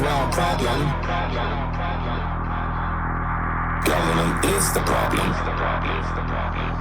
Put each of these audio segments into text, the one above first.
our problem. Government is the problem. Government is the problem.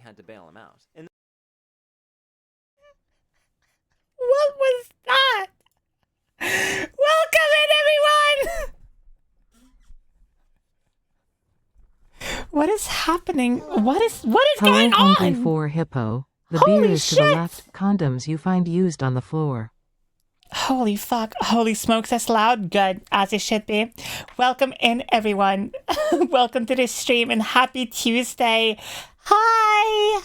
Had to bail him out. And what was that? Welcome in, everyone! What is happening? What is going on? Hungry for hippo. The Holy beer is shit. to the left. Condoms you find used on the floor. Holy fuck. Holy smokes, that's loud. Good, as it should be. Welcome in, everyone. Welcome to this stream and happy Tuesday. Hi.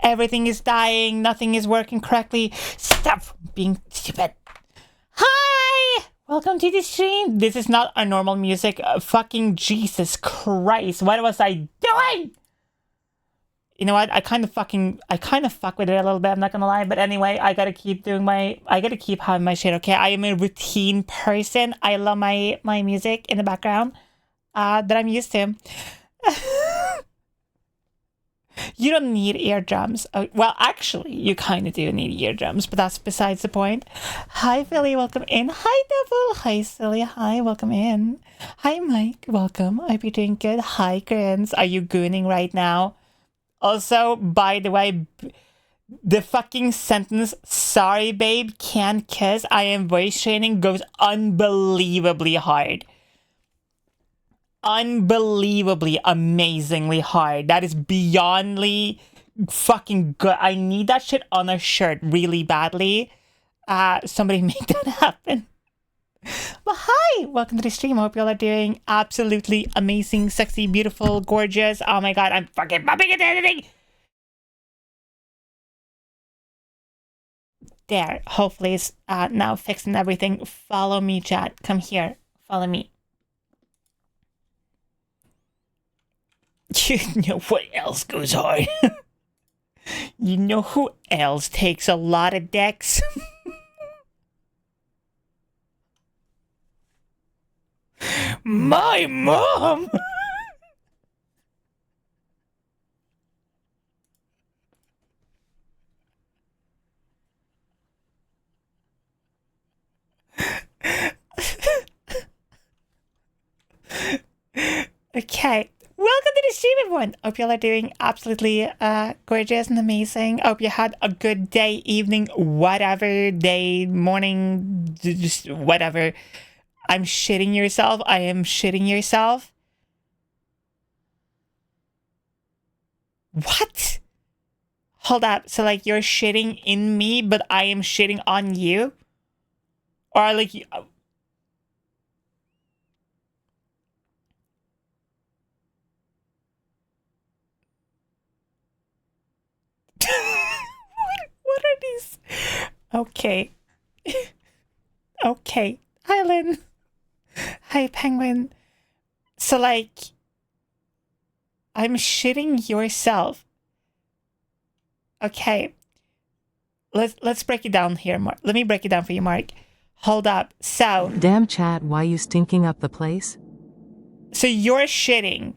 Everything is dying. Nothing is working correctly. Stop being stupid. Hi. Welcome to the stream. This is not our normal music. Fucking Jesus Christ. What was I doing? You know what? I kind of fuck with it a little bit. I'm not gonna lie. But anyway, I gotta keep having my shit. Okay, I am a routine person. I love my music in the background that I'm used to. You don't need eardrums. Oh, well, actually, you kind of do need eardrums, but that's besides the point. Hi, Philly. Welcome in. Hi, Devil. Hi, Silly. Hi, welcome in. Hi, Mike. Welcome. I hope you're doing good. Hi, Grins. Are you gooning right now? Also, by the way, the fucking sentence, sorry babe, can't kiss, I am voice training, goes unbelievably hard. Unbelievably, amazingly hard. That is beyondly fucking good. I need that shit on a shirt really badly. Somebody make that happen. Well, hi! Welcome to the stream. I hope y'all are doing absolutely amazing, sexy, beautiful, gorgeous. Oh my god, I'm fucking bumping into anything! There. Hopefully it's now fixing everything. Follow me, chat. Come here. Follow me. You know what else goes hard? You know who else takes a lot of decks? My mom! Okay. Welcome to the stream, everyone. Hope y'all are doing absolutely gorgeous and amazing. Hope you had a good day, evening, whatever, day, morning, just whatever. I'm shitting yourself. I am shitting yourself. What? Hold up. So, like, you're shitting in me, but I am shitting on you? Or, like... what are these? Okay. Okay. Hi, Lynn. Hi, Penguin. So, like, I'm shitting yourself. Okay. Let's break it down here, Mark. Let me break it down for you, Mark. Hold up. So... Damn, chat, why you stinking up the place? So you're shitting,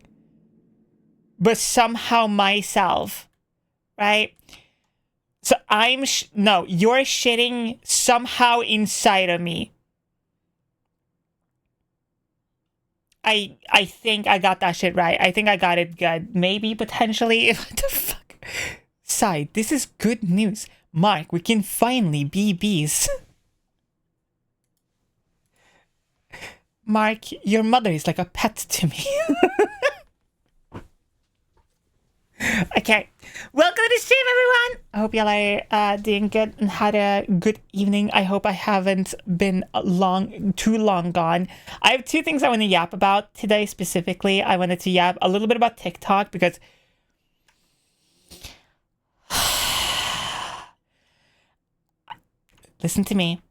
but somehow myself, right? So no, you're shitting somehow inside of me. I think I got that shit right. I think I got it good. Maybe, potentially. What the fuck? Side, this is good news. Mark, we can finally be bees. Mark, your mother is like a pet to me. Okay, welcome to the stream, everyone. I hope y'all are doing good and had a good evening. I hope I haven't been too long gone. I have two things I want to yap about today specifically. I wanted to yap a little bit about TikTok because listen to me.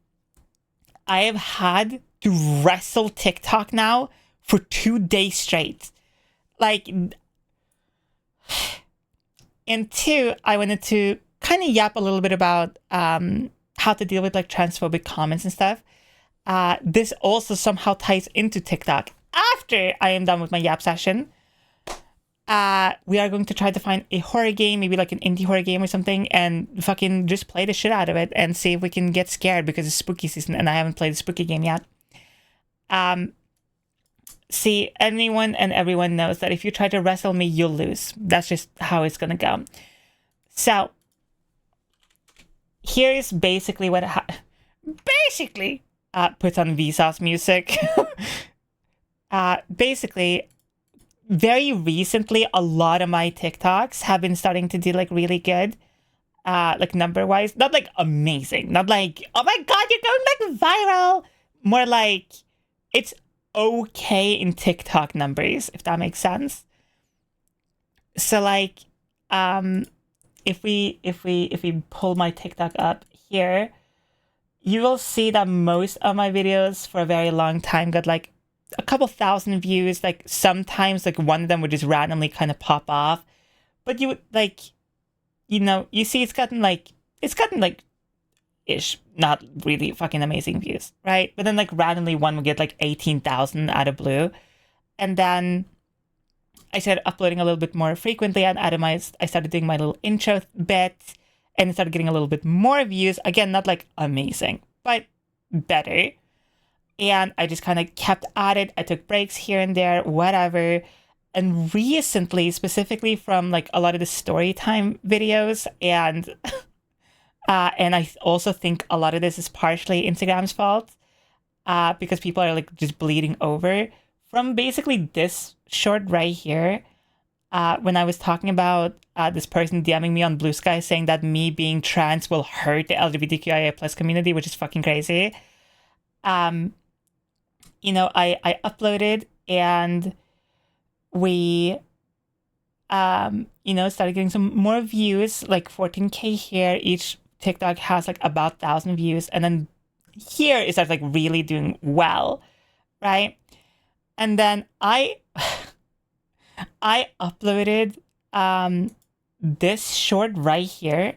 I have had to wrestle TikTok now for 2 days straight. Like, and two, I wanted to kind of yap a little bit about how to deal with like transphobic comments and stuff. This also somehow ties into TikTok. After I am done with my yap session, we are going to try to find a horror game, maybe like an indie horror game or something, and fucking just play the shit out of it and see if we can get scared because it's spooky season and I haven't played the spooky game yet. See, anyone and everyone knows that if you try to wrestle me, you'll lose. That's just how it's gonna go. So, here is basically what puts on Vsauce music. Basically, very recently, a lot of my TikToks have been starting to do like really good, like number-wise. Not like amazing, not like, oh my god, you're going like viral. More like, it's okay in TikTok numbers, if that makes sense. So like, if we pull my TikTok up here, you will see that most of my videos for a very long time got like a couple thousand views. Like sometimes like one of them would just randomly kind of pop off, but you would like, you know, you see it's gotten like ish, not really fucking amazing views, right? But then like randomly one would get like 18,000 out of blue. And then I started uploading a little bit more frequently and I started doing my little intro bit and it started getting a little bit more views. Again, not like amazing, but better. And I just kind of kept at it. I took breaks here and there, whatever. And recently, specifically from like a lot of the story time videos and I also think a lot of this is partially Instagram's fault because people are like just bleeding over from basically this short right here. When I was talking about this person DMing me on Blue Sky saying that me being trans will hurt the LGBTQIA plus community, which is fucking crazy. You know, I uploaded and we you know, started getting some more views, like 14K here. Each TikTok has like about 1,000 views, and then here it starts like really doing well, right? And then I uploaded this short right here.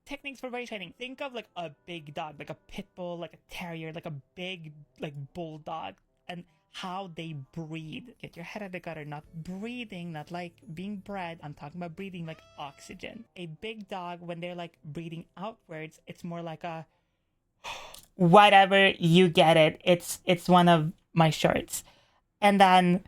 Techniques for body training. Think of like a big dog, like a pit bull, like a terrier, like a big like bulldog, and how they breathe. Get your head out of the gutter. Not breathing, not like being bred. I'm talking about breathing like oxygen. A big dog, when they're like breathing outwards, it's more like a whatever, you get it. It's one of my shorts. And then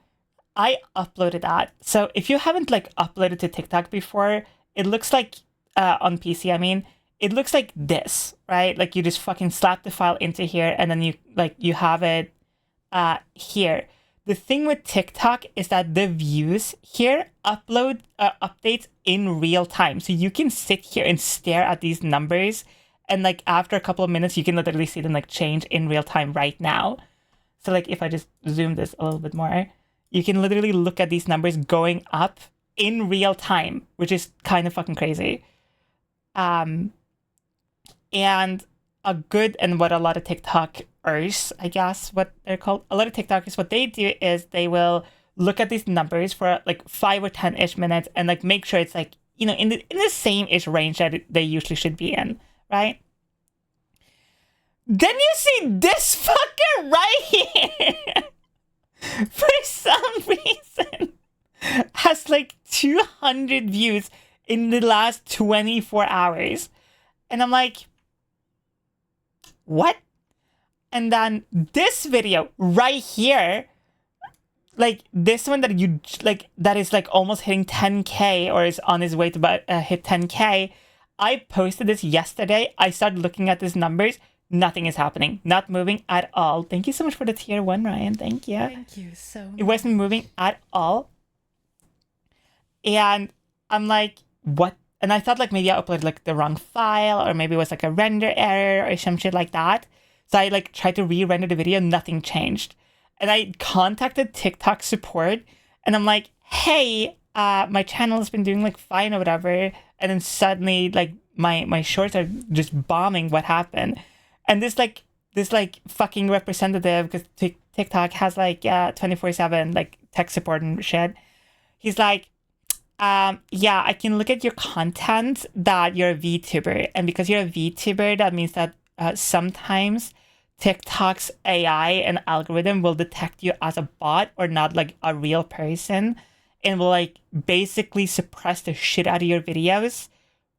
I uploaded that. So if you haven't like uploaded to TikTok before, it looks like on PC, I mean, it looks like this, right? Like you just fucking slap the file into here and then you have it here. The thing with TikTok is that the views here updates in real time. So you can sit here and stare at these numbers and like after a couple of minutes, you can literally see them like change in real time right now. So like if I just zoom this a little bit more, you can literally look at these numbers going up in real time, which is kind of fucking crazy. And what a lot of TikTokers, I guess what they're called, a lot of TikTokers, what they do is they will look at these numbers for like 5 or 10-ish minutes and like make sure it's like, you know, in the same-ish range that they usually should be in, right? Then you see this fucker right here for some reason has like 200 views in the last 24 hours. And I'm like, what? And then this video right here, like this one that you like, that is like almost hitting 10K or is on his way to hit 10K. I posted this yesterday. I started looking at these numbers. Nothing is happening. Not moving at all. Thank you so much for the tier 1, Ryan. Thank you. Thank you so much. It wasn't moving at all. And I'm like, what? And I thought like maybe I uploaded like the wrong file, or maybe it was like a render error or some shit like that. So I like tried to re-render the video. Nothing changed. And I contacted TikTok support and I'm like, hey, my channel has been doing like fine or whatever. And then suddenly like my shorts are just bombing. What happened? And this fucking representative, because TikTok has like 24/7 like tech support and shit. He's like, yeah, I can look at your content that you're a VTuber. And because you're a VTuber, that means that sometimes TikTok's AI and algorithm will detect you as a bot or not like a real person, and will like basically suppress the shit out of your videos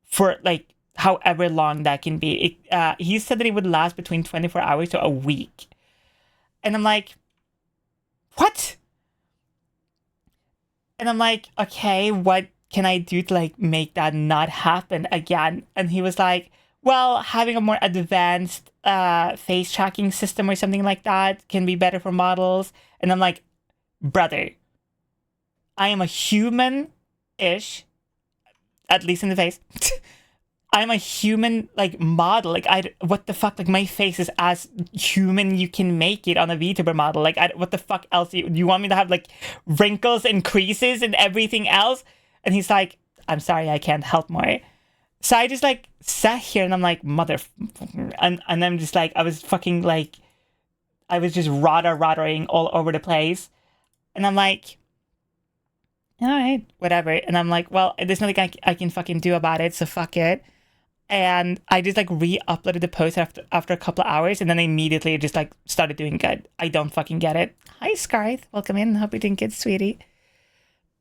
for like however long that can be. He said that it would last between 24 hours to a week. And I'm like, what? And I'm like, okay, what can I do to like make that not happen again? And he was like, well, having a more advanced face tracking system or something like that can be better for models. And I'm like, brother, I am a human-ish, at least in the face. I'm a human like model. Like what the fuck? Like my face is as human you can make it on a VTuber model. Like what the fuck else? You want me to have like wrinkles and creases and everything else? And he's like, I'm sorry, I can't help more. So I just like sat here and I'm like, and I'm just like, I was fucking like, I was just rottering all over the place. And I'm like, all right, whatever. And I'm like, well, there's nothing I can fucking do about it, so fuck it. And I just like re-uploaded the post after a couple of hours, and then immediately it just like started doing good. I don't fucking get it. Hi, Scarth. Welcome in. Hope you're doing good, sweetie.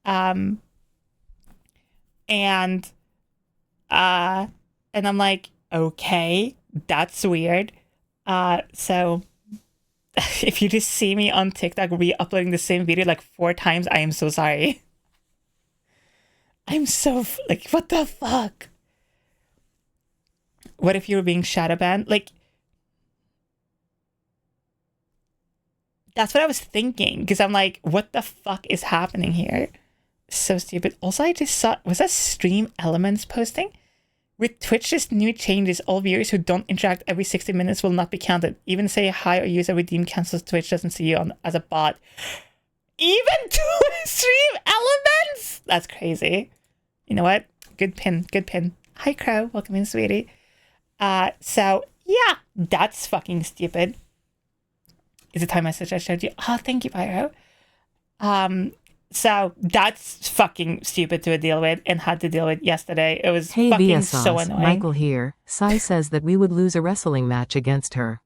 And I'm like, okay, that's weird. So if you just see me on TikTok re-uploading the same video like 4 times, I am so sorry. I'm so like, what the fuck? What if you were being shadow banned? Like, that's what I was thinking, because I'm like, what the fuck is happening here? So stupid. Also, I just saw, was that Stream Elements posting? With Twitch's new changes, all viewers who don't interact every 60 minutes will not be counted. Even say hi or use a redeem cancels, Twitch doesn't see you as a bot. Even to Stream Elements? That's crazy. You know what? Good pin. Good pin. Hi, Crow. Welcome in, sweetie. So, yeah, that's fucking stupid. Is the time message I showed you? Oh, thank you, Pyro. So that's fucking stupid to deal with and had to deal with yesterday. It was Hey, fucking Vsauce, so annoying. Michael here. Sai says that we would lose a wrestling match against her.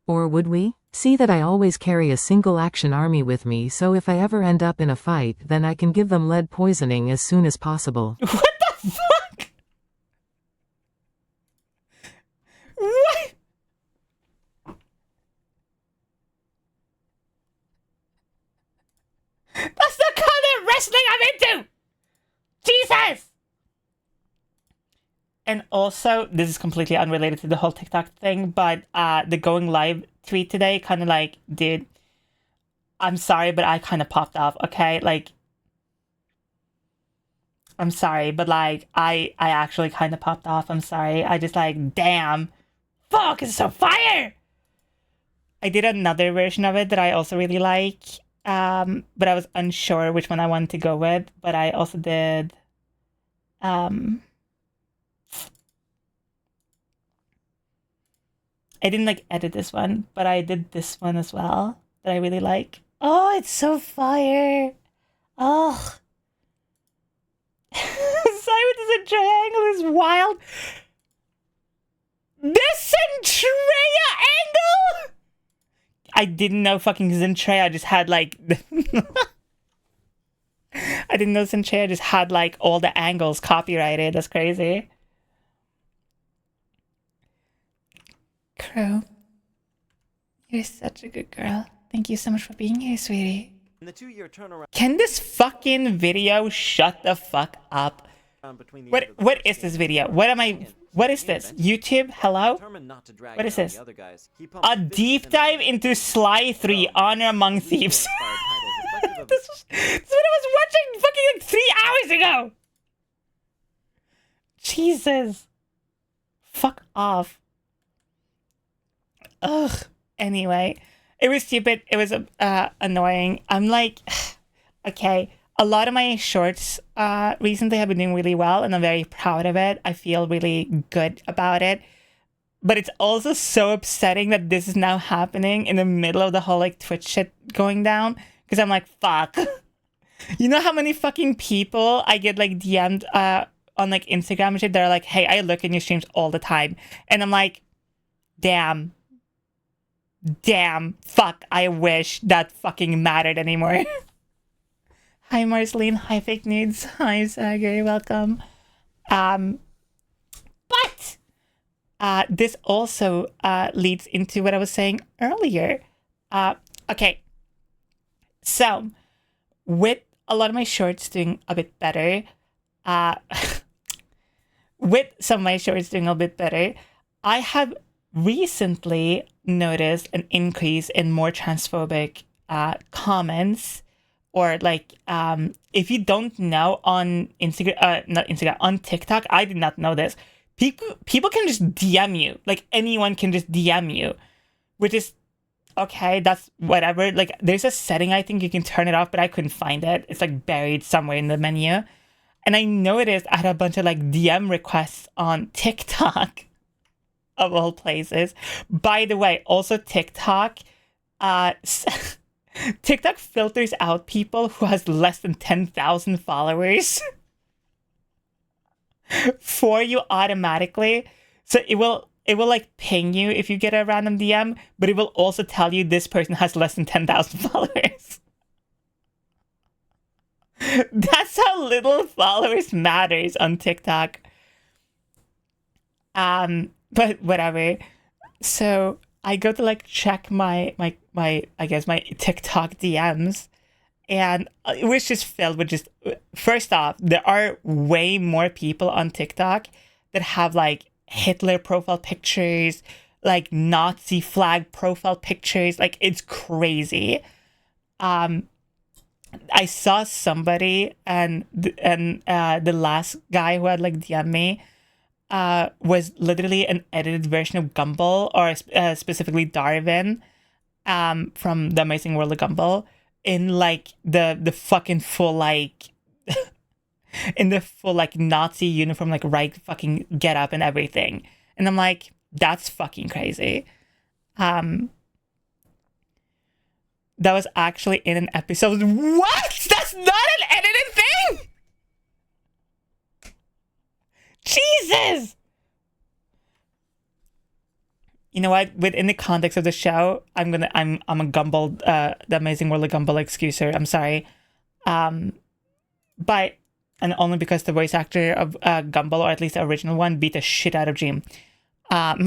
Or would we? See that I always carry a single action army with me, so if I ever end up in a fight, then I can give them lead poisoning as soon as possible. What the fuck? What? That's the kind of wrestling I'm into! Jesus! And also, this is completely unrelated to the whole TikTok thing, but the going live tweet today kind of like, dude, I'm sorry, but I kind of popped off, okay? Like, I'm sorry, but like, I actually kind of popped off. I'm sorry. I just like, damn, fuck, it's so fire! I did another version of it that I also really like, but I was unsure which one I wanted to go with, but I also did, I didn't like edit this one, but I did this one as well that I really like. Oh, it's so fire. Oh. Simon is a triangle is wild. This Zentreya angle? I didn't know fucking Zentreya just had like I I didn't know Sinchea just had like all the angles copyrighted. That's crazy. Crow, you're such a good girl. Thank you so much for being here, sweetie. In the 2-year turnaround Can this fucking video shut the fuck up? between the What is this video? What is this? YouTube? Hello? What is this? A deep dive into Sly 3 Honor Among Thieves. This is what I was watching fucking like 3 hours ago. Jesus. Fuck off. Ugh. Anyway, it was stupid. It was annoying. I'm like, okay. A lot of my shorts recently have been doing really well, and I'm very proud of it. I feel really good about it. But it's also so upsetting that this is now happening in the middle of the whole like Twitch shit going down. Because I'm like, fuck. You know how many fucking people I get like DM'd on like Instagram and shit? They're like, hey, I look in your streams all the time. And I'm like, damn, fuck, I wish that fucking mattered anymore. Hi, Marceline. Hi, Fake Nudes. Hi, Sagar. Welcome. But this also leads into what I was saying earlier. Okay. So, with a lot of my shorts doing a bit better, I have recently noticed an increase in more transphobic comments. Or like, if you don't know on Instagram, on TikTok, I did not know this. People can just DM you. Like anyone can just DM you, which is okay. That's whatever. Like there's a setting I think you can turn it off, but I couldn't find it. It's like buried somewhere in the menu. And I noticed I had a bunch of like DM requests on TikTok, of all places. By the way, also TikTok, TikTok filters out people who has less than 10,000 followers for you automatically. So it will like ping you if you get a random DM, but it will also tell you this person has less than 10,000 followers. That's how little followers matters on TikTok. But whatever. So I go to like check my TikTok DMs, and it was just filled with just, first off, there are way more people on TikTok that have like Hitler profile pictures, like Nazi flag profile pictures. Like it's crazy. I saw somebody and the last guy who had like DM me was literally an edited version of Gumball, or specifically Darwin from The Amazing World of Gumball, in like the fucking full like in the full like Nazi uniform, like right fucking get up and everything. And I'm like, that's fucking crazy. That was actually in an episode. What? That's not an edited thing? Jesus! You know what? Within the context of the show, I'm a Gumball, The Amazing World of Gumball excuser. I'm sorry. But, and only because the voice actor of Gumball, or at least the original one, beat the shit out of Jim. But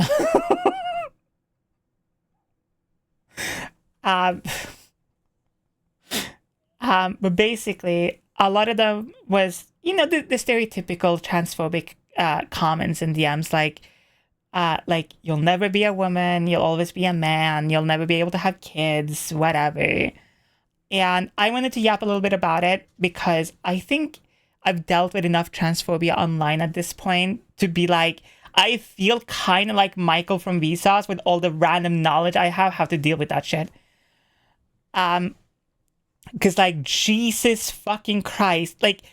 basically, a lot of them was, you know, the stereotypical transphobic comments and DMs, like you'll never be a woman, you'll always be a man, you'll never be able to have kids, whatever. And I wanted to yap a little bit about it because I think I've dealt with enough transphobia online at this point to be like, I feel kind of like Michael from Vsauce with all the random knowledge I have how to deal with that shit. Because, like, Jesus fucking Christ. Like,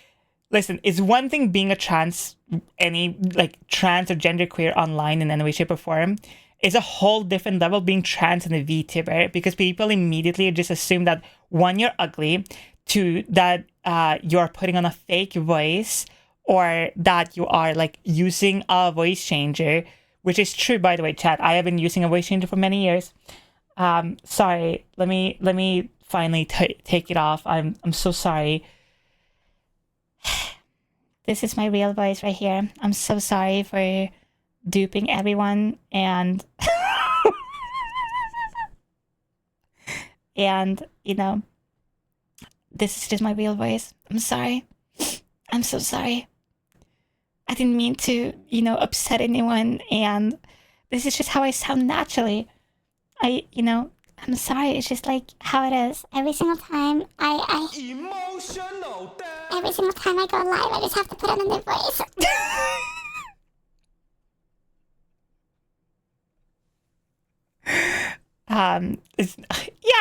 listen, it's one thing being a trans or genderqueer online in any way, shape, or form. It's a whole different level being trans and a VTuber, because people immediately just assume that, one, you're ugly, two, that you're putting on a fake voice, or that you are, like, using a voice changer, which is true, by the way, chat. I have been using a voice changer for many years. Sorry, let me finally take it off. I'm so sorry. This is my real voice right here. I'm so sorry for duping everyone and and you know, this is just my real voice. I'm sorry. I'm so sorry. I didn't mean to, you know, upset anyone, and this is just how I sound naturally. I'm sorry. It's just like how it is. Every single time Emotional every single time I go live, I just have to put on a new voice.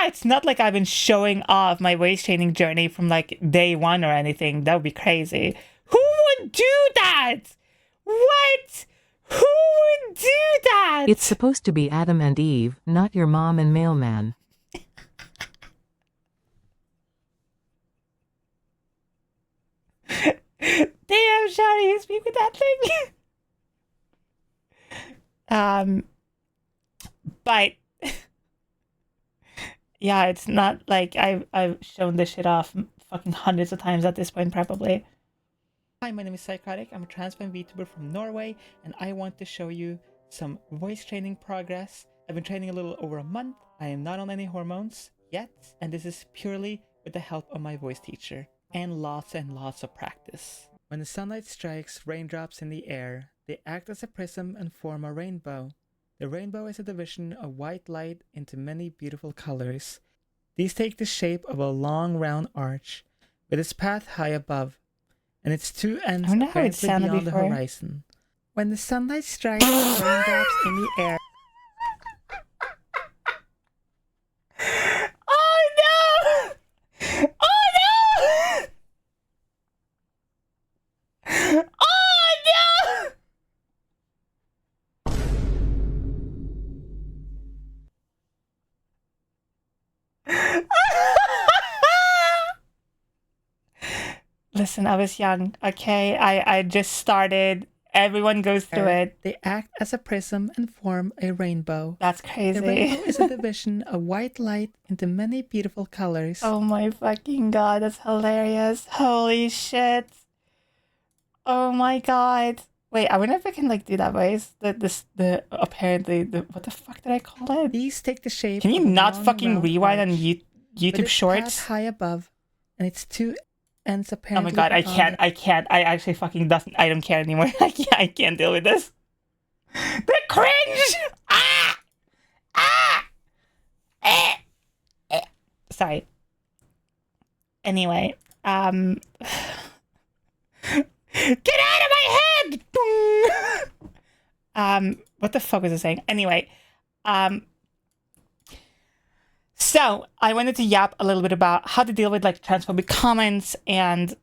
It's not like I've been showing off my voice training journey from like day one or anything. That would be crazy. Who would do that? What? Who would do that? It's supposed to be Adam and Eve, not your mom and mailman. Damn, Shari, you speak with that thing. But yeah, it's not like I've shown this shit off fucking hundreds of times at this point, probably. Hi, my name is Szycrotic. I'm a transplant VTuber from Norway, and I want to show you some voice training progress. I've been training a little over a month. I am not on any hormones yet, and this is purely with the help of my voice teacher and lots of practice. When the sunlight strikes raindrops in the air, they act as a prism and form a rainbow. The rainbow is a division of white light into many beautiful colors. These take the shape of a long round arch, with its path high above, and its two ends apparently beyond the horizon. When the sunlight strikes raindrops in the air... Oh no! Oh no! Oh no! Listen, I was young, okay? I just started. Everyone goes through it. They act as a prism and form a rainbow. That's crazy. The rainbow is a division of white light into many beautiful colors. Oh my fucking god, that's hilarious. Holy shit. Oh my god. Wait, I wonder if I can like do that voice. What the fuck did I call it? These take the shape. Can you not fucking rewind on YouTube Shorts? High above, and it's two ends apparently. Oh my god, I can't. I actually fucking doesn't. I don't care anymore. I can't deal with this. The cringe. Sorry. Anyway, get out of my head! What the fuck was I saying? Anyway, so I wanted to yap a little bit about how to deal with like transphobic comments and,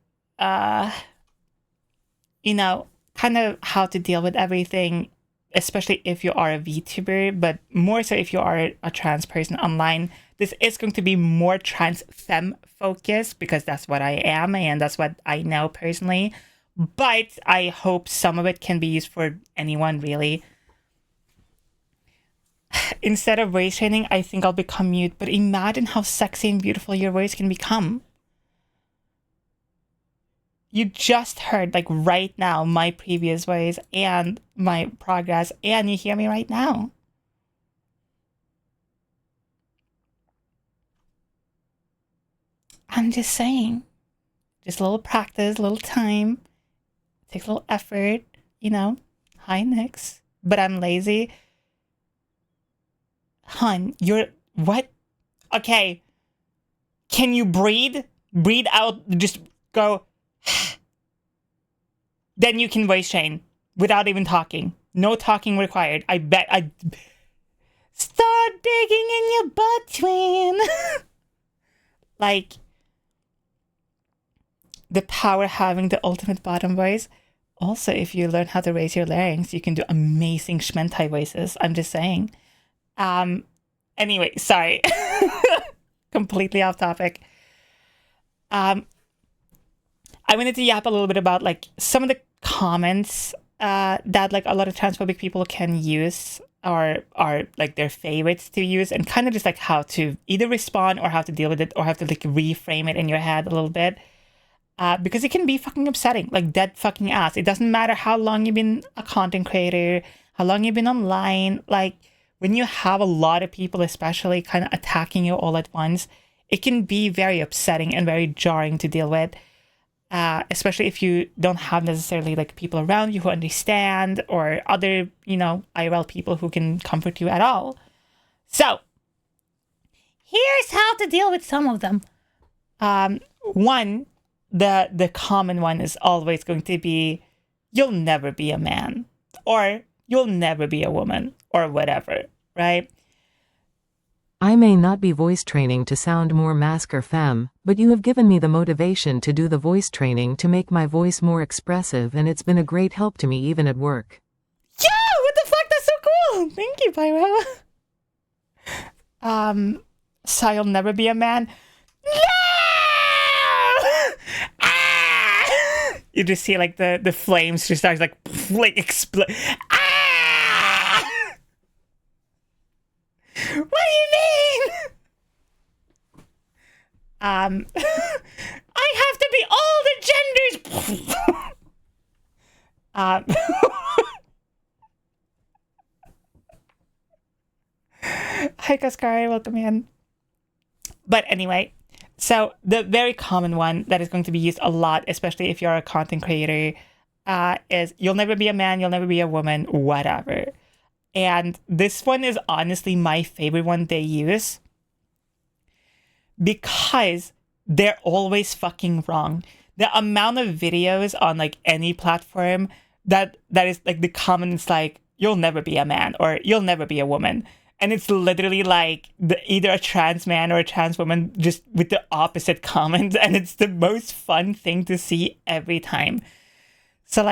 you know, kind of how to deal with everything, especially if you are a VTuber, but more so if you are a trans person online. This is going to be more trans femme focused because that's what I am and that's what I know personally. But I hope some of it can be used for anyone, really. Instead of voice training, I think I'll become mute. But imagine how sexy and beautiful your voice can become. You just heard, like, right now, my previous voice and my progress. And you hear me right now. I'm just saying. Just a little practice, a little time. Takes a little effort, you know. Hi, Nix. But I'm lazy. Hun, you're... What? Okay. Can you breathe? Breathe out. Just go... Then you can voice train. Without even talking. No talking required. I bet I... Start digging in your butt, twin. Like... The power having the ultimate bottom voice. Also, if you learn how to raise your larynx, you can do amazing schmentai voices. I'm just saying. Anyway, sorry. Completely off topic. I wanted to yap a little bit about like some of the comments that like a lot of transphobic people can use or are like their favorites to use, and kind of just like how to either respond or how to deal with it or how to like reframe it in your head a little bit. because it can be fucking upsetting, like dead fucking ass. It doesn't matter how long you've been a content creator, how long you've been online. Like when you have a lot of people, especially kind of attacking you all at once, it can be very upsetting and very jarring to deal with. Especially if you don't have necessarily like people around you who understand, or other, IRL people who can comfort you at all. So here's how to deal with some of them. One, the common one is always going to be, you'll never be a man, or you'll never be a woman, or whatever, right? I may not be voice training to sound more masc or femme, but you have given me the motivation to do the voice training to make my voice more expressive, and it's been a great help to me even at work. Yeah, what the fuck? That's so cool. Thank you, Pyro. So you'll never be a man. No! Ah! You just see like the flames just start like explode. Ah! What do you mean? I have to be all the genders. Hi, Kaskari, welcome in. But anyway, so the very common one that is going to be used a lot, especially if you're a content creator, is you'll never be a man, you'll never be a woman, whatever. And this one is honestly my favorite one they use, because they're always fucking wrong. The amount of videos on like any platform that is like the comments like, you'll never be a man, or you'll never be a woman. And it's literally like either a trans man or a trans woman just with the opposite comment. And it's the most fun thing to see every time. So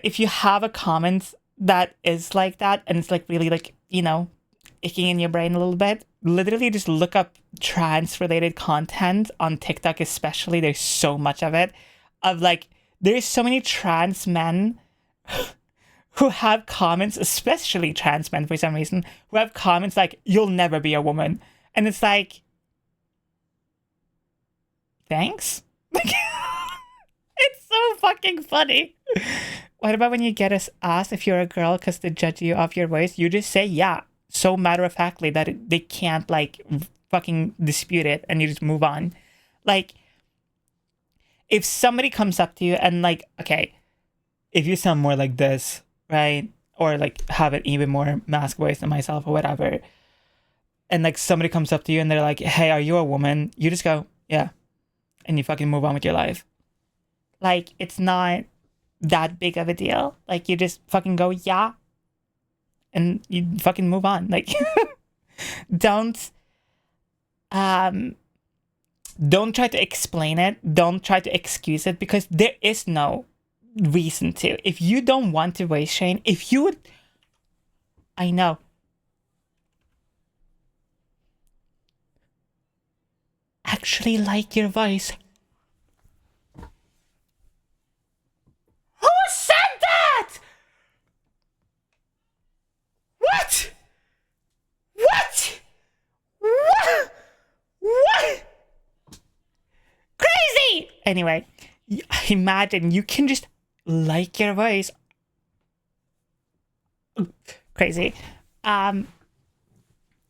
if you have a comment that is like that, and it's like really like, icking in your brain a little bit, literally just look up trans related content on TikTok, especially. There's so much of it, of like, there's so many trans men who have comments, especially trans men for some reason, who have comments like, you'll never be a woman. And it's like, thanks? It's so fucking funny. What about when you get asked if you're a girl because they judge you off your voice? You just say, yeah, so matter-of-factly that they can't like fucking dispute it, and you just move on. Like, if somebody comes up to you and like, okay, if you sound more like this, right? Or like have an even more mask voice than myself or whatever. And like somebody comes up to you and they're like, hey, are you a woman? You just go, yeah. And you fucking move on with your life. Like, it's not that big of a deal. Like, you just fucking go, yeah. And you fucking move on. Like, don't try to explain it. Don't try to excuse it, because there is no reason to. If you don't want to voice train, if you would, I know. Actually like your voice. Who said that? What? What? What? Crazy! Anyway, imagine you can just like your voice. Crazy.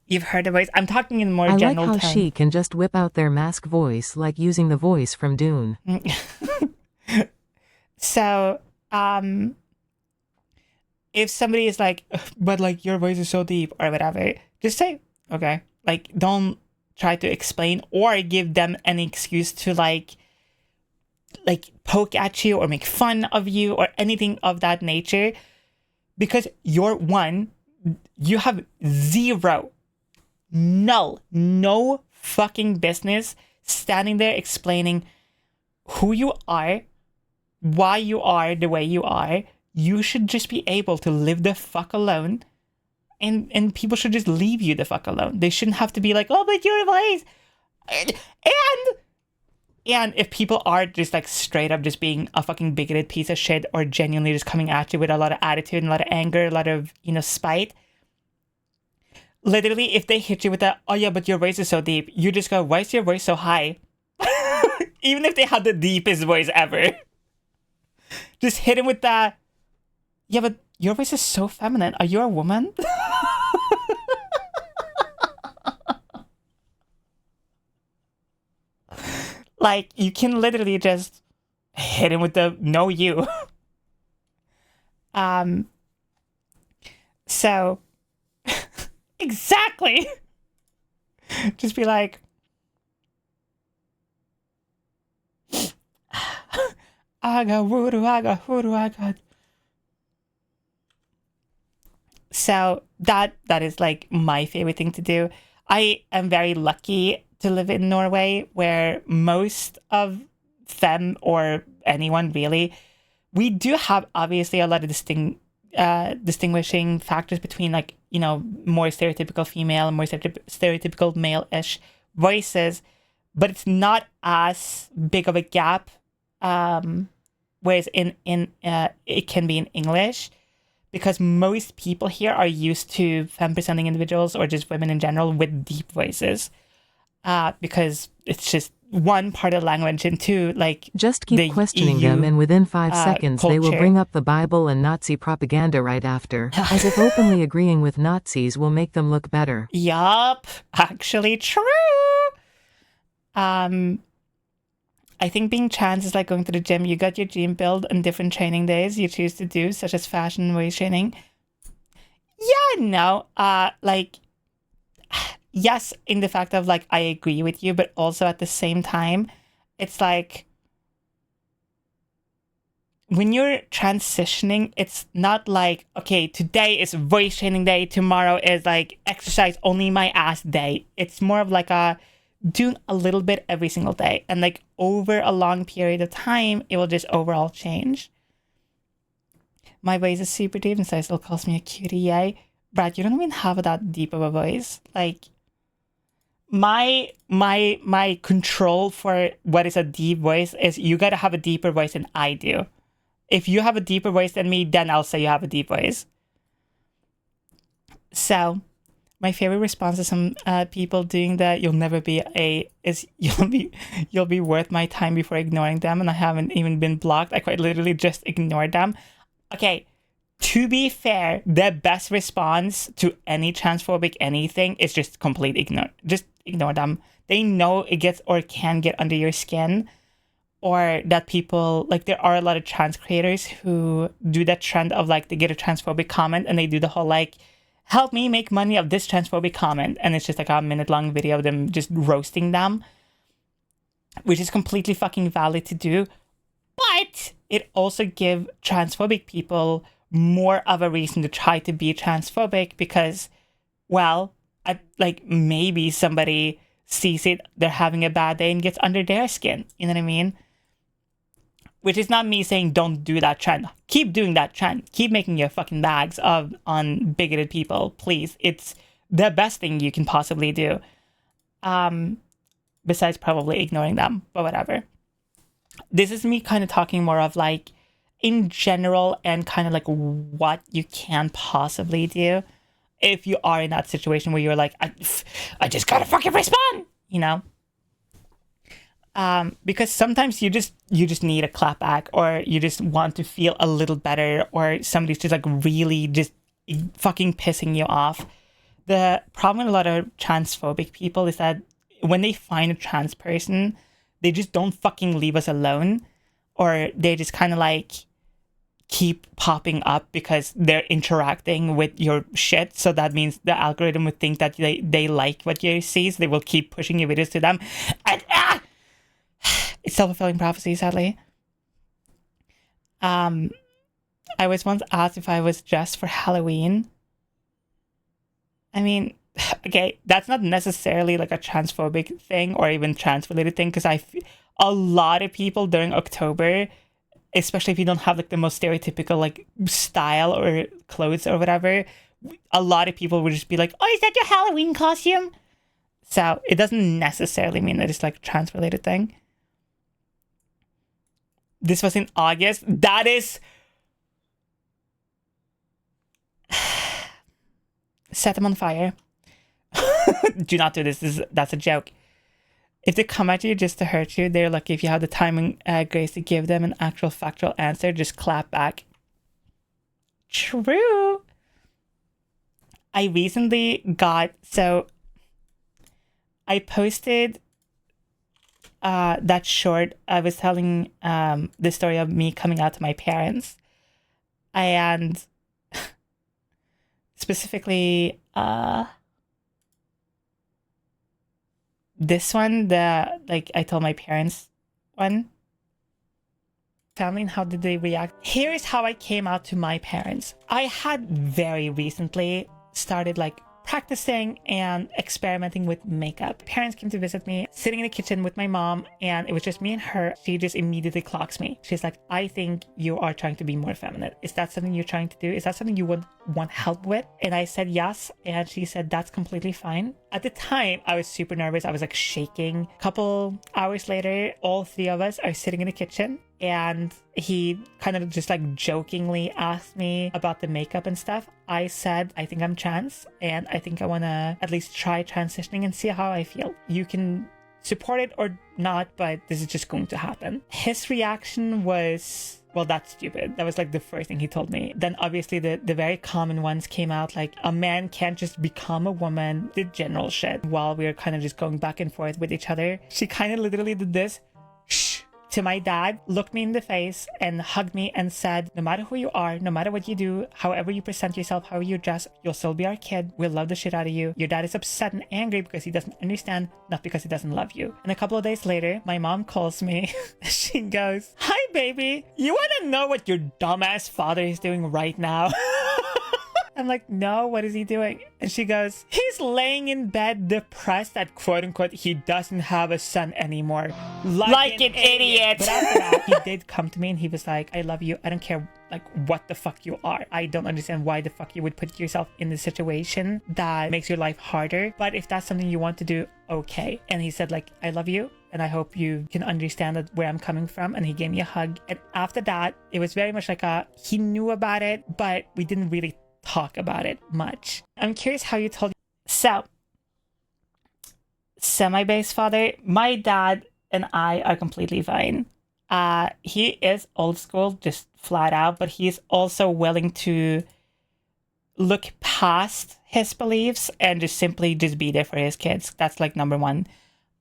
You've heard the voice. I'm talking in more general like how tone. she can just whip out their mask voice like using the voice from Dune. So, if somebody is like, but like your voice is so deep or whatever, just say, okay. Like, don't try to explain or give them an excuse to like poke at you or make fun of you or anything of that nature, because you're one, you have no fucking business standing there explaining who you are, why you are the way you are. You should just be able to live the fuck alone, and people should just leave you the fuck alone. They shouldn't have to be like, oh, but your voice. And if people are just like straight up just being a fucking bigoted piece of shit, or genuinely just coming at you with a lot of attitude and a lot of anger, a lot of, spite, literally, if they hit you with that, oh yeah, but your voice is so deep, you just go, why is your voice so high? even if they have the deepest voice ever. Just hit him with that. Yeah, but your voice is so feminine. Are you a woman? Like, you can literally just hit him with the no you. So, exactly. Just be like, I got voodoo, I got hoodoo, I got. So that is like my favorite thing to do. I am very lucky to live in Norway, where most of them, or anyone really, we do have obviously a lot of distinguishing factors between, like, you know, more stereotypical female and more stereotypical male-ish voices, but it's not as big of a gap. Whereas it can be in English, because most people here are used to femme-presenting individuals, or just women in general, with deep voices. Because it's just one, part of the language, and two, like, Just keep the questioning EU, them, and within 5 seconds they will culture. bring up the Bible and Nazi propaganda right after, as if openly agreeing with Nazis will make them look better. Yup, actually true. I think being trans is like going to the gym. You got your gym build on different training days you choose to do, such as fashion and weight training. Yeah, no. Like, yes, in the fact of, like, I agree with you, but also at the same time, it's like, when you're transitioning, it's not like, okay, today is voice training day, tomorrow is like exercise only my ass day. It's more of like doing a little bit every single day, and like over a long period of time, it will just overall change. My voice is super deep, and so still calls me a cutie. Yay, Brad, you don't even have that deep of a voice. Like, my control for what is a deep voice is you gotta have a deeper voice than I do. If you have a deeper voice than me, then I'll say you have a deep voice. So, my favorite response to some people doing that, you'll be worth my time before ignoring them, and I haven't even been blocked. I quite literally just ignored them. Okay, to be fair, the best response to any transphobic anything is just complete ignore. Just ignore them. They know it gets or can get under your skin, or that people, like, there are a lot of trans creators who do that trend of, like, they get a transphobic comment and they do the whole, like, help me make money of this transphobic comment, and it's just like a minute-long video of them just roasting them, which is completely fucking valid to do, but it also gives transphobic people more of a reason to try to be transphobic, because, well, like, maybe somebody sees it, they're having a bad day, and gets under their skin, you know what I mean? Which is not me saying don't do that trend. Keep doing that trend. Keep making your fucking bags on bigoted people, please. It's the best thing you can possibly do. Besides probably ignoring them, but whatever. This is me kind of talking more of, like, in general, and kind of like what you can possibly do if you are in that situation where you're like, I just gotta fucking respond, you know? Because sometimes you just need a clap back, or you just want to feel a little better, or somebody's just like really just fucking pissing you off. The problem with a lot of transphobic people is that when they find a trans person, they just don't fucking leave us alone, or they just kind of like keep popping up because they're interacting with your shit. So that means the algorithm would think that they like what you see, so they will keep pushing your videos to them. And it's self-fulfilling prophecy, sadly. I was once asked if I was dressed for Halloween. I mean, okay, that's not necessarily like a transphobic thing or even trans-related thing, because a lot of people during October, especially if you don't have like the most stereotypical like style or clothes or whatever, a lot of people would just be like, oh, is that your Halloween costume? So it doesn't necessarily mean that it's like a trans-related thing. This was in August. That is... Set them on fire. Do not do this. That's a joke. If they come at you just to hurt you, they're lucky if you have the time and grace to give them an actual factual answer. Just clap back. True. I recently I posted that short. I was telling the story of me coming out to my parents, and specifically this one, I told my parents one. Family and how did they react? Here is how I came out to my parents. I had very recently started practicing and experimenting with makeup. Parents came to visit me, sitting in the kitchen with my mom, and it was just me and her. She just immediately clocks me. She's like, I think you are trying to be more feminine. Is that something you're trying to do? Is that something you would want help with? And I said yes, and she said that's completely fine. At the time, I was super nervous. I was shaking. A couple hours later, all three of us are sitting in the kitchen, and he kind of just jokingly asked me about the makeup and stuff. I said, I think I'm trans, and I think I want to at least try transitioning and see how I feel. You can support it or not, but this is just going to happen. His reaction was, well, that's stupid. That was the first thing he told me. Then obviously the very common ones came out, a man can't just become a woman, the general shit. While we were kind of just going back and forth with each other, she kind of literally did this, shh, to my dad, looked me in the face and hugged me and said, no matter who you are, no matter what you do, however you present yourself, how you dress, you'll still be our kid. We'll love the shit out of you. Your dad is upset and angry because he doesn't understand, not because he doesn't love you. And a couple of days later, my mom calls me. She goes, hi, baby. You want to know what your dumbass father is doing right now? I'm like, no, what is he doing? And she goes, he's laying in bed depressed that quote unquote he doesn't have a son anymore. Like an idiot. But after that, he did come to me and he was like, I love you. I don't care what the fuck you are. I don't understand why the fuck you would put yourself in the situation that makes your life harder. But if that's something you want to do, okay. And he said I love you. And I hope you can understand where I'm coming from. And he gave me a hug. And after that, it was very much he knew about it, but we didn't really talk about it much. I'm curious how you told. So, semi-based father, my dad and I are completely fine. He is old school, just flat out, but he's also willing to look past his beliefs and just simply just be there for his kids. That's number one.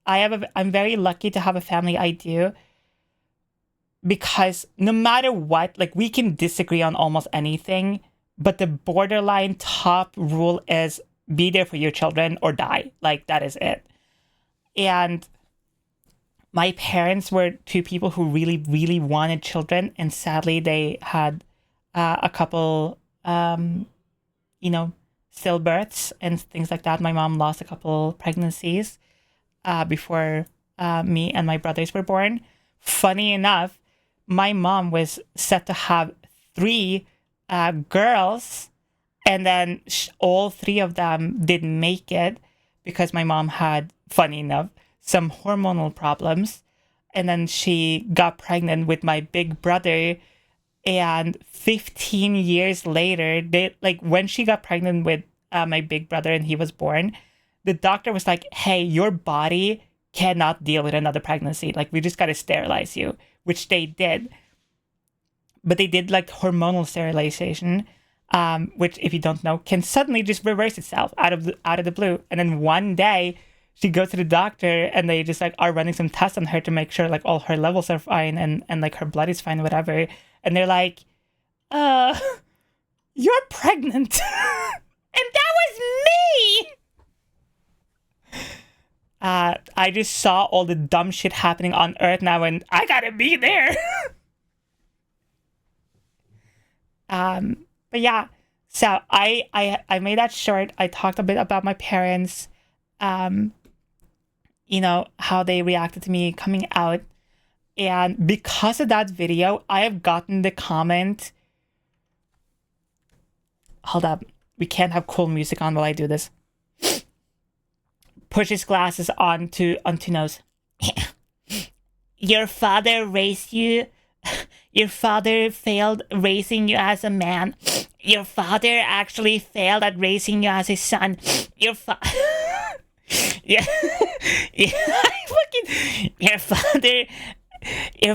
I'm very lucky to have a family I do, because no matter what, we can disagree on almost anything, but the borderline top rule is be there for your children or die. That is it. And my parents were two people who really, really wanted children. And sadly, they had a couple, stillbirths and things like that. My mom lost a couple pregnancies before me and my brothers were born. Funny enough, my mom was set to have 3 girls, and then all 3 of them didn't make it because my mom had, funny enough, some hormonal problems. And then she got pregnant with my big brother, and 15 years later, when she got pregnant with my big brother and he was born, the doctor was like, hey, your body cannot deal with another pregnancy. We just got to sterilize you, which they did. But they did hormonal sterilization, which, if you don't know, can suddenly just reverse itself out of the blue. And then one day she goes to the doctor and they just are running some tests on her to make sure all her levels are fine and her blood is fine, whatever. And they're like, you're pregnant. And that was me. I just saw all the dumb shit happening on Earth now, and I gotta be there. But yeah, so I made that short. I talked a bit about my parents, how they reacted to me coming out. And because of that video, I have gotten the comment. Hold up. We can't have cool music on while I do this. Push his glasses onto nose. Your father raised you. Your father failed raising you as a man. Your father actually failed at raising you as a son. Yeah. Yeah, I fucking Your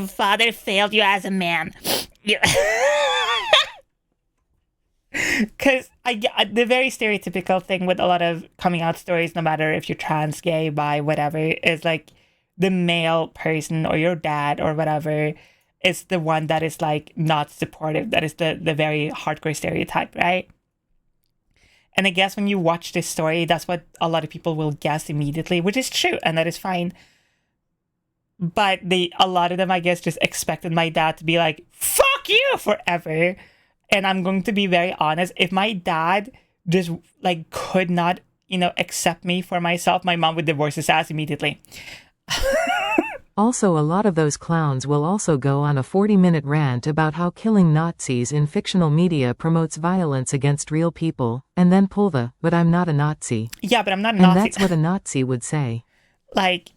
father failed you as a man. Because the very stereotypical thing with a lot of coming out stories, no matter if you're trans, gay, bi, whatever, is like the male person or your dad or whatever is the one that is like not supportive. That is the very hardcore stereotype, right? And I guess when you watch this story, that's what a lot of people will guess immediately, which is true, and that is fine. But a lot of them, I guess, just expected my dad to be like, fuck you forever. And I'm going to be very honest. If my dad just like could not, accept me for myself, my mom would divorce his ass immediately. Also, a lot of those clowns will also go on a 40-minute rant about how killing Nazis in fictional media promotes violence against real people, and then pull but I'm not a Nazi. Yeah, but I'm not a And Nazi. that's what a Nazi would say. Like,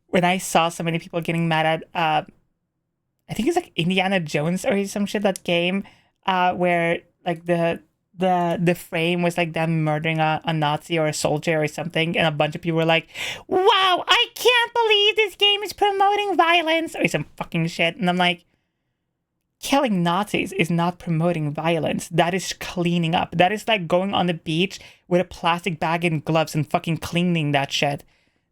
when I saw so many people getting mad at, I think it's like Indiana Jones or some shit, that game, where like the frame was like them murdering a Nazi or a soldier or something, and a bunch of people were like, wow, I can't believe this game is promoting violence or some fucking shit. And I'm like, killing Nazis is not promoting violence. That is cleaning up. That is like going on the beach with a plastic bag and gloves and fucking cleaning that shit.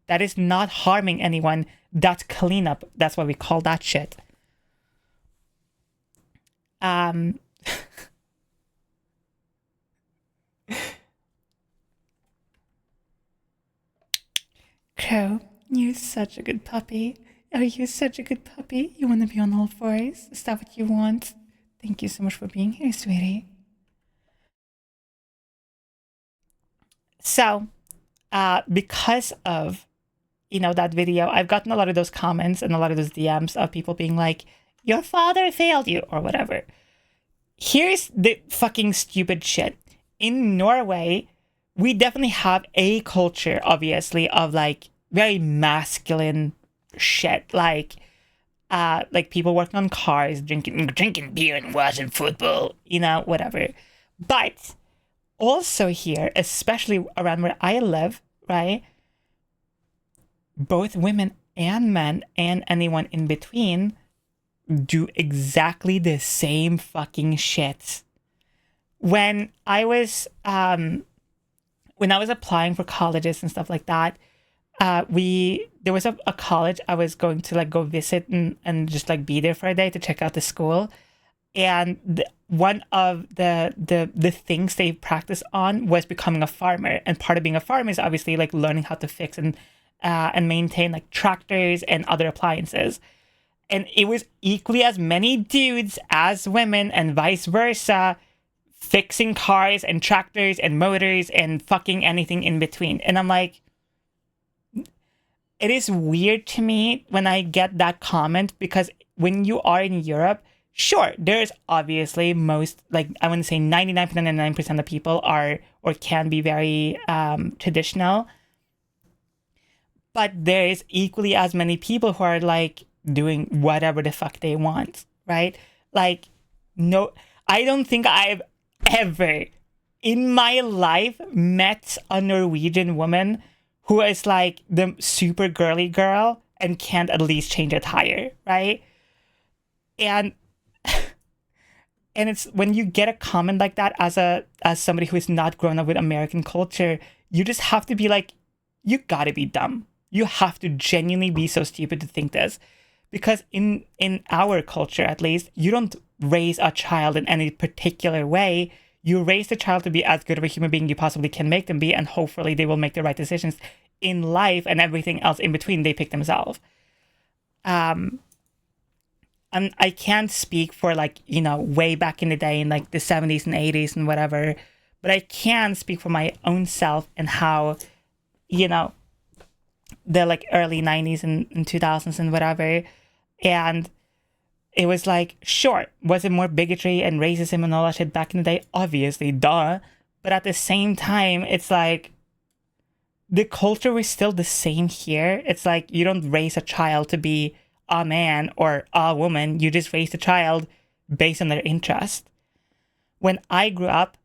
That is not harming anyone. That's cleanup. That's what we call that shit. Crow, you're such a good puppy. Oh, you're such a good puppy. You want to be on all fours? Is that what you want? Thank you so much for being here, sweetie. So, because of, that video, I've gotten a lot of those comments and a lot of those DMs of people being like, your father failed you, or whatever. Here's the fucking stupid shit. In Norway, we definitely have a culture, obviously, of like very masculine shit, like people working on cars, drinking beer and watching football, whatever. But also here, especially around where I live, right, both women and men and anyone in between do exactly the same fucking shit. When I was applying for colleges and stuff like that, there was a college I was going to like go visit and just like be there for a day to check out the school. And one of the things they practiced on was becoming a farmer. And part of being a farmer is obviously like learning how to fix and maintain like tractors and other appliances. And it was equally as many dudes as women and vice versa, fixing cars and tractors and motors and fucking anything in between. And I'm like, it is weird to me when I get that comment, because when you are in Europe, sure, there's obviously most, like, I want to say 99.99% of people are or can be very traditional. But there is equally as many people who are like doing whatever the fuck they want, right? Like, no, I don't think I've ever in my life met a Norwegian woman who is like the super girly girl and can't at least change a tire, right? And it's when you get a comment like that as somebody who is not grown up with American culture, you just have to be like, you gotta be dumb. You have to genuinely be so stupid to think this. Because in our culture, at least, you don't raise a child in any particular way. You raise the child to be as good of a human being you possibly can make them be, and hopefully they will make the right decisions in life, and everything else in between they pick themselves. And I can't speak for like, way back in the day in like the 70s and 80s and whatever, but I can speak for my own self and how, the like early 90s and 2000s and whatever. And it was like, sure, was it more bigotry and racism and all that shit back in the day? Obviously, duh. But at the same time, it's like, the culture was still the same here. It's like, you don't raise a child to be a man or a woman. You just raise the child based on their interest. When I grew up,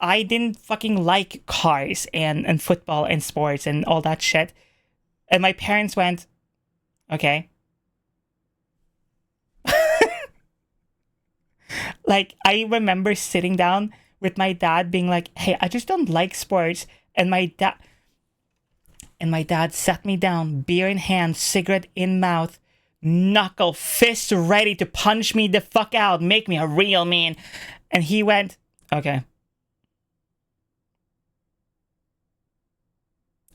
I didn't fucking like cars and football and sports and all that shit. And my parents went, okay. Like, I remember sitting down with my dad being like, hey, I just don't like sports. And my dad sat me down, beer in hand, cigarette in mouth, knuckle, fist ready to punch me the fuck out, make me a real man. And he went, okay.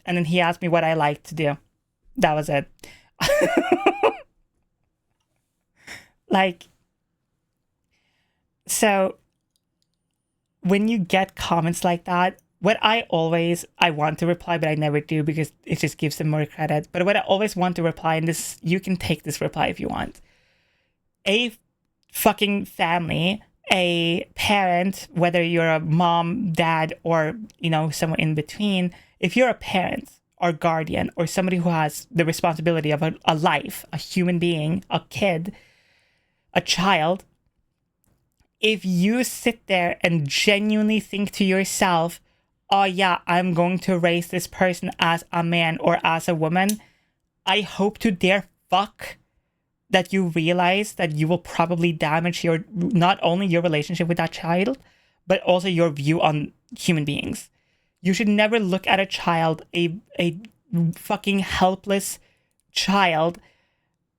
And then he asked me what I liked to do. That was it. Like, so when you get comments like that, what I want to reply, but I never do because it just gives them more credit. But what I always want to reply, and this, you can take this reply if you want. A fucking family, a parent, whether you're a mom, dad, or, you know, somewhere in between, if you're a parent or guardian or somebody who has the responsibility of a life, a human being, a kid, a child, if you sit there and genuinely think to yourself, oh yeah, I'm going to raise this person as a man or as a woman, I hope to dare fuck that you realize that you will probably damage your, not only your relationship with that child, but also your view on human beings. You should never look at a child, a fucking helpless child,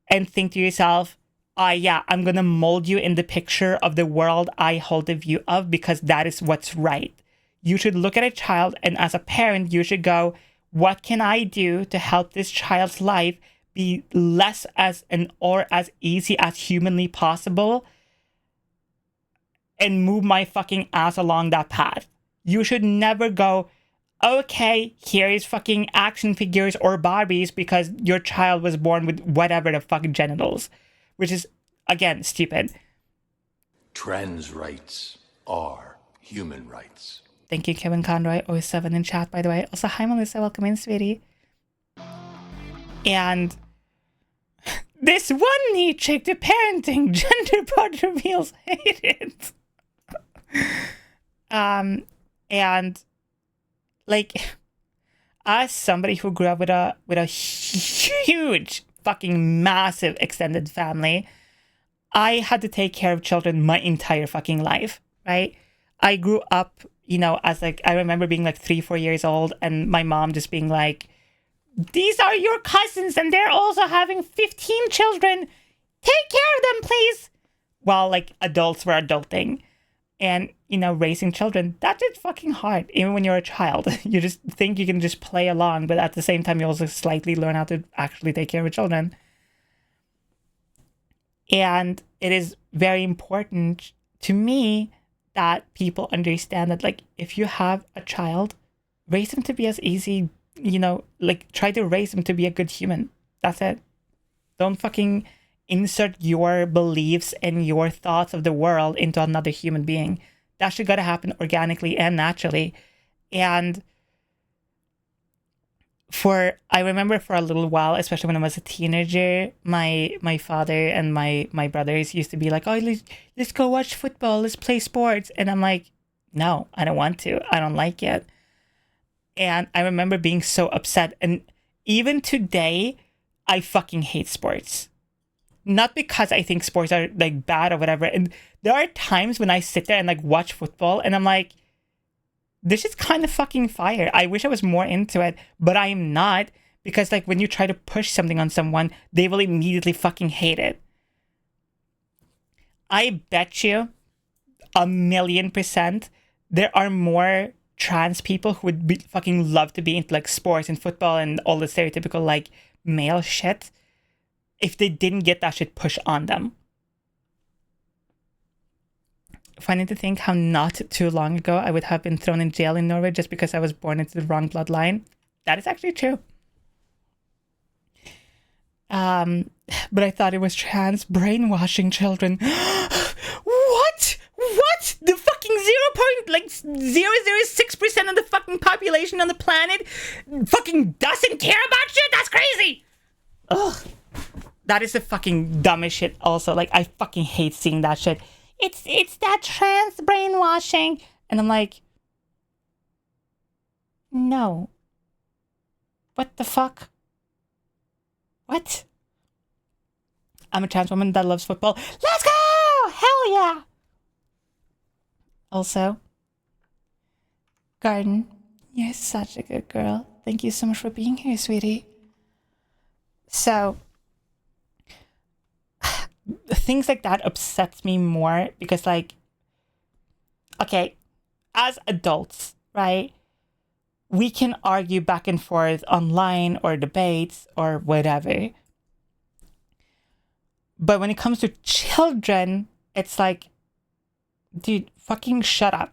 and think to yourself, yeah, I'm gonna mold you in the picture of the world I hold the view of because that is what's right. You should look at a child, and as a parent, you should go, what can I do to help this child's life be less or as easy as humanly possible, and move my fucking ass along that path. You should never go, okay, here is fucking action figures or Barbies because your child was born with whatever the fucking genitals, which is, again, stupid. Trans rights are human rights. Thank you, Kevin Conroy, 07 in chat, by the way. Also, hi, Melissa. Welcome in, sweetie. And this one neat chick to parenting, gender part reveals hate it. And like, as somebody who grew up with a huge, fucking massive extended family, I had to take care of children my entire fucking life, right? I grew up, you know, as like, I remember being like 3-4 years old and my mom just being like, these are your cousins and they're also having 15 children. Take care of them, please. While like adults were adulting. And, you know, raising children, that's just fucking hard. Even when you're a child, you just think you can just play along. But at the same time, you also slightly learn how to actually take care of children. And it is very important to me that people understand that, like, if you have a child, raise them to be as easy, you know, like, try to raise them to be a good human. That's it. Don't fucking insert your beliefs and your thoughts of the world into another human being. That should gotta happen organically and naturally. And I remember for a little while, especially when I was a teenager, my father and my brothers used to be like, oh, let's go watch football, let's play sports. And I'm like, no, I don't want to. I don't like it. And I remember being so upset. And even today, I fucking hate sports. Not because I think sports are like bad or whatever. And there are times when I sit there and like watch football and I'm like, this is kind of fucking fire. I wish I was more into it, but I am not, because like when you try to push something on someone, they will immediately fucking hate it. I bet you 1,000,000% there are more trans people who would fucking love to be into like sports and football and all the stereotypical like male shit if they didn't get that shit pushed on them. Funny to think how not too long ago I would have been thrown in jail in Norway just because I was born into the wrong bloodline. That is actually true. But I thought it was trans brainwashing children. What? The fucking 0.006% of the fucking population on the planet fucking doesn't care about shit? That's crazy! Ugh. That is the fucking dumbest shit also. Like, I fucking hate seeing that shit. It's that trans brainwashing. And I'm like, no. What the fuck? What? I'm a trans woman that loves football. Let's go! Hell yeah! Also, Garden, you're such a good girl. Thank you so much for being here, sweetie. So, things like that upsets me more because, like, okay, as adults, right, we can argue back and forth online or debates or whatever. But when it comes to children, it's like, dude, fucking shut up.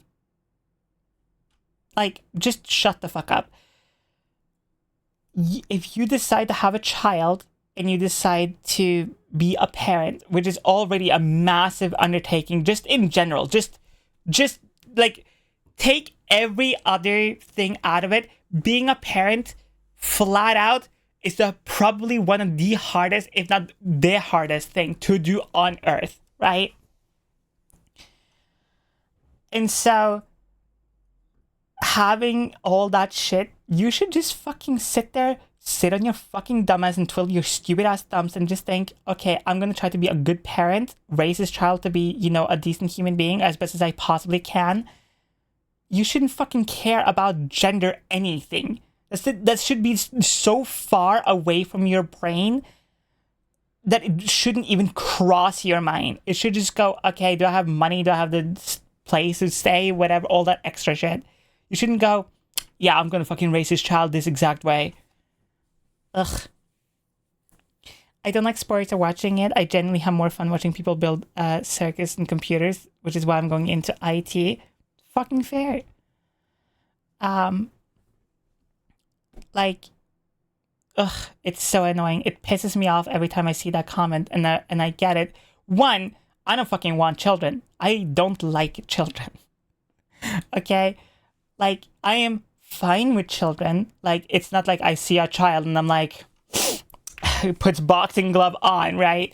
Like, just shut the fuck up. If you decide to have a child and you decide to be a parent, which is already a massive undertaking, just in general, just like, take every other thing out of it. Being a parent, flat out, is probably one of the hardest, if not the hardest thing to do on earth, right? And so, having all that shit, you should just fucking sit on your fucking dumbass and twiddle your stupid ass thumbs and just think, okay, I'm gonna try to be a good parent, raise this child to be, you know, a decent human being as best as I possibly can. You shouldn't fucking care about gender anything. That should be so far away from your brain that it shouldn't even cross your mind. It should just go, okay, do I have money? Do I have the place to stay? Whatever, all that extra shit. You shouldn't go, yeah, I'm gonna fucking raise this child this exact way. Ugh. I don't like sports or watching it. I genuinely have more fun watching people build circuits and computers, which is why I'm going into IT. Fucking fair. Like, ugh, it's so annoying. It pisses me off every time I see that comment, and I get it. One, I don't fucking want children. I don't like children. Okay? Like, I am fine with children. Like, it's not like I see a child and I'm like, who puts boxing glove on, right?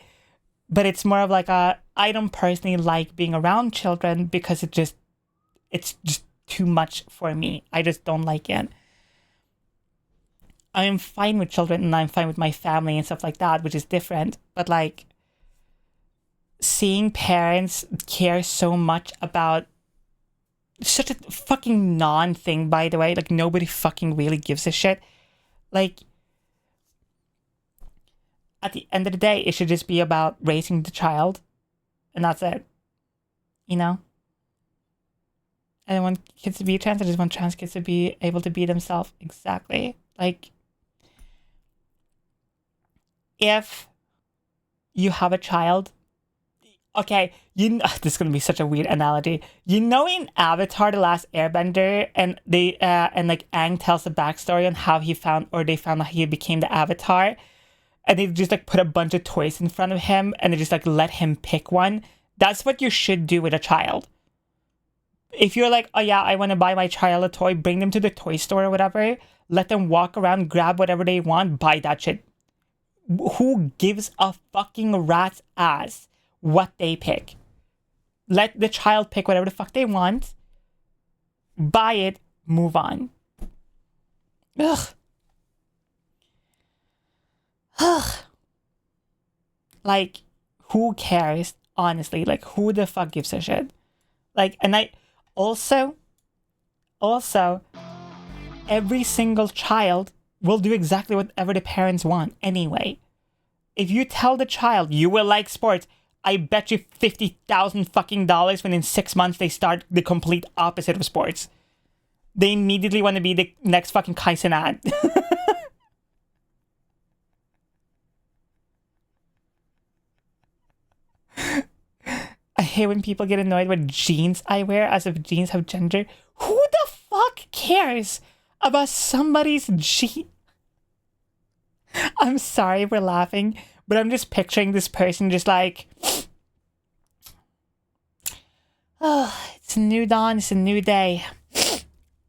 But it's more of like I don't personally like being around children because it's just too much for me. I just don't like it. I am fine with children and I'm fine with my family and stuff like that, which is different. But like, seeing parents care so much about such a fucking non-thing, by the way. Like, nobody fucking really gives a shit. Like, at the end of the day, it should just be about raising the child. And that's it. You know? I don't want kids to be trans. I just want trans kids to be able to be themselves. Exactly. Like, if you have a child, okay, you know, this is gonna be such a weird analogy. You know, in Avatar: The Last Airbender, and they and like Aang tells the backstory on how they found out he became the Avatar, and they just like put a bunch of toys in front of him, and they just like let him pick one. That's what you should do with a child. If you're like, oh yeah, I want to buy my child a toy, bring them to the toy store or whatever. Let them walk around, grab whatever they want, buy that shit. Who gives a fucking rat's ass what they pick? Let the child pick whatever the fuck they want. Buy it, move on. Ugh. Ugh. Like, who cares? Honestly, like, who the fuck gives a shit? Like, and I also, every single child will do exactly whatever the parents want anyway. If you tell the child you will like sports, I bet you $50,000 fucking dollars when in 6 months they start the complete opposite of sports. They immediately want to be the next fucking Kai Cenat. I hate when people get annoyed with jeans I wear as if jeans have gender. Who the fuck cares about somebody's jeans? I'm sorry we're laughing, but I'm just picturing this person just like, oh, it's a new dawn, it's a new day.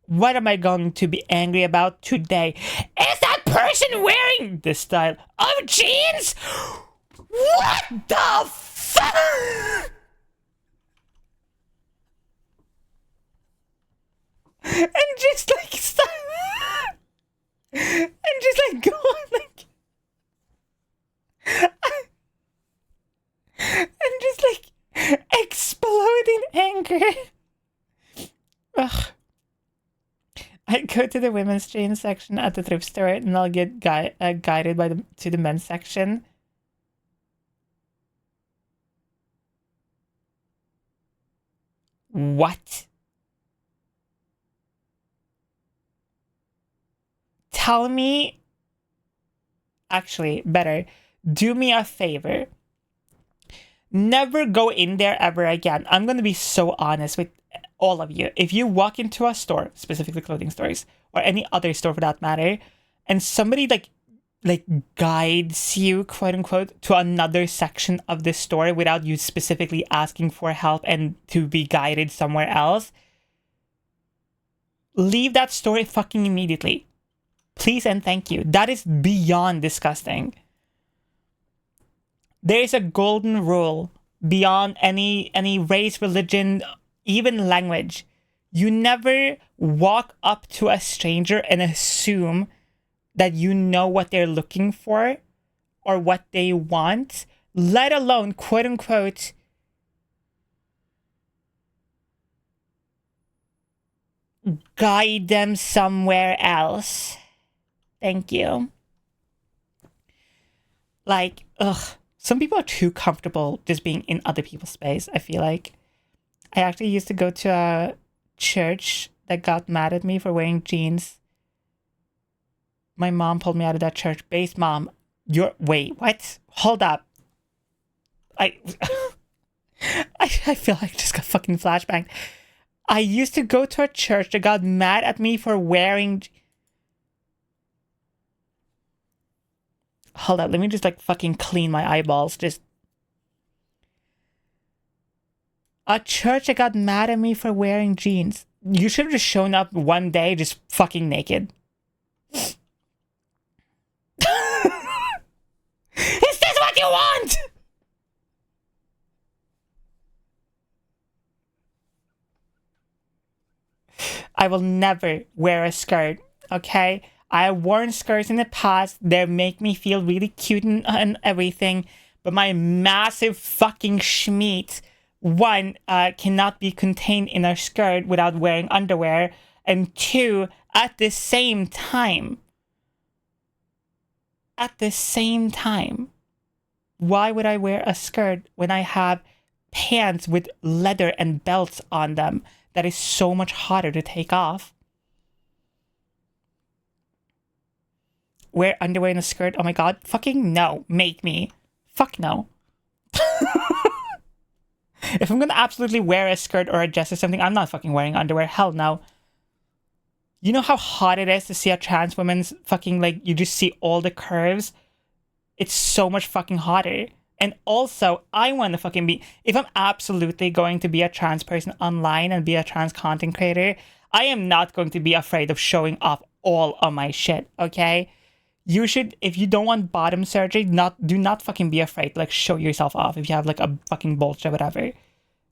What am I going to be angry about today? Is that person wearing this style of jeans? What the fuck? And just like stop. And just like go on like, angry. Ugh. I go to the women's jeans section at the thrift store and I'll get guided to the men's section. What? Tell me. Actually, better. Do me a favor. Never go in there ever again. I'm going to be so honest with all of you. If you walk into a store, specifically clothing stores, or any other store for that matter, and somebody like guides you, quote unquote, to another section of the store without you specifically asking for help and to be guided somewhere else, leave that store fucking immediately. Please and thank you. That is beyond disgusting. There is a golden rule beyond any race, religion, even language. You never walk up to a stranger and assume that you know what they're looking for or what they want, let alone, quote unquote, guide them somewhere else. Thank you. Like, ugh. Some people are too comfortable just being in other people's space, I feel like. I actually used to go to a church that got mad at me for wearing jeans. My mom pulled me out of that church. Base mom, wait, what? Hold up. I feel like I just got fucking flashbanged. I used to go to a church that got mad at me for wearing... Hold up, let me just like fucking clean my eyeballs. Just... A church that got mad at me for wearing jeans. You should have just shown up one day just fucking naked. Is this what you want? I will never wear a skirt, okay? I have worn skirts in the past. They make me feel really cute and everything. But my massive fucking schmeat, one, cannot be contained in a skirt without wearing underwear. And two, at the same time, why would I wear a skirt when I have pants with leather and belts on them that is so much harder to take off? Wear underwear in a skirt? Oh my god. Fucking no. Make me. Fuck no. If I'm gonna absolutely wear a skirt or a dress or something, I'm not fucking wearing underwear. Hell no. You know how hot it is to see a trans woman's fucking, like, you just see all the curves? It's so much fucking hotter. And also, I want to fucking be... If I'm absolutely going to be a trans person online and be a trans content creator, I am not going to be afraid of showing off all of my shit, okay? You should, if you don't want bottom surgery, do not fucking be afraid to, like, show yourself off if you have, like, a fucking bulge or whatever.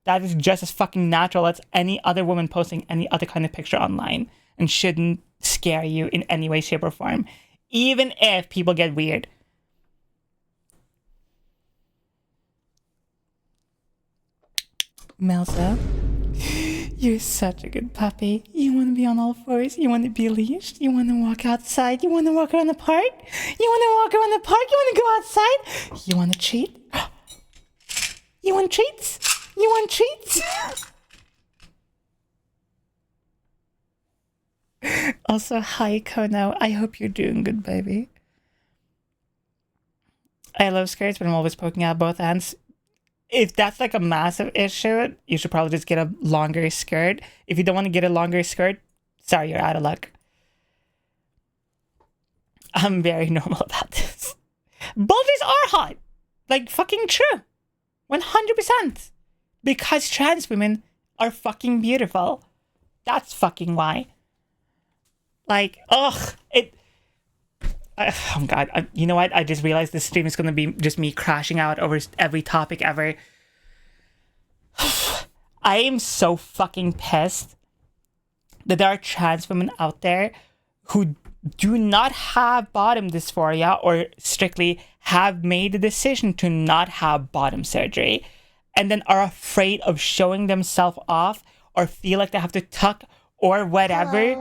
That is just as fucking natural as any other woman posting any other kind of picture online and shouldn't scare you in any way, shape, or form. Even if people get weird. Melsa, you're such a good puppy. You want to be on all fours. You want to be leashed. You want to walk outside. You want to walk around the park. You want to walk around the park. You want to go outside. You want to treat. You want treats. You want treats. Also, hi, Kono. I hope you're doing good, baby. I love skirts, but I'm always poking out both ends. If that's like a massive issue, you should probably just get a longer skirt. If you don't want to get a longer skirt, sorry, you're out of luck. I'm very normal about this. Bulges are hot. Like, fucking true. 100%. Because trans women are fucking beautiful. That's fucking why. Like, ugh. Oh god, you know what? I just realized this stream is going to be just me crashing out over every topic ever. I am so fucking pissed that there are trans women out there who do not have bottom dysphoria or strictly have made the decision to not have bottom surgery. and then are afraid of showing themselves off or feel like they have to tuck or whatever.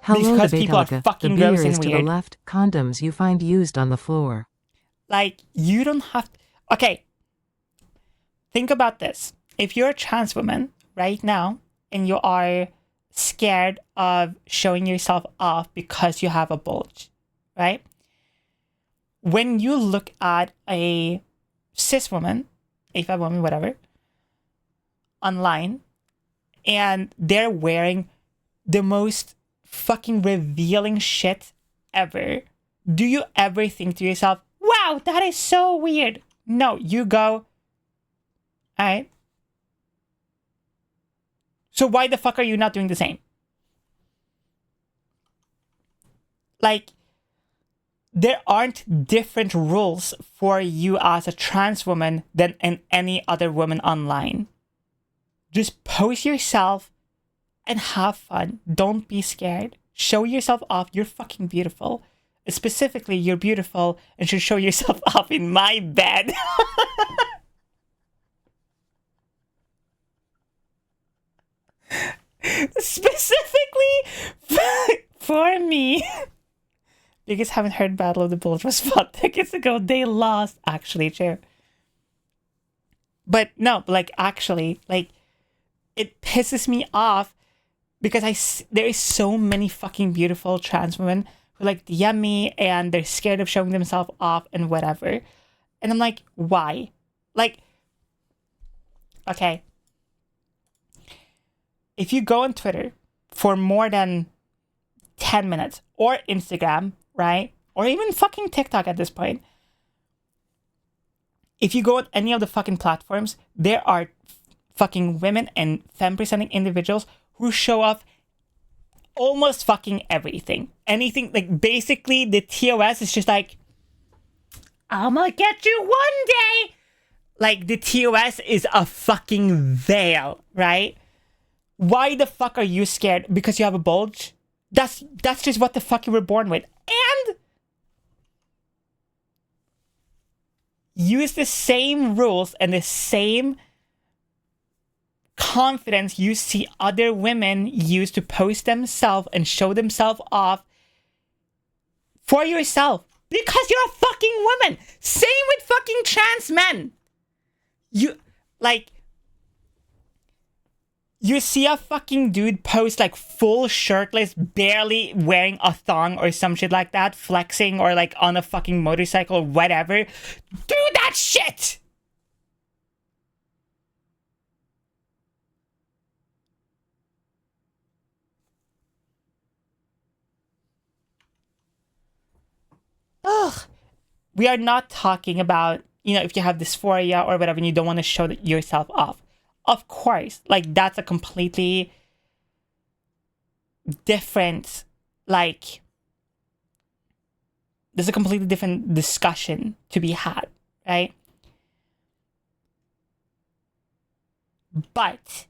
Hello, Because people are Debatelka. fucking the beer gross and is to the weird. left. Condoms you find used on the floor. Like, you don't have... Okay. Think about this. If you're a trans woman right now and you are scared of showing yourself off because you have a bulge, right? When you look at a cis woman, AFAB woman, whatever, online, and they're wearing the most fucking revealing shit ever, do you ever think to yourself, wow, that is so weird? No, you go, alright. So why the fuck are you not doing the same? Like, there aren't different rules for you as a trans woman than in any other woman online. Just post yourself and have fun. Don't be scared. Show yourself off. You're fucking beautiful. Specifically, you're beautiful and should show yourself off in my bed. Specifically for me. You guys haven't heard Battle of the Bulge was fought decades ago. They lost, actually, true. But no, like, actually, like, it pisses me off because there is so many fucking beautiful trans women who like DM me and they're scared of showing themselves off and whatever. And I'm like, why? Like, okay. If you go on Twitter for more than 10 minutes or Instagram, right? Or even fucking TikTok at this point. If you go on any of the fucking platforms, there are fucking women and femme-presenting individuals who show off almost fucking everything. Anything, like, basically the TOS is just like, I'm gonna get you one day. Like, the TOS is a fucking veil, right? Why the fuck are you scared? Because you have a bulge? That's just what the fuck you were born with. And use the same rules and the same confidence you see other women use to post themselves and show themselves off for yourself. Because you're a fucking woman. Same with fucking trans men. You see a fucking dude post like full shirtless, barely wearing a thong or some shit like that, flexing or like on a fucking motorcycle or whatever. Do that shit! Ugh. We are not talking about, if you have dysphoria or whatever and you don't want to show yourself off. Of course, like, that's a completely different, like, there's a completely different discussion to be had, right? But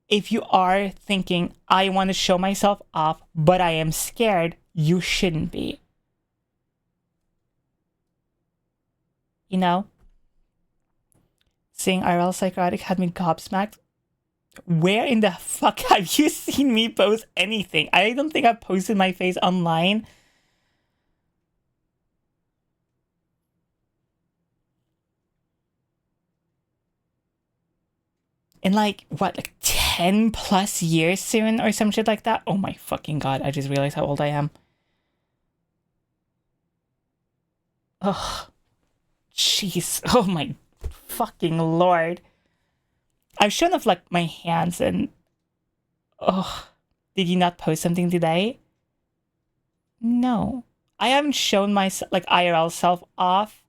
if you are thinking, I want to show myself off, but I am scared, you shouldn't be. You know? Seeing IRL Szycrotic had me gobsmacked. Where in the fuck have you seen me post anything? I don't think I've posted my face online. In like, what, like 10 plus years soon or some shit like that? Oh my fucking god, I just realized how old I am. Ugh. Jeez. Oh my fucking lord. I've shown off like my hands and did you not post something today? No. I haven't shown my like IRL self off.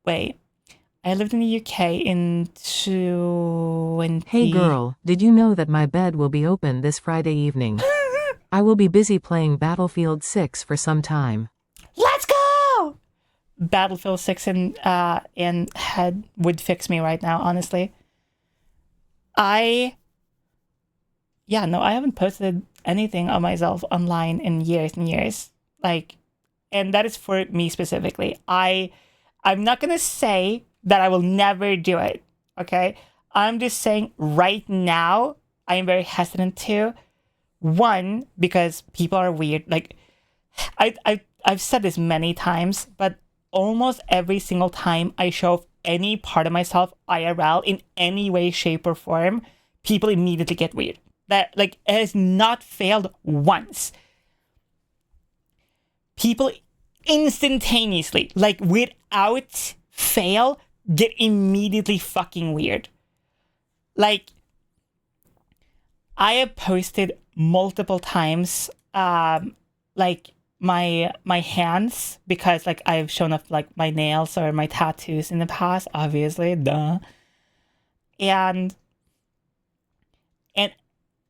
Wait. I lived in the UK in 20... Hey girl, did you know that my bed will be open this Friday evening? I will be busy playing Battlefield 6 for some time. Let's go! Battlefield 6 in head would fix me right now, honestly. I haven't posted anything of myself online in years and years. Like, and that is for me specifically. I'm not gonna say that I will never do it, okay? I'm just saying right now I am very hesitant to. One, because people are weird. Like, I've said this many times, but almost every single time I show any part of myself IRL in any way, shape, or form, people immediately get weird. That, like, it has not failed once. People instantaneously, like, without fail, get immediately fucking weird. Like, I have posted multiple times, like, my hands, because, like, I've shown off, like, my nails or my tattoos in the past, obviously, duh. And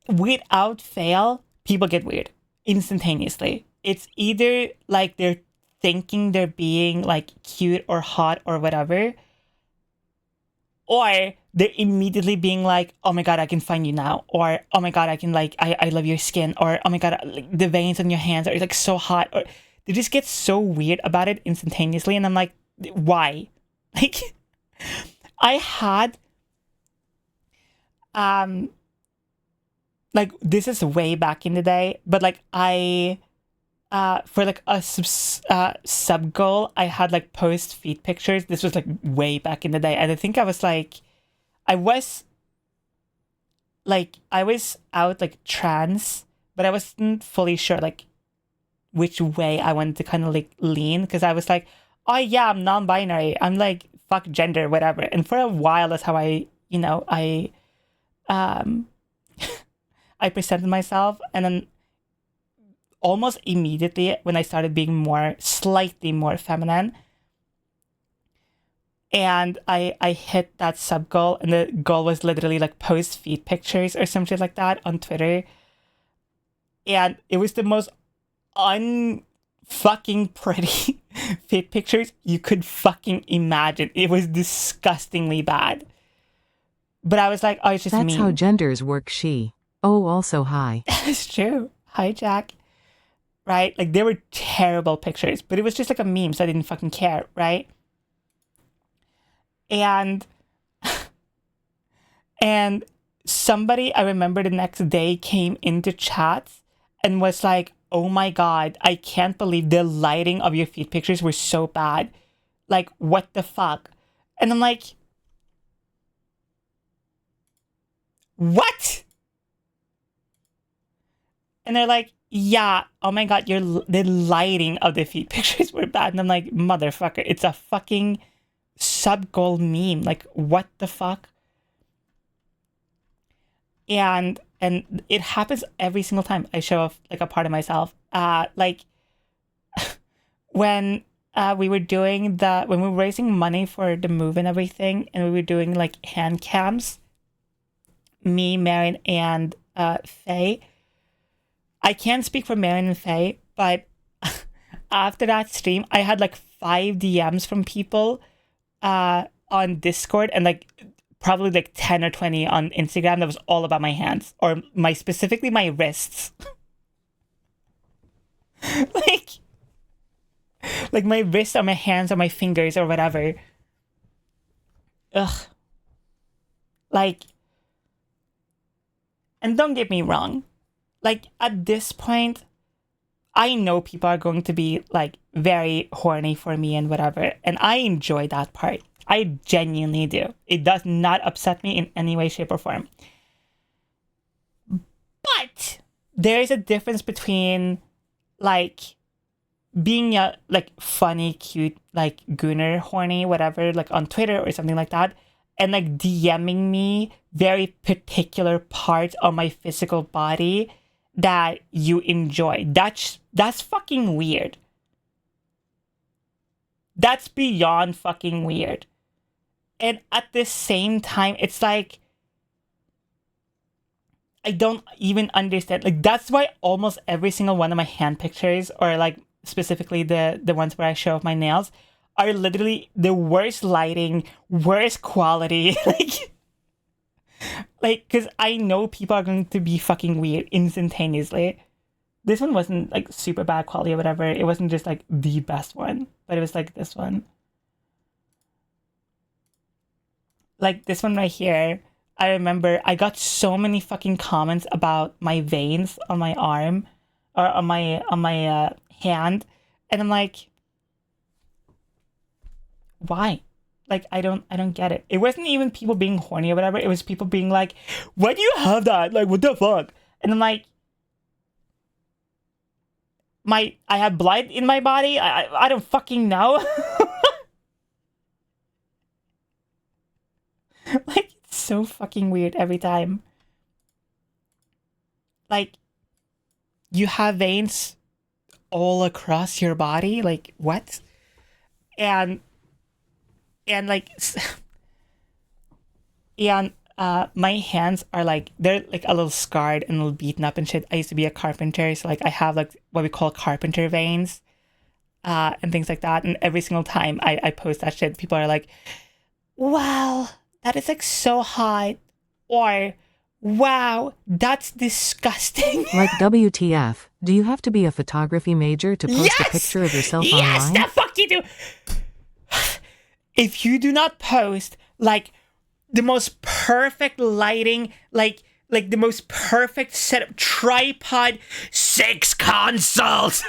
without fail, people get weird instantaneously. It's either, like, they're thinking they're being, like, cute or hot or whatever, or they're immediately being like, oh my god, I can find you now, or oh my god, I can, like, I love your skin, or oh my god, like, the veins on your hands are, like, so hot, or they just get so weird about it instantaneously, and I'm like, why? Like, I had like, this is way back in the day, but, like, I for, like, a sub goal, I had, like, post feet pictures. This was, like, way back in the day, and I think I was out, like, trans, but I wasn't fully sure, like, which way I wanted to kind of, like, lean, because I was like, oh yeah, I'm non-binary, I'm, like, fuck gender, whatever. And for a while, that's how I I presented myself, and then almost immediately when I started being slightly more feminine, and I hit that sub goal, and the goal was literally, like, post feet pictures or something like that on Twitter, and it was the most unfucking pretty feet pictures you could fucking imagine. It was disgustingly bad, but I was like, oh, it's just That's me. how genders work, she. Oh, also hi. It's true. Hi, Jack. Right? Like, they were terrible pictures, but it was just, like, a meme, so I didn't fucking care, right? And somebody, I remember the next day, came into chat and was like, oh my god, I can't believe the lighting of your feed pictures were so bad. Like, what the fuck? And I'm like, what? And they're like, yeah, oh my god, the lighting of the feed pictures were bad. And I'm like, motherfucker, it's a fucking sub-goal meme. Like, what the fuck? And it happens every single time I show off, like, a part of myself. Like, when we were raising money for the move and everything, and we were doing, like, hand cams, me, Marion, and Faye. I can't speak for Marion and Faye, but after that stream, I had, like, 5 DMs from people on Discord, and, like, probably, like, 10 or 20 on Instagram that was all about my hands, or specifically my wrists. like my wrists or my hands or my fingers or whatever. Ugh. Like, and don't get me wrong, like, at this point, I know people are going to be, like, very horny for me and whatever, and I enjoy that part. I genuinely do. It does not upset me in any way, shape, or form. But there is a difference between, like, being a, like, funny, cute, like, gooner, horny, whatever, like, on Twitter or something like that, and, like, DMing me very particular parts of my physical body that you enjoy. That's fucking weird. That's beyond fucking weird. And at the same time, it's like, I don't even understand. Like, that's why almost every single one of my hand pictures, or, like, specifically the ones where I show off my nails, are literally the worst lighting, worst quality. Like, because I know people are going to be fucking weird instantaneously. this one wasn't like super bad quality or whatever. It wasn't just like the best one, but it was like this one. Like this one right here. I remember I got so many fucking comments about my veins on my arm or on my hand, and I'm like, why? Like I don't get it. It wasn't even people being horny or whatever. It was people being like, why do you have that? Like what the fuck? And I'm like, I have blood in my body. I don't fucking know. Like it's so fucking weird every time. Like you have veins all across your body. Like what? And like and my hands are like, they're like a little scarred and a little beaten up and shit. I used to be a carpenter, so like I have like what we call carpenter veins and things like that. And every single time I post that shit, people are like, wow, that is like so hot, or wow, that's disgusting. Like WTF, do you have to be a photography major to post a picture of yourself online? Yes, the fuck you do. If you do not post like the most perfect lighting, like the most perfect setup, tripod, 6 consoles,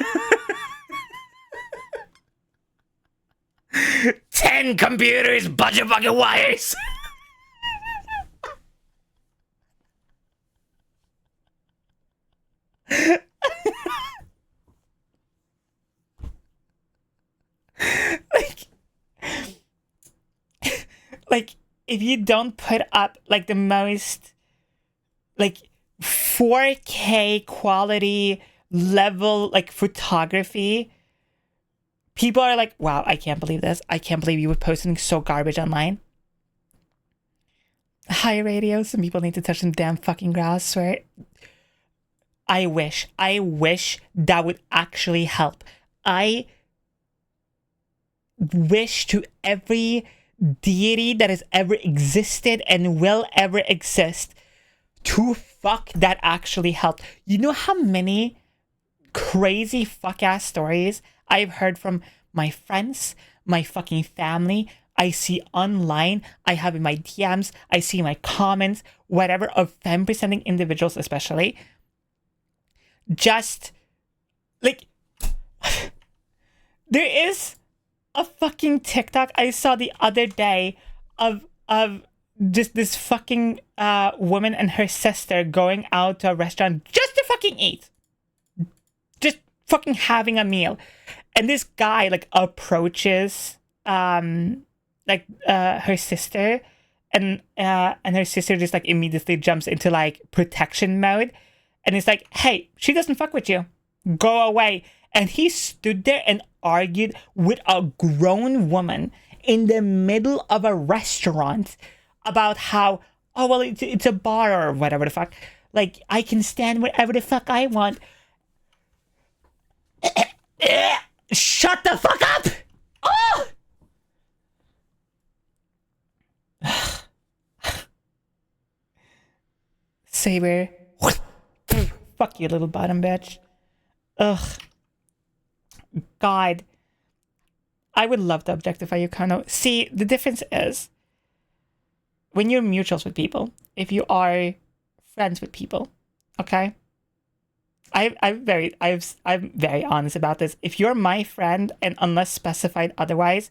10 computers, bunch of fucking wires. Like if you don't put up like the most like 4K quality level like photography, people are like, wow, I can't believe this. I can't believe you would post something so garbage online. Hi radio, some people need to touch some damn fucking grass, swear. I wish that would actually help. I wish to every deity that has ever existed and will ever exist to fuck that actually helped. You know how many crazy fuck ass stories I've heard from my friends, my fucking family, I see online, I have in my DMs, I see my comments, whatever, of femme presenting individuals especially. Just like there is a fucking TikTok I saw the other day of just this fucking woman and her sister going out to a restaurant just to fucking eat. Just fucking having a meal. And this guy like approaches her sister and her sister just like immediately jumps into like protection mode. And it's like, hey, she doesn't fuck with you. Go away. And he stood there and argued with a grown woman in the middle of a restaurant about how, oh, well, it's a bar or whatever the fuck. Like, I can stand wherever the fuck I want. Shut the fuck up! Oh! Saber. Fuck you, little bottom bitch. Ugh. God. I would love to objectify you, Kano. See, the difference is when you're mutuals with people, if you are friends with people, okay? I'm very honest about this. If you're my friend and unless specified otherwise,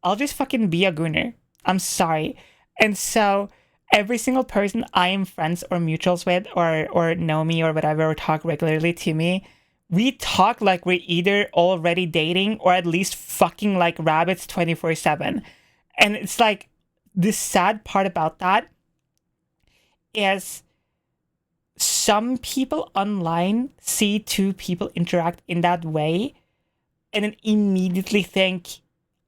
I'll just fucking be a gooner. I'm sorry. And so every single person I am friends or mutuals with or know me or whatever or talk regularly to me, we talk like we're either already dating or at least fucking like rabbits 24/7. And it's like, the sad part about that is some people online see two people interact in that way and then immediately think,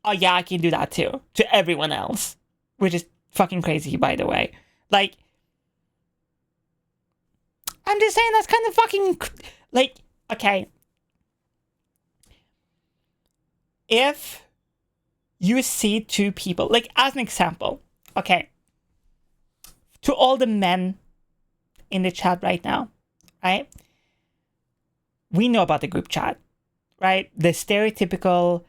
oh yeah, I can do that too, to everyone else, which is fucking crazy, by the way. Like, I'm just saying that's kind of fucking, like, okay. If you see two people, like, as an example, okay, to all the men in the chat right now, right? we know about the group chat, right? The stereotypical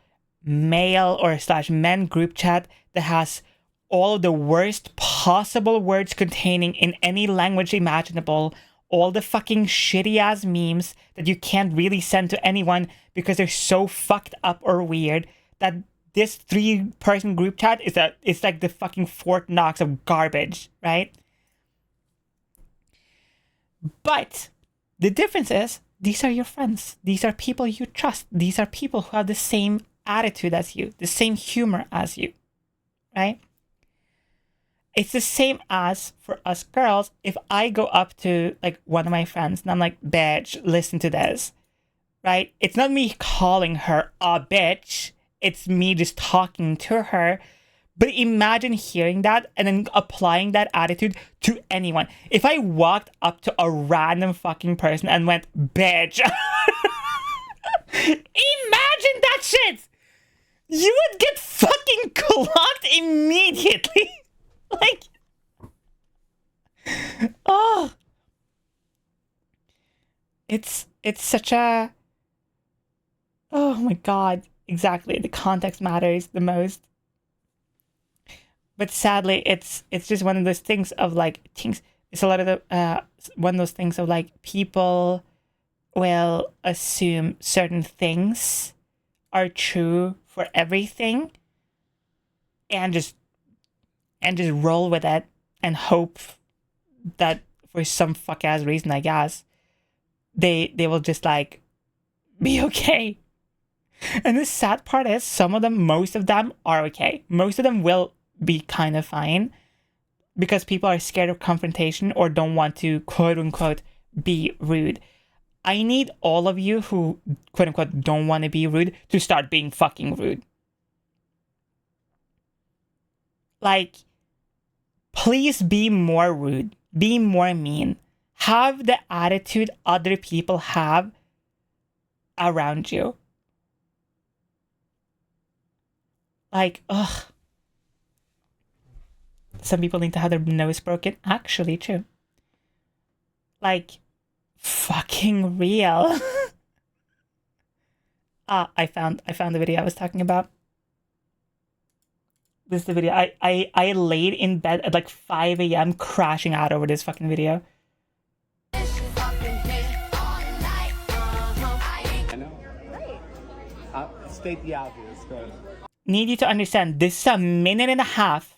male or slash men group chat that has all of the worst possible words containing in any language imaginable, all the fucking shitty ass memes that you can't really send to anyone because they're so fucked up or weird, that this 3-person group chat is like the fucking Fort Knox of garbage, right? But the difference is, these are your friends. These are people you trust. These are people who have the same attitude as you, the same humor as you, right? It's the same as for us girls. If I go up to like one of my friends and I'm like, bitch, listen to this, right? It's not me calling her a bitch. It's me just talking to her. But imagine hearing that and then applying that attitude to anyone. If I walked up to a random fucking person and went, bitch, imagine that shit! You would get fucking clocked immediately. Like, oh. It's such a, oh my God, exactly. The context matters the most. But sadly, it's just one of those things of like things. It's a lot of the one of those things of like people will assume certain things are true for everything, and just roll with it and hope that for some fuck ass reason, I guess, they will just like be okay. And the sad part is, most of them are okay. Most of them will be kind of fine because people are scared of confrontation or don't want to quote unquote be rude. I need all of you who quote unquote don't want to be rude to start being fucking rude. Like, please be more rude, be more mean, have the attitude other people have around you. Like, ugh. Some people need to have their nose broken. Actually, true. Like, fucking real. I found the video I was talking about. This is the video. I laid in bed at like 5 a.m. crashing out over this fucking video. I know. Right. State the obvious. Go ahead. Need you to understand, this is a minute and a half.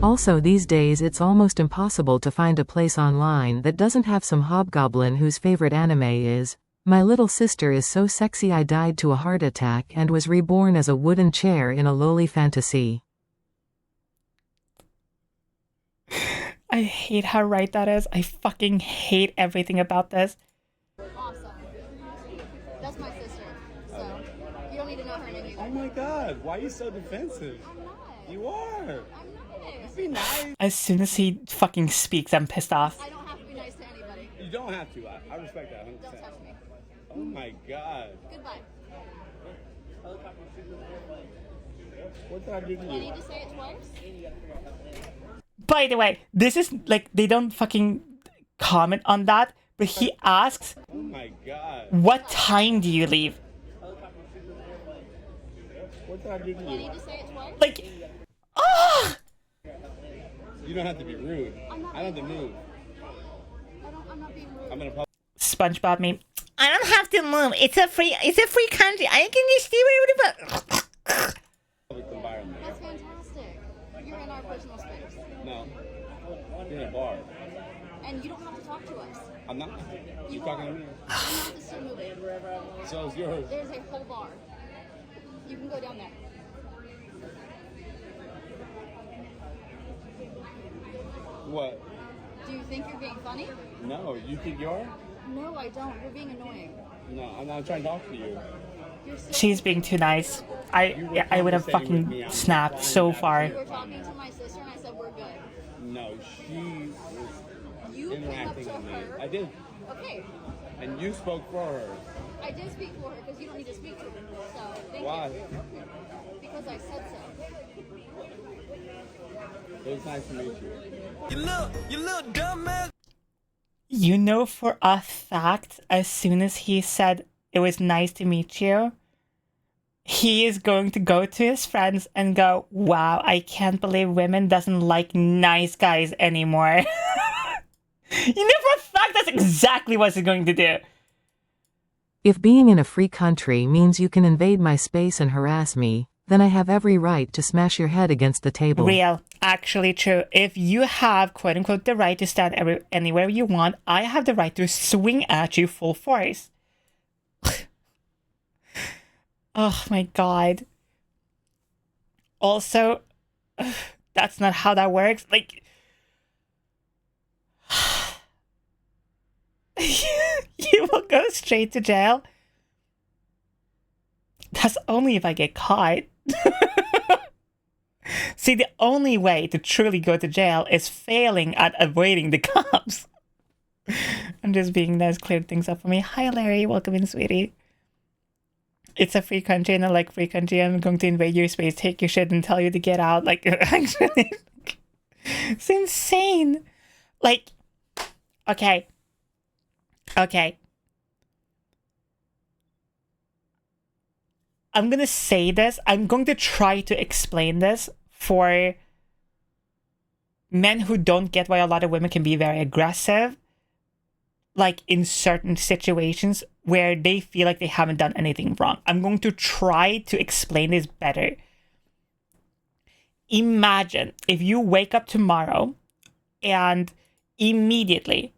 Also these days it's almost impossible to find a place online that doesn't have some hobgoblin whose favorite anime is, "My little sister is so sexy I died to a heart attack and was reborn as a wooden chair in a lowly fantasy." I hate how right that is. I fucking hate everything about this. Awesome. That's my sister. So you don't need to know her name either. Oh my God! Why are you so defensive? I'm not. You are. I'm not. Be nice. As soon as he fucking speaks, I'm pissed off. I don't have to be nice to anybody. You don't have to. I respect that 100%. Don't touch me. Oh my God. Goodbye. What did I do to Do I you? need to say it twice? By the way, this is like, they don't fucking comment on that, but he asks, Oh my God. what time do you leave? What did I do to Do I you? need to say it twice? Like, ah! You don't have to be rude. I'm not I don't have to move. I'm not being rude. I'm gonna. SpongeBob meme. I don't have to move. It's a free country. I can just do whatever. Public environment. That's fantastic. You're in our personal space. No. You're in a bar. And you don't have to talk to us. I'm not. You You're talking to are. me. I'm not the still moving. So is yours. There's a whole bar. You can go down there. What? Do you think you're being funny? No. You think you are? No, I don't. You're being annoying. No. I'm not trying to talk to you. You're so She's being too nice. I would have fucking snapped so far. You were talking to my sister and I said we're good. No. She was You came up interacting to with me. her. I did. Okay. And you spoke for her. I did speak for her because you don't need to speak to her. So thank Why? you. Because I said so. It was nice to meet you. You little dumbass. You know for a fact, as soon as he said it was nice to meet you, he is going to go to his friends and go, wow, I can't believe women doesn't like nice guys anymore. You know for a fact that's exactly what he's going to do. If being in a free country means you can invade my space and harass me, then I have every right to smash your head against the table. Real. Actually true. If you have, quote unquote, the right to stand anywhere you want, I have the right to swing at you full force. Oh my god. Also, that's not how that works. Like, you will go straight to jail. That's only if I get caught. See, the only way to truly go to jail is failing at avoiding the cops. I'm just being nice, cleared things up for me. Hi, Larry. Welcome in, sweetie. It's a free country and I like free country. I'm going to invade your space, take your shit, and tell you to get out. Like, actually, it's insane. Like, okay. I'm going to say this. I'm going to try to explain this for men who don't get why a lot of women can be very aggressive. Like in certain situations where they feel like they haven't done anything wrong. I'm going to try to explain this better. Imagine if you wake up tomorrow and immediately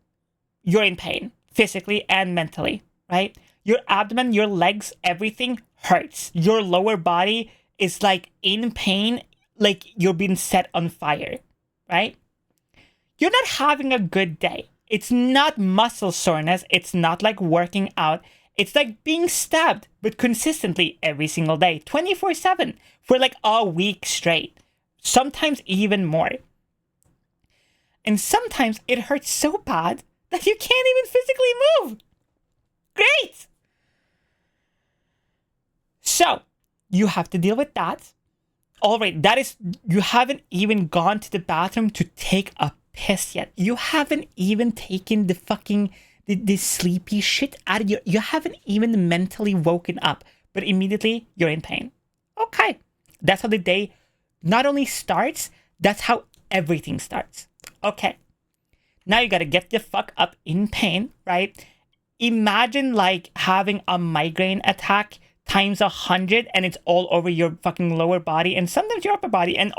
you're in pain, physically and mentally, right? Your abdomen, your legs, everything hurts. Your lower body is like in pain, like you're being set on fire, right? You're not having a good day. It's not muscle soreness. It's not like working out. It's like being stabbed, but consistently every single day, 24/7, for like a week straight. Sometimes even more. And sometimes it hurts so bad that you can't even physically move. Great! So, you have to deal with that. All right, that is, you haven't even gone to the bathroom to take a piss yet. You haven't even taken the fucking the sleepy shit out of you haven't even mentally woken up, but immediately you're in pain. Okay, that's how the day not only starts, that's how everything starts. Okay, now you gotta get the fuck up in pain, right? Imagine like having a migraine attack times 100 and it's all over your fucking lower body and sometimes your upper body, and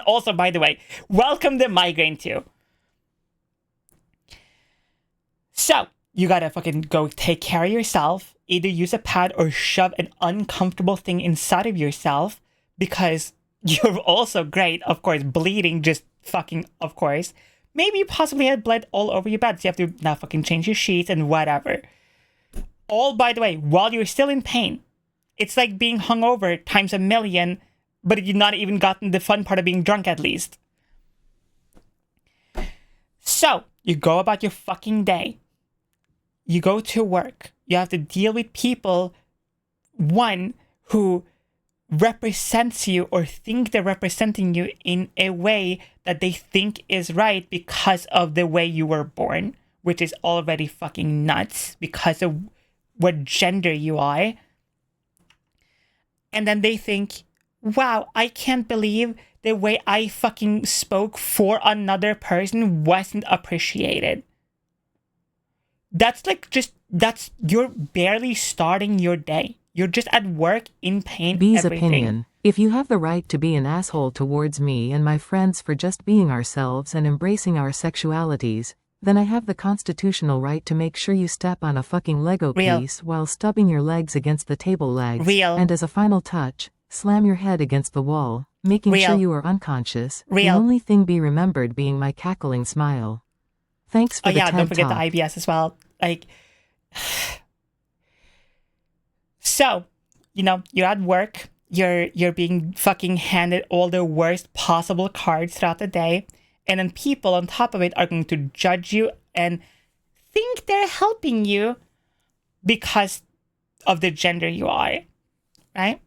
also, by the way, welcome the migraine too. So you gotta fucking go take care of yourself, either use a pad or shove an uncomfortable thing inside of yourself, because you're also great, of course, bleeding, just fucking, of course. Maybe you possibly had blood all over your bed, so you have to now fucking change your sheets and whatever. All, by the way, while you're still in pain. It's like being hungover times 1,000,000, but you've not even gotten the fun part of being drunk at least. So, you go about your fucking day. You go to work. You have to deal with people, one, who represents you or think they're representing you in a way that they think is right because of the way you were born, which is already fucking nuts because of what gender you are. And then they think, wow, I can't believe the way I fucking spoke for another person wasn't appreciated. That's like you're barely starting your day. You're just at work in pain. B's everything. opinion. If you have the right to be an asshole towards me and my friends for just being ourselves and embracing our sexualities, then I have the constitutional right to make sure you step on a fucking Lego Real. piece while stubbing your legs against the table legs. Real. And as a final touch, slam your head against the wall, making Real. sure you are unconscious. Real. The only thing be remembered being my cackling smile. Thanks for the TED don't forget Talk. the IBS as well. Like, so, you know, you're at work. You're being fucking handed all the worst possible cards throughout the day. And then people on top of it are going to judge you and think they're helping you because of the gender you are, right?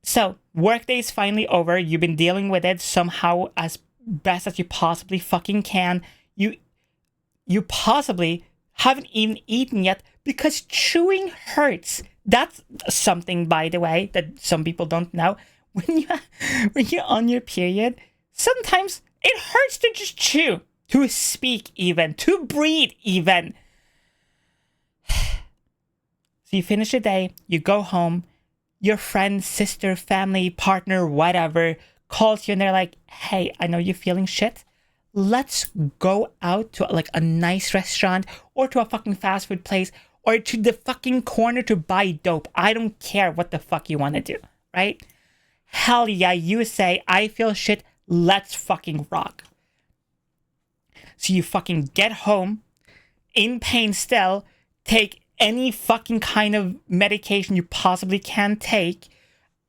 So, workday is finally over. You've been dealing with it somehow as best as you possibly fucking can. you possibly haven't even eaten yet because chewing hurts. That's something, by the way, that some people don't know. When you're on your period, sometimes it hurts to just chew, to speak even, to breathe even. So you finish the day, you go home, your friend, sister, family, partner, whatever, calls you and they're like, hey, I know you're feeling shit. Let's go out to like a nice restaurant or to a fucking fast food place or to the fucking corner to buy dope. I don't care what the fuck you want to do, right? Hell yeah, you say, I feel shit, let's fucking rock. So you fucking get home, in pain still, take any fucking kind of medication you possibly can take.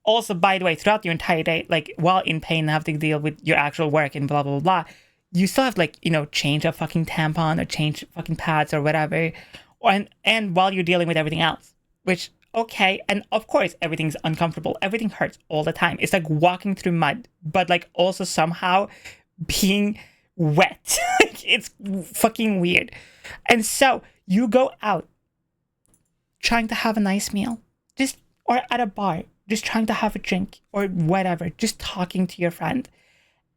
Also, by the way, throughout your entire day, like while in pain and have to deal with your actual work and blah, blah, blah, you still have like, you know, change a fucking tampon or change fucking pads or whatever. And while you're dealing with everything else, which, okay. And of course, everything's uncomfortable. Everything hurts all the time. It's like walking through mud, but like also somehow being wet. It's fucking weird. And so you go out trying to have a nice meal, or at a bar, just trying to have a drink or whatever, just talking to your friend.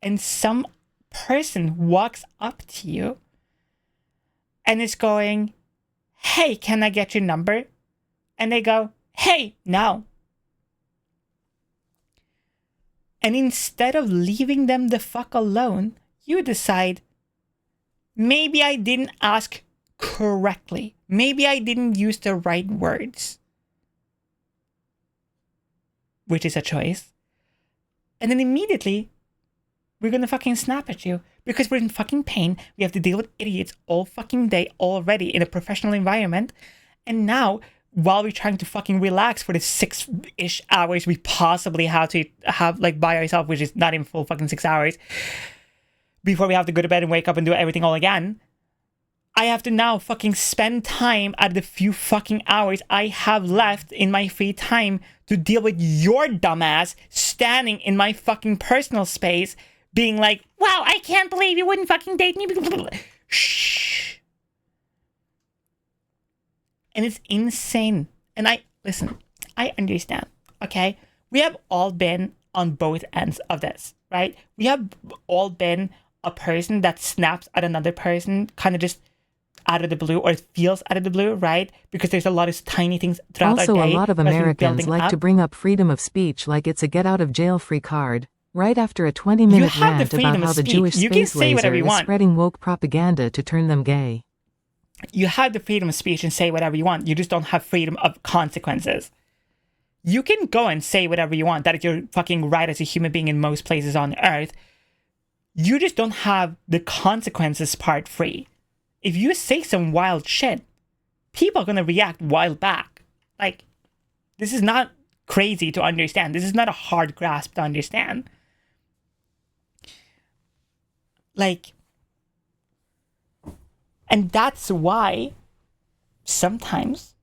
And some person walks up to you and is going, hey, can I get your number? And they go, hey, no. And instead of leaving them the fuck alone, you decide, maybe I didn't ask correctly. Maybe I didn't use the right words. Which is a choice. And then immediately, we're gonna fucking snap at you because we're in fucking pain. We have to deal with idiots all fucking day already in a professional environment. And now, while we're trying to fucking relax for the 6-ish hours we possibly have to have like by ourselves, which is not even full fucking 6 hours, before we have to go to bed and wake up and do everything all again, I have to now fucking spend time at the few fucking hours I have left in my free time to deal with your dumbass standing in my fucking personal space being like, wow, I can't believe you wouldn't fucking date me. Shh. And it's insane. And I understand, okay? We have all been on both ends of this, right? We have all been a person that snaps at another person kind of just out of the blue, or it feels out of the blue, right? Because there's a lot of tiny things throughout Also, our day. a lot of as we're Americans building like up. to bring up freedom of speech like it's a get-out-of-jail-free card. Right after a You 20-minute have the rant freedom about of how the speech. Jewish You can space say whatever laser you is want. spreading woke propaganda to turn them gay. You have the freedom of speech and say whatever you want. You just don't have freedom of consequences. You can go and say whatever you want. That is your fucking right as a human being in most places on earth. You just don't have the consequences part free. If you say some wild shit, people are going to react wild back. Like, this is not crazy to understand. This is not a hard grasp to understand. Like, and that's why sometimes,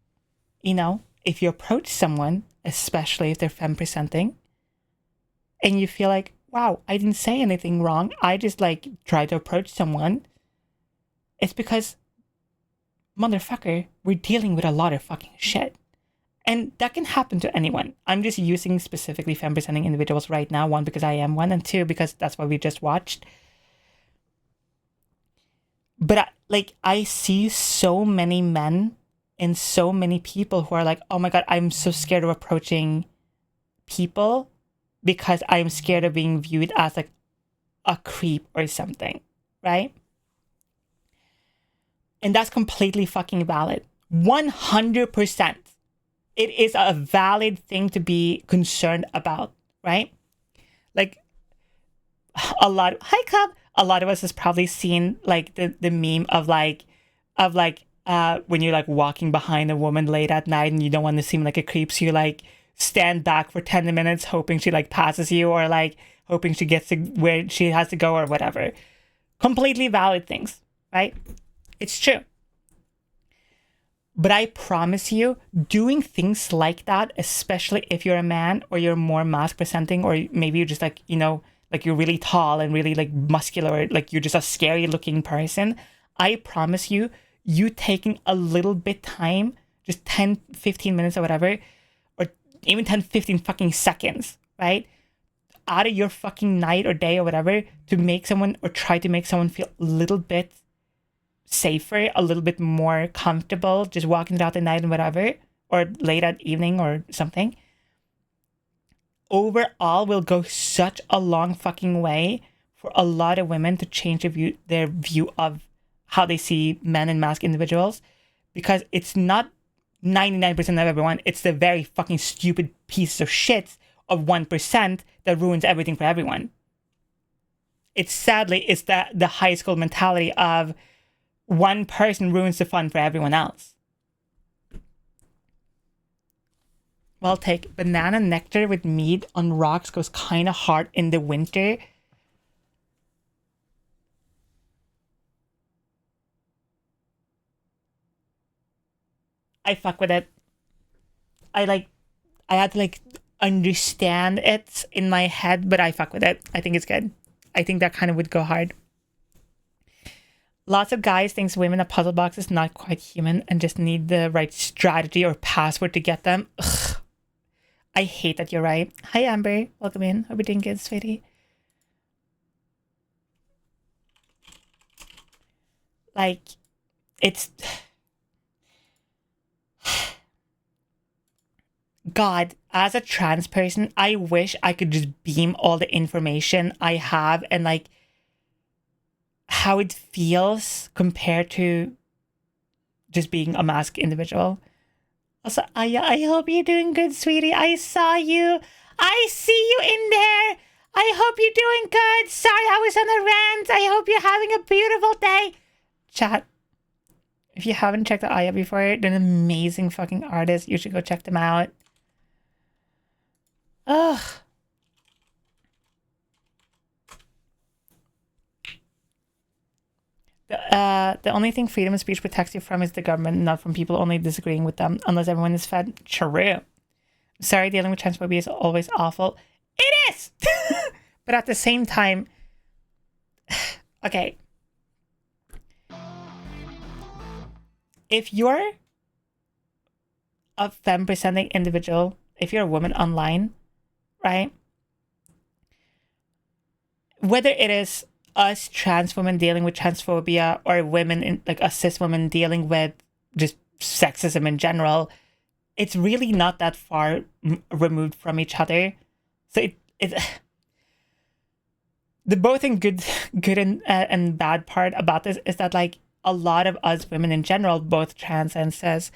you know, if you approach someone, especially if they're femme presenting, and you feel like, wow, I didn't say anything wrong, I just like try to approach someone, it's because, motherfucker, we're dealing with a lot of fucking shit. And that can happen to anyone. I'm just using specifically femme presenting individuals right now. One, because I am one, and two, because that's what we just watched. But I see so many men and so many people who are like, oh my God, I'm so scared of approaching people because I'm scared of being viewed as like a creep or something, right? And that's completely fucking valid. 100%. It is a valid thing to be concerned about, right? Like, a lot of us has probably seen like the meme of when you're like walking behind a woman late at night and you don't want to seem like a creep, so you like stand back for 10 minutes hoping she like passes you, or like hoping she gets to where she has to go or whatever. Completely valid things, right? It's true. But I promise you, doing things like that, especially if you're a man or you're more mask presenting, or maybe you're just like, you know, like you're really tall and really like muscular, like you're just a scary looking person, I promise you, you taking a little bit time, just 10, 15 minutes or whatever, or even 10, 15 fucking seconds, right? Out of your fucking night or day or whatever to make someone or try to make someone feel a little bit safer, a little bit more comfortable, just walking throughout the night and whatever, or late at evening or something, overall will go such a long fucking way for a lot of women to change their view of how they see men and masc individuals, because it's not 99% of everyone, it's the very fucking stupid piece of shit of 1% that ruins everything for everyone. It's the high school mentality of one person ruins the fun for everyone else. Well, take banana nectar with mead on rocks goes kind of hard in the winter. I fuck with it. I had to understand it in my head, but I fuck with it. I think it's good. I think that kind of would go hard. Lots of guys thinks women are puzzle boxes, not quite human, and just need the right strategy or password to get them. Ugh. I hate that you're right. Hi, Amber. Welcome in. Hope you're doing good, sweetie. It's... God, as a trans person, I wish I could just beam all the information I have and how it feels compared to just being a masc individual. Also, Aya, I hope you're doing good, sweetie. I saw you. I see you in there. I hope you're doing good. Sorry, I was on a rant. I hope you're having a beautiful day. Chat. If you haven't checked out Aya before, they're an amazing fucking artist. You should go check them out. Ugh. The only thing freedom of speech protects you from is the government, not from people only disagreeing with them, unless everyone is fed. True. Sorry, dealing with transphobia is always awful. It is! But at the same time, okay. If you're a femme-presenting individual, if you're a woman online, right? Whether it is us trans women dealing with transphobia or women a cis woman dealing with just sexism in general, it's really not that far removed from each other. So it the both and good and bad part about this is that a lot of us women in general, both trans and cis,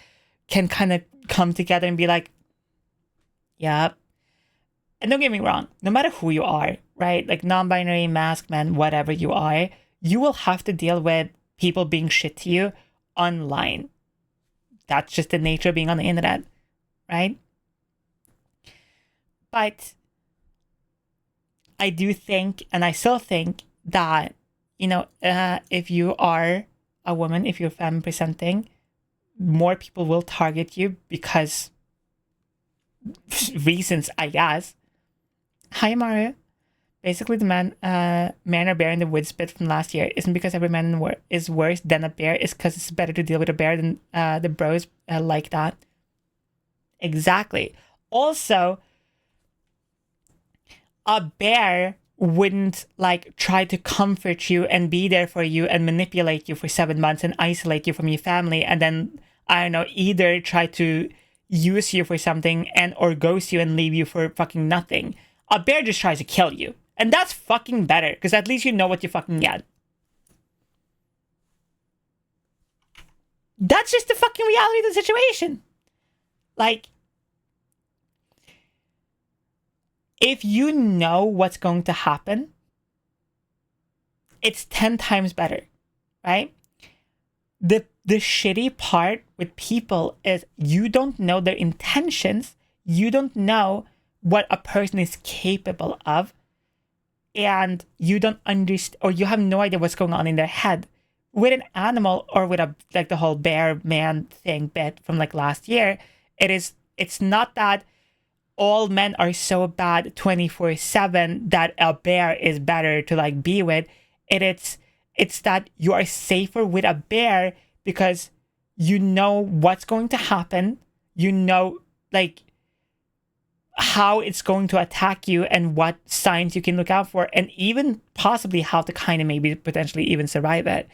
can kind of come together and be like, yeah. And don't get me wrong, no matter who you are, right? Non-binary, masc, man, whatever you are, you will have to deal with people being shit to you online. That's just the nature of being on the internet, right? But I do think, and I still think that, if you are a woman, if you're femme presenting, more people will target you because reasons, I guess. Hi, Mario. Basically, the man or bear in the woods bit from last year isn't because every man is worse than a bear. It's because it's better to deal with a bear than the bros like that. Exactly. Also, a bear wouldn't try to comfort you and be there for you and manipulate you for 7 months and isolate you from your family and then, I don't know, either try to use you for something or ghost you and leave you for fucking nothing. A bear just tries to kill you. And that's fucking better, because at least you know what you fucking get. That's just the fucking reality of the situation. If you know what's going to happen, it's 10 times better, right? The shitty part with people is you don't know their intentions. You don't know what a person is capable of, and you don't understand, or you have no idea what's going on in their head. With an animal, or with the whole bear man thing bit from last year, it's not that all men are so bad 24/7 that a bear is better to be with. It's It's that you are safer with a bear because you know what's going to happen. You know, like, how it's going to attack you and what signs you can look out for, and even possibly how to kind of maybe potentially even survive it.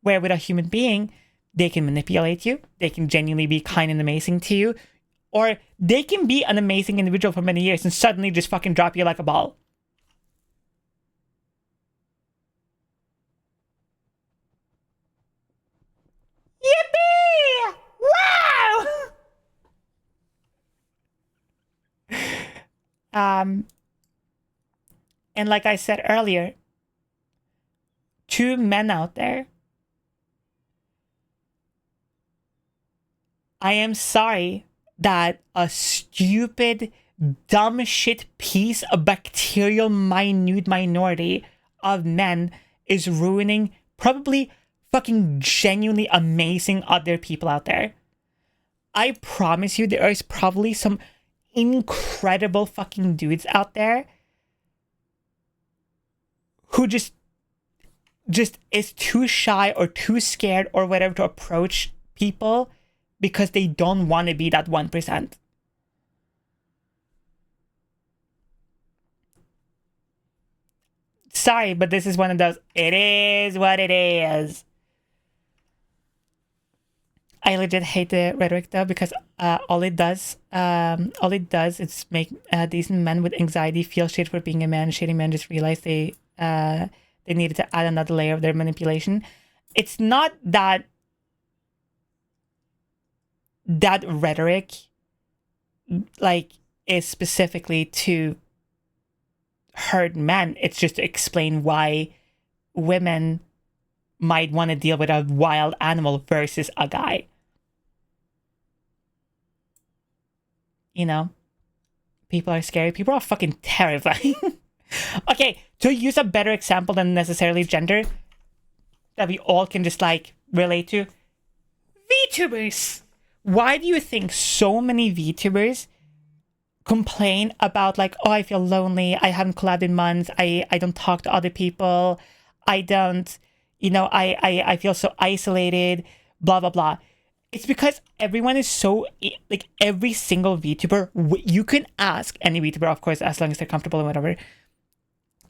Where with a human being, they can manipulate you, they can genuinely be kind and amazing to you, or they can be an amazing individual for many years and suddenly just fucking drop you like a ball. Yippee! Wow! And like I said earlier, to men out there, I am sorry that a stupid, dumb shit piece of bacterial minute minority of men is ruining probably fucking genuinely amazing other people out there. I promise you, there is probably some incredible fucking dudes out there who just is too shy or too scared or whatever to approach people because they don't want to be that 1%. Sorry, but this is one of those, it is what it is. I legit hate the rhetoric though, because all it does is make decent men with anxiety feel shit for being a man. Shitty men just realize they needed to add another layer of their manipulation. It's not that rhetoric like is specifically to hurt men. It's just to explain why women might want to deal with a wild animal versus a guy. You know, people are scary. People are fucking terrifying. Okay, to use a better example than necessarily gender that we all can just like relate to, VTubers. Why do you think so many VTubers complain about like, oh, I feel lonely, I haven't collabed in months, I don't talk to other people, I don't, you know, I feel so isolated, blah, blah, blah. It's because everyone is so, like, every single VTuber, you can ask any VTuber, of course, as long as they're comfortable and whatever,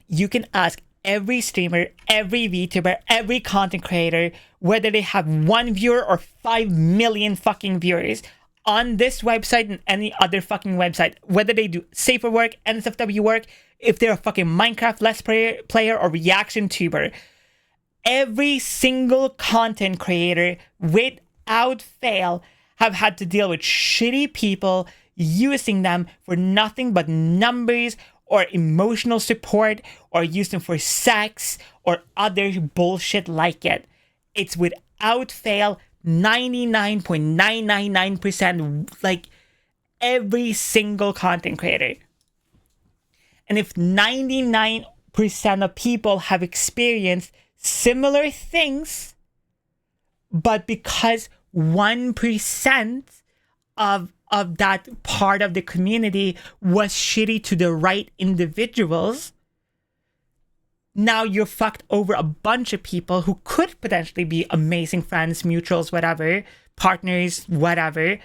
you can ask every streamer, every VTuber, every content creator, whether they have 1 viewer or 5 million fucking viewers on this website and any other fucking website, whether they do safer work, NSFW work, if they're a fucking Minecraft Let's player or reaction tuber, every single content creator without fail have had to deal with shitty people using them for nothing but numbers or emotional support, or use them for sex or other bullshit like it. It's without fail 99.999%, like every single content creator. And if 99% of people have experienced similar things, but because 1% of that part of the community was shitty to the right individuals, now you're fucked over a bunch of people who could potentially be amazing friends, mutuals, whatever, partners, whatever,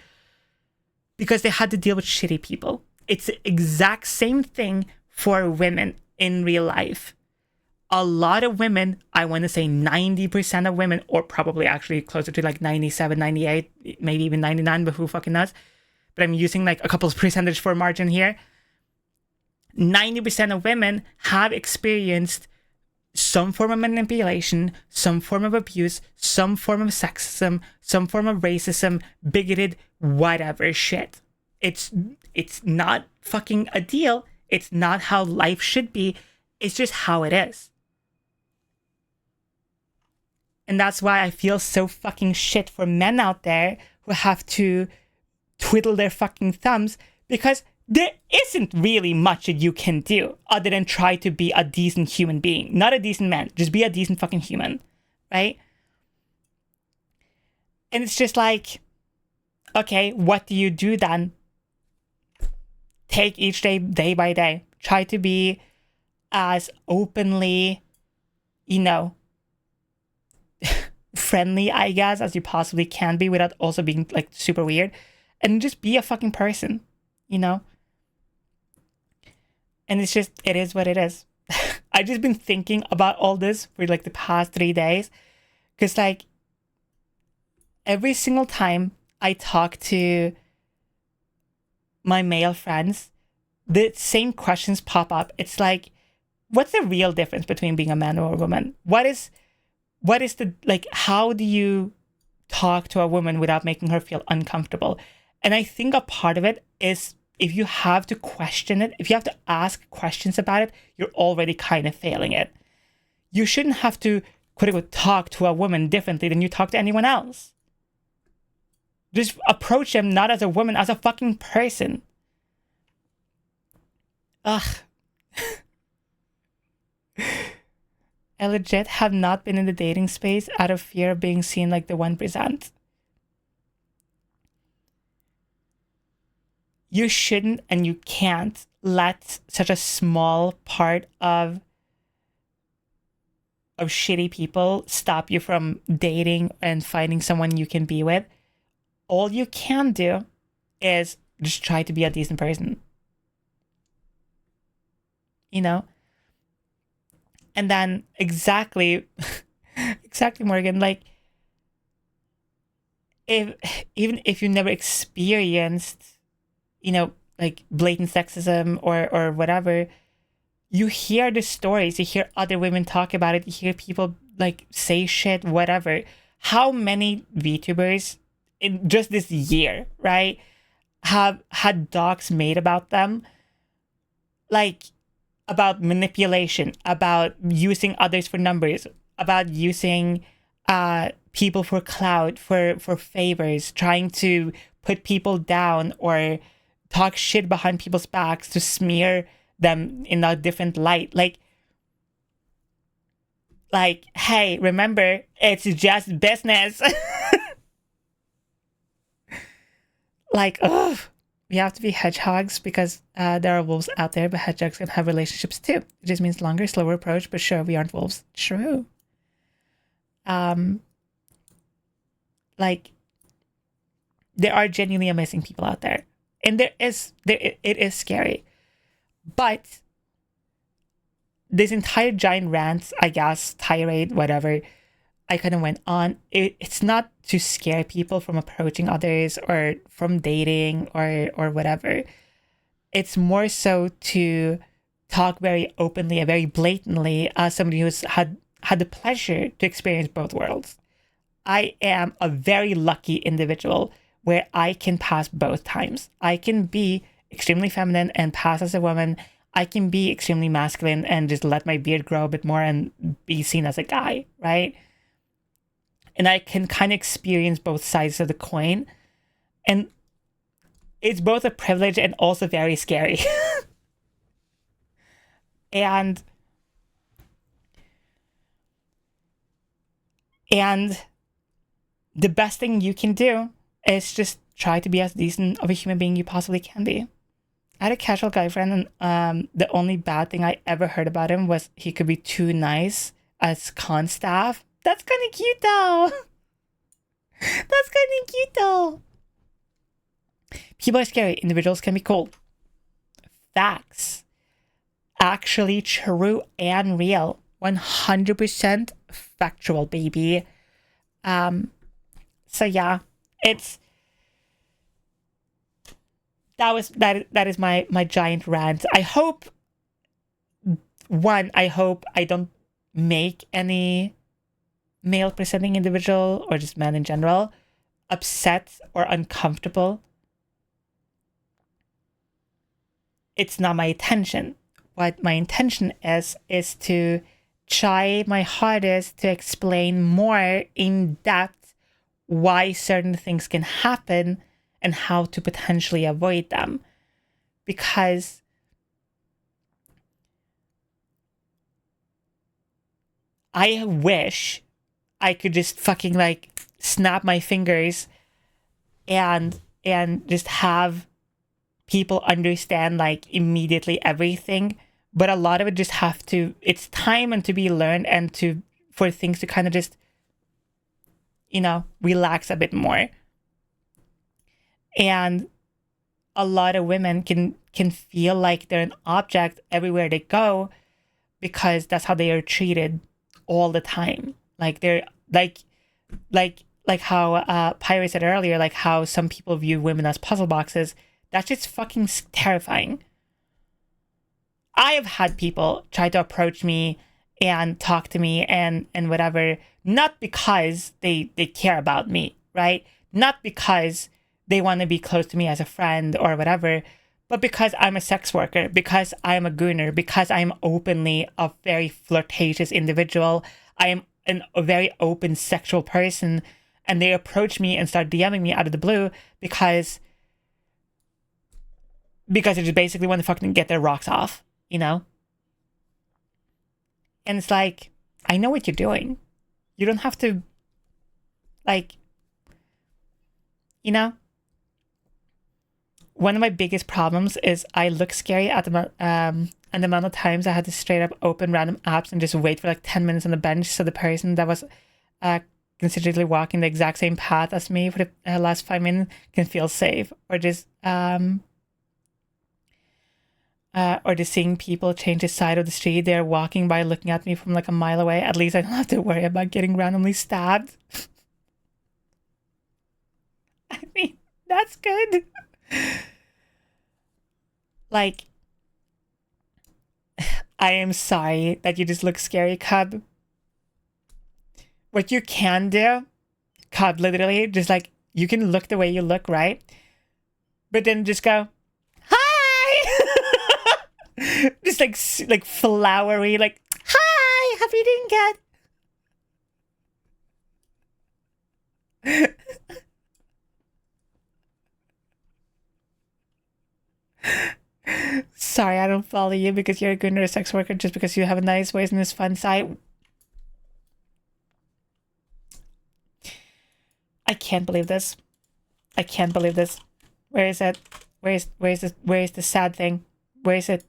because they had to deal with shitty people. It's the exact same thing for women in real life. A lot of women, I want to say 90% of women, or probably actually closer to like 97, 98, maybe even 99, but who fucking knows? But I'm using like a couple of percentage for margin here. 90% of women have experienced some form of manipulation, some form of abuse, some form of sexism, some form of racism, bigoted, whatever shit. It's not fucking a deal. It's not how life should be. It's just how it is. And that's why I feel so fucking shit for men out there who have to twiddle their fucking thumbs, because there isn't really much that you can do other than try to be a decent human being. Not a decent man, just be a decent fucking human, right? And it's just like, okay, what do you do then? Take each day, day by day. Try to be as openly, you know, friendly, I guess, as you possibly can be without also being like super weird, and just be a fucking person, you know? And it's just, it is what it is. I just been thinking about all this for like the past 3 days, because like every single time I talk to my male friends, the same questions pop up. It's like, what's the real difference between being a man or a woman? What is the, like, how do you talk to a woman without making her feel uncomfortable? And I think a part of it is, if you have to question it, if you have to ask questions about it, you're already kind of failing it. You shouldn't have to, quote unquote, talk to a woman differently than you talk to anyone else. Just approach them not as a woman, as a fucking person. Ugh. I legit have not been in the dating space out of fear of being seen like the 1%. You shouldn't and you can't let such a small part of shitty people stop you from dating and finding someone you can be with. All you can do is just try to be a decent person. You know? And then exactly Morgan, like, even if you never experienced, you know, like blatant sexism or whatever, you hear the stories, you hear other women talk about it, you hear people like say shit, whatever. How many VTubers in just this year, right, have had docs made about them, like about manipulation, about using others for numbers, about using people for clout, for favors, trying to put people down or talk shit behind people's backs to smear them in a different light. Like, hey, remember, it's just business. Like, ugh. We have to be hedgehogs because there are wolves out there, but hedgehogs can have relationships too. It just means longer, slower approach, but sure, we aren't wolves. True. Like, there are genuinely amazing people out there. And it is scary. But this entire giant rant, I guess, tirade, whatever, I kind of went on. It's not to scare people from approaching others or from dating or whatever. It's more so to talk very openly and very blatantly as somebody who's had the pleasure to experience both worlds. I am a very lucky individual where I can pass both times. I can be extremely feminine and pass as a woman. I can be extremely masculine and just let my beard grow a bit more and be seen as a guy, right? And I can kind of experience both sides of the coin. And it's both a privilege and also very scary. And the best thing you can do is just try to be as decent of a human being you possibly can be. I had a casual guy friend, and the only bad thing I ever heard about him was he could be too nice as con staff. That's kind of cute though. That's kind of cute though. People are scary. Individuals can be cool. Facts. Actually true and real. 100% factual, baby. So yeah, that is my giant rant. I hope I don't make any male presenting individual or just men in general upset or uncomfortable. It's not my intention. What my intention is to try my hardest to explain more in depth why certain things can happen and how to potentially avoid them. Because I wish I could just fucking like snap my fingers and just have people understand like immediately everything. But a lot of it just it's time and to be learned and for things to kind of just relax a bit more. And a lot of women can feel like they're an object everywhere they go because that's how they are treated all the time. Like they're like how Pyre said earlier, like how some people view women as puzzle boxes. That's just fucking terrifying. I have had people try to approach me and talk to me and whatever, not because they care about me, right? Not because they want to be close to me as a friend or whatever, but because I'm a sex worker, because I'm a gooner, because I'm openly a very flirtatious individual. I am a very open sexual person, and they approach me and start DMing me out of the blue because they just basically want to fucking get their rocks off, And it's like, I know what you're doing. You don't have to, One of my biggest problems is I look scary at the amount of times I had to straight up open random apps and just wait for like 10 minutes on the bench so the person that was considerably walking the exact same path as me for the last 5 minutes can feel safe, or just seeing people change the side of the street. They're walking by looking at me from like a mile away. At least I don't have to worry about getting randomly stabbed. I mean, that's good. Like, I am sorry that you just look scary, Cub. What you can do, Cub, literally, just like, you can look the way you look, right? But then just go, hi! Just like flowery, like, hi, how are you doing, cat? Sorry, I don't follow you because you're a gooner, a sex worker, just because you have a nice voice and this fun site. I can't believe this. I can't believe this. Where is it? Where is the sad thing? Where is it?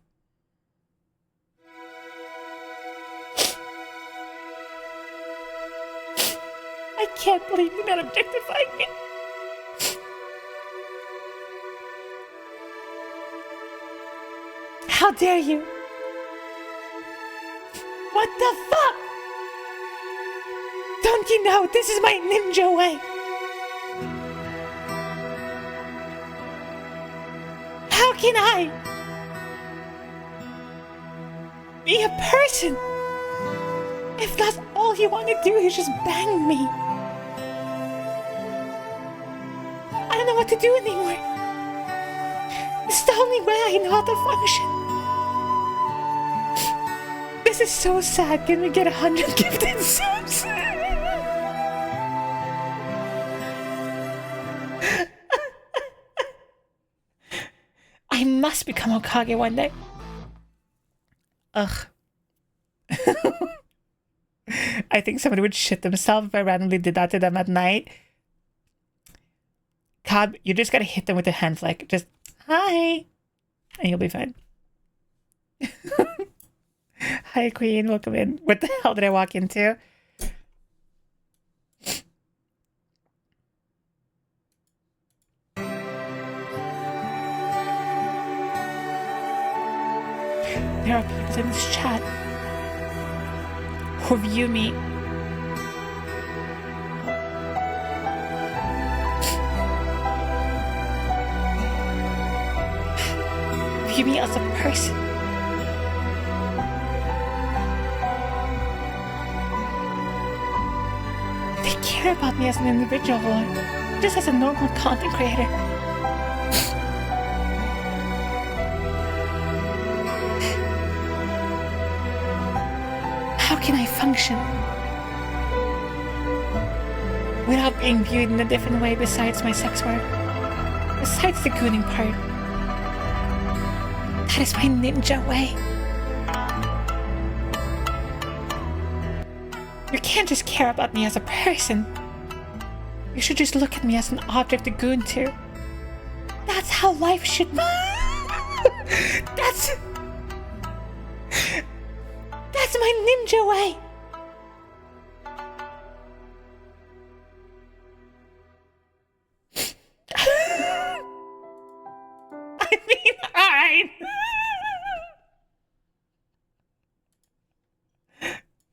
I can't believe you're not objectifying me. How dare you? What the fuck? Don't you know this is my ninja way? How can I be a person if that's all you want to do is just bang me? I don't know what to do anymore. It's the only way I know how to function. This is so sad. Can we get 100 gifted subs? I must become Hokage one day. Ugh. I think somebody would shit themselves if I randomly did that to them at night. Cobb, you just gotta hit them with a hand flick. Just, hi. And you'll be fine. Hi, Queen. Welcome in. What the hell did I walk into? There are people in this chat who view me as a person. They care about me as an individual or just as a normal content creator. How can I function without being viewed in a different way besides my sex work? Besides the gooning part. That is my ninja way. You can't just care about me as a person. You should just look at me as an object to goon to. That's how life should be. That's my ninja way.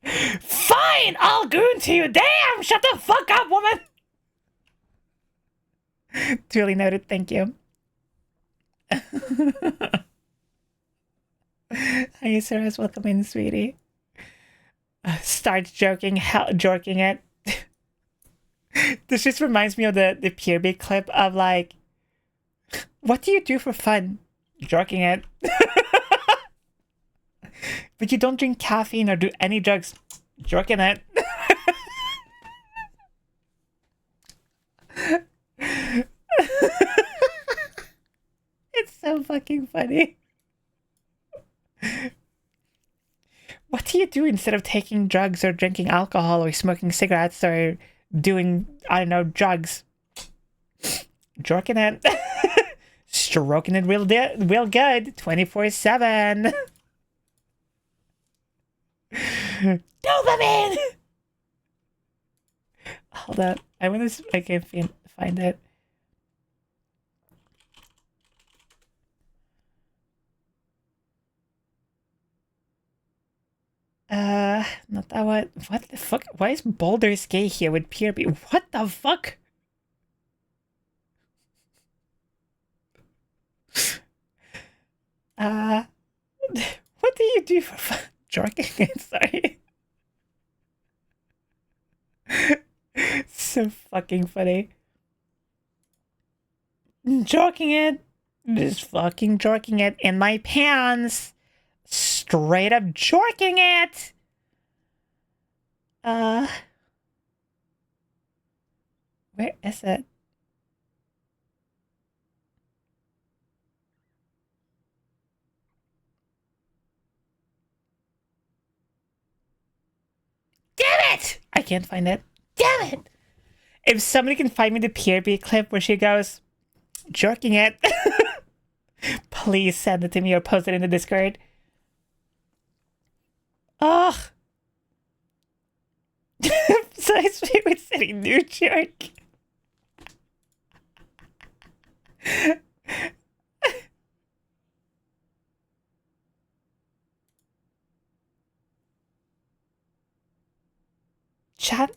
fine. Fine, I'll goon to you. Damn, shut the fuck up, woman. Duly noted, thank you. Hi, Sarah, welcome in, sweetie. Start jorking it. This just reminds me of the PRB clip of like, what do you do for fun? Jorking it. But you don't drink caffeine or do any drugs. Jorking it. It's so fucking funny. What do you do instead of taking drugs or drinking alcohol or smoking cigarettes or doing, I don't know, drugs? Jorking it. Stroking it real good. 24/7. Dopamine! Hold up. I want to, I can find it. Not that one. What the fuck? Why is Baldur's Gate here with PRB? What the fuck? What do you do for fun? Jorking it, sorry. So fucking funny. Jorking it. Just fucking jorking it in my pants. Straight up jorking it. Where is it? Damn it! I can't find it. Damn it! If somebody can find me the PRB clip where she goes, jerking it, please send it to me or post it in the Discord. Ugh. So his favorite city, New York. Chat.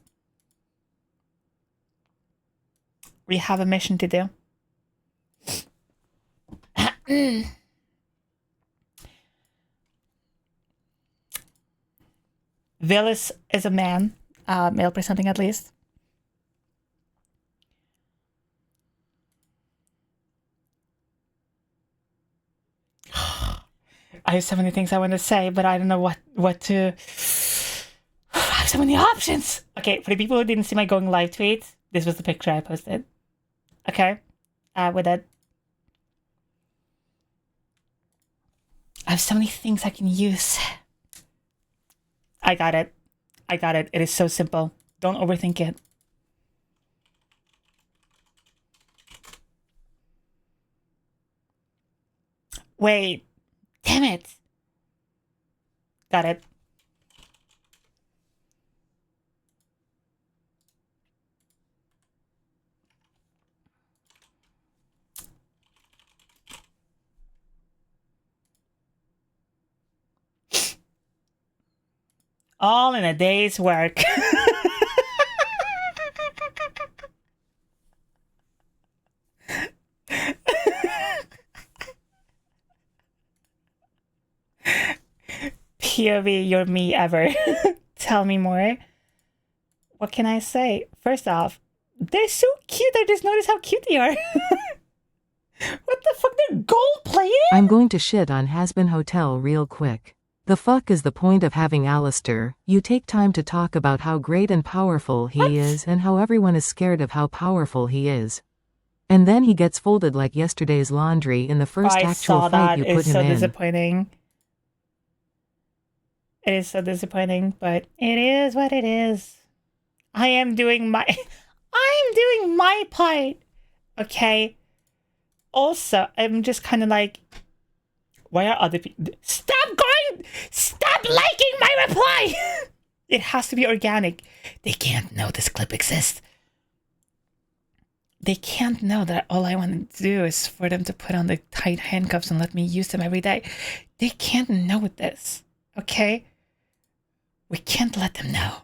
We have a mission to do. Villis is a man, male presenting at least. I have so many things I want to say, but I don't know what to... I have so many options! Okay, for the people who didn't see my going live tweet, this was the picture I posted. Okay, with it. I have so many things I can use. I got it. I got it. It is so simple. Don't overthink it. Wait. Damn it. Got it. All in a day's work. POV, you're me ever. Tell me more. What can I say? First off, they're so cute. I just noticed how cute they are. What the fuck? They're gold-plated? I'm going to shit on Has-Been Hotel real quick. The fuck is the point of having Alistair? You take time to talk about how great and powerful he is and how everyone is scared of how powerful he is. And then he gets folded like yesterday's laundry in the first actual fight you put him in. It's so disappointing. It is so disappointing, but it is what it is. I'm doing my part. Okay. Also, I'm just kind of like, why are other people... Stop liking my reply! It has to be organic. They can't know this clip exists. they can't know that all I want to do is for them to put on the tight handcuffs and let me use them every day. They can't know this, okay? We can't let them know.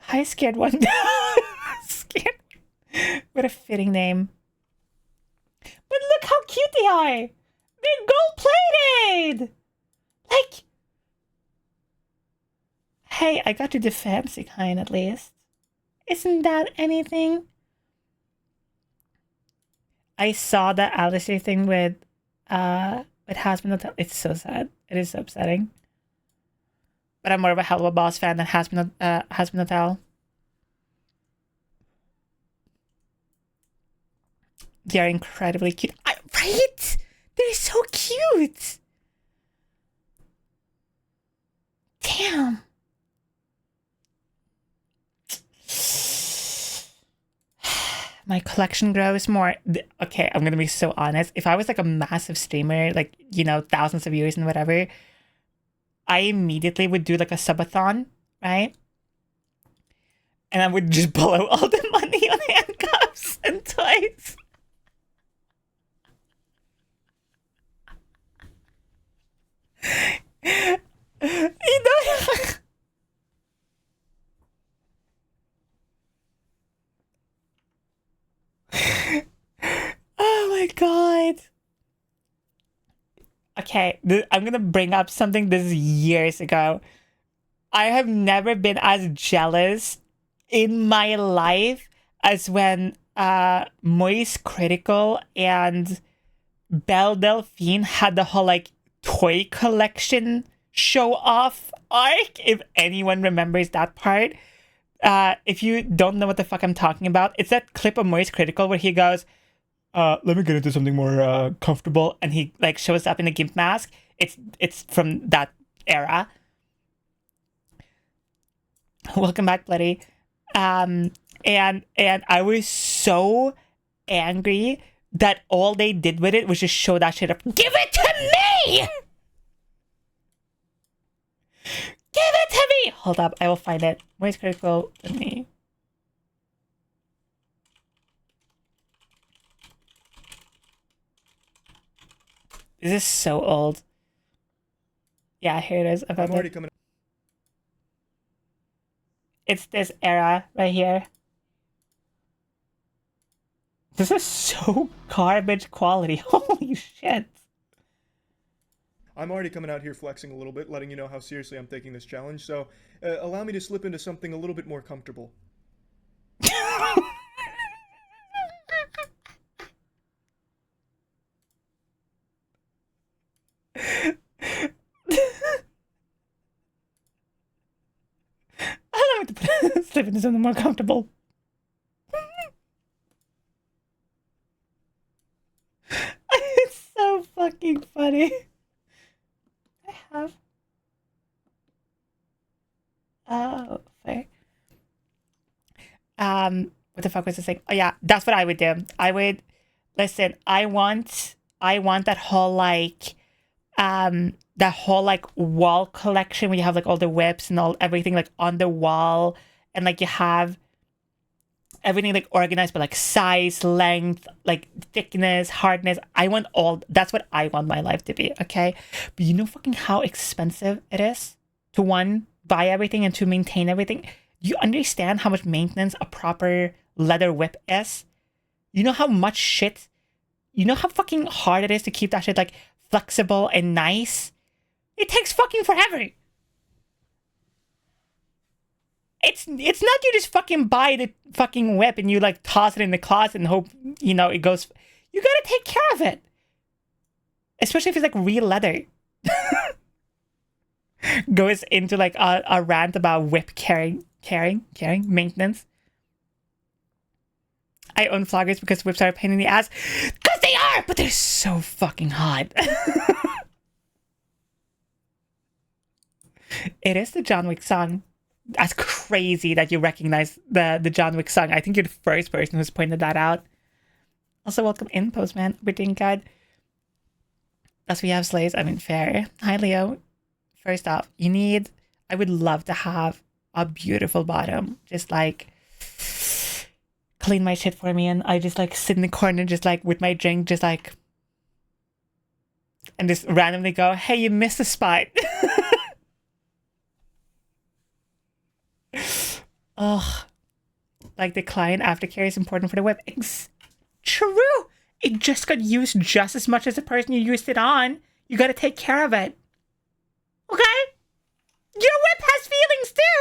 Hi, scared one. Scared. What a fitting name. But look how cute they are. They're gold-plated. Like, hey, I got you the fancy kind at least. Isn't that anything? I saw the Alistair thing with Hasbin Hotel. It's so sad. It is so upsetting. But I'm more of a Hell of a Boss fan than Hasbin Hotel. They're incredibly cute. Right? They're so cute. Damn. My collection grows more. Okay, I'm gonna be so honest. If I was like a massive streamer, like, you know, thousands of viewers and whatever, I immediately would do like a subathon, right? And I would just blow all the money on handcuffs and toys. You know? Oh my god. Okay, I'm gonna bring up something this is years ago. I have never been as jealous in my life as when Moist Critical and Belle Delphine had the whole like toy collection show off arc, if anyone remembers that part. If you don't know what the fuck I'm talking about, it's that clip of Moist Critical where he goes, let me get into something more comfortable, and he like shows up in a gimp mask. It's from that era. Welcome back, Bloody. And I was so angry that all they did with it was just show that shit up. Give it to me! Give it to me! Hold up, I will find it. Moist Critical to me. This is so old. Yeah, here it is. I'm already coming. It's this era right here. This is so garbage quality. Holy shit. I'm already coming out here flexing a little bit, letting you know how seriously I'm taking this challenge, so allow me to slip into something a little bit more comfortable. Allow me to slip into something more comfortable. It's so fucking funny. I have. Oh, fair. What the fuck was this thing? Oh yeah, that's what I would do. I would listen. I want that whole like, that whole like wall collection where you have like all the whips and everything like on the wall, and like you have everything like organized by like size, length, like thickness, hardness. I want all. That's what I want my life to be. Okay, but you know fucking how expensive it is to buy everything and to maintain everything. Do you understand how much maintenance a proper leather whip is? You know how much shit. You know how fucking hard it is to keep that shit like flexible and nice. It takes fucking forever. It's not you just fucking buy the fucking whip and you like toss it in the closet and hope, you know, it goes. You gotta take care of it. Especially if it's like real leather. Goes into like a rant about whip carrying maintenance. I own floggers because whips are a pain in the ass. Because they are, but they're so fucking hot. It is the John Wick song. That's crazy that you recognize the John Wick song. I think you're the first person who's pointed that out. Also, welcome in, Postman. We're doing good. Thus we have slaves. I mean, fair. Hi, Leo. First off, I would love to have a beautiful bottom. Just like clean my shit for me, and I just like sit in the corner, just like with my drink, just like, and just randomly go, "Hey, you missed a spot." Ugh. Like the client aftercare is important for the web. True. It just got used just as much as the person you used it on. You got to take care of it. Okay? Your whip has feelings too.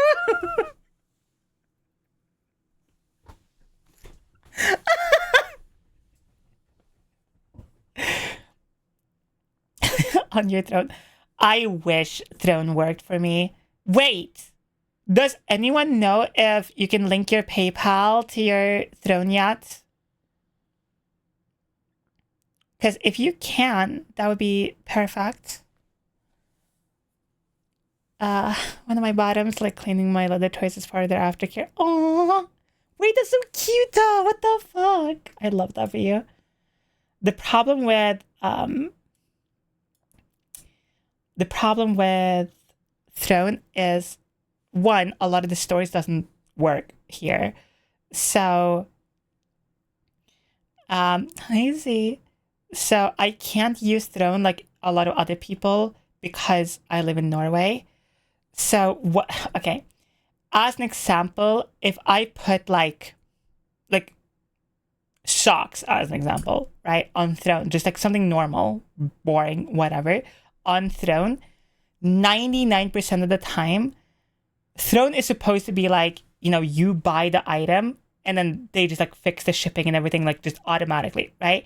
On your throne. I wish Throne worked for me. Wait. Does anyone know if you can link your PayPal to your Throne yet? Because if you can, that would be perfect. One of my bottoms, like cleaning my leather toys as part of their aftercare. Oh, wait, that's so cute though. What the fuck? I love that for you. The problem with Throne is, one, a lot of the stories doesn't work here. So, easy. So I can't use Throne like a lot of other people because I live in Norway. So what? Okay, as an example, if I put like socks as an example, right, on Throne, just like something normal, boring, whatever, on Throne, 99% of the time, Throne is supposed to be like, you know, you buy the item and then they just like fix the shipping and everything like just automatically, right?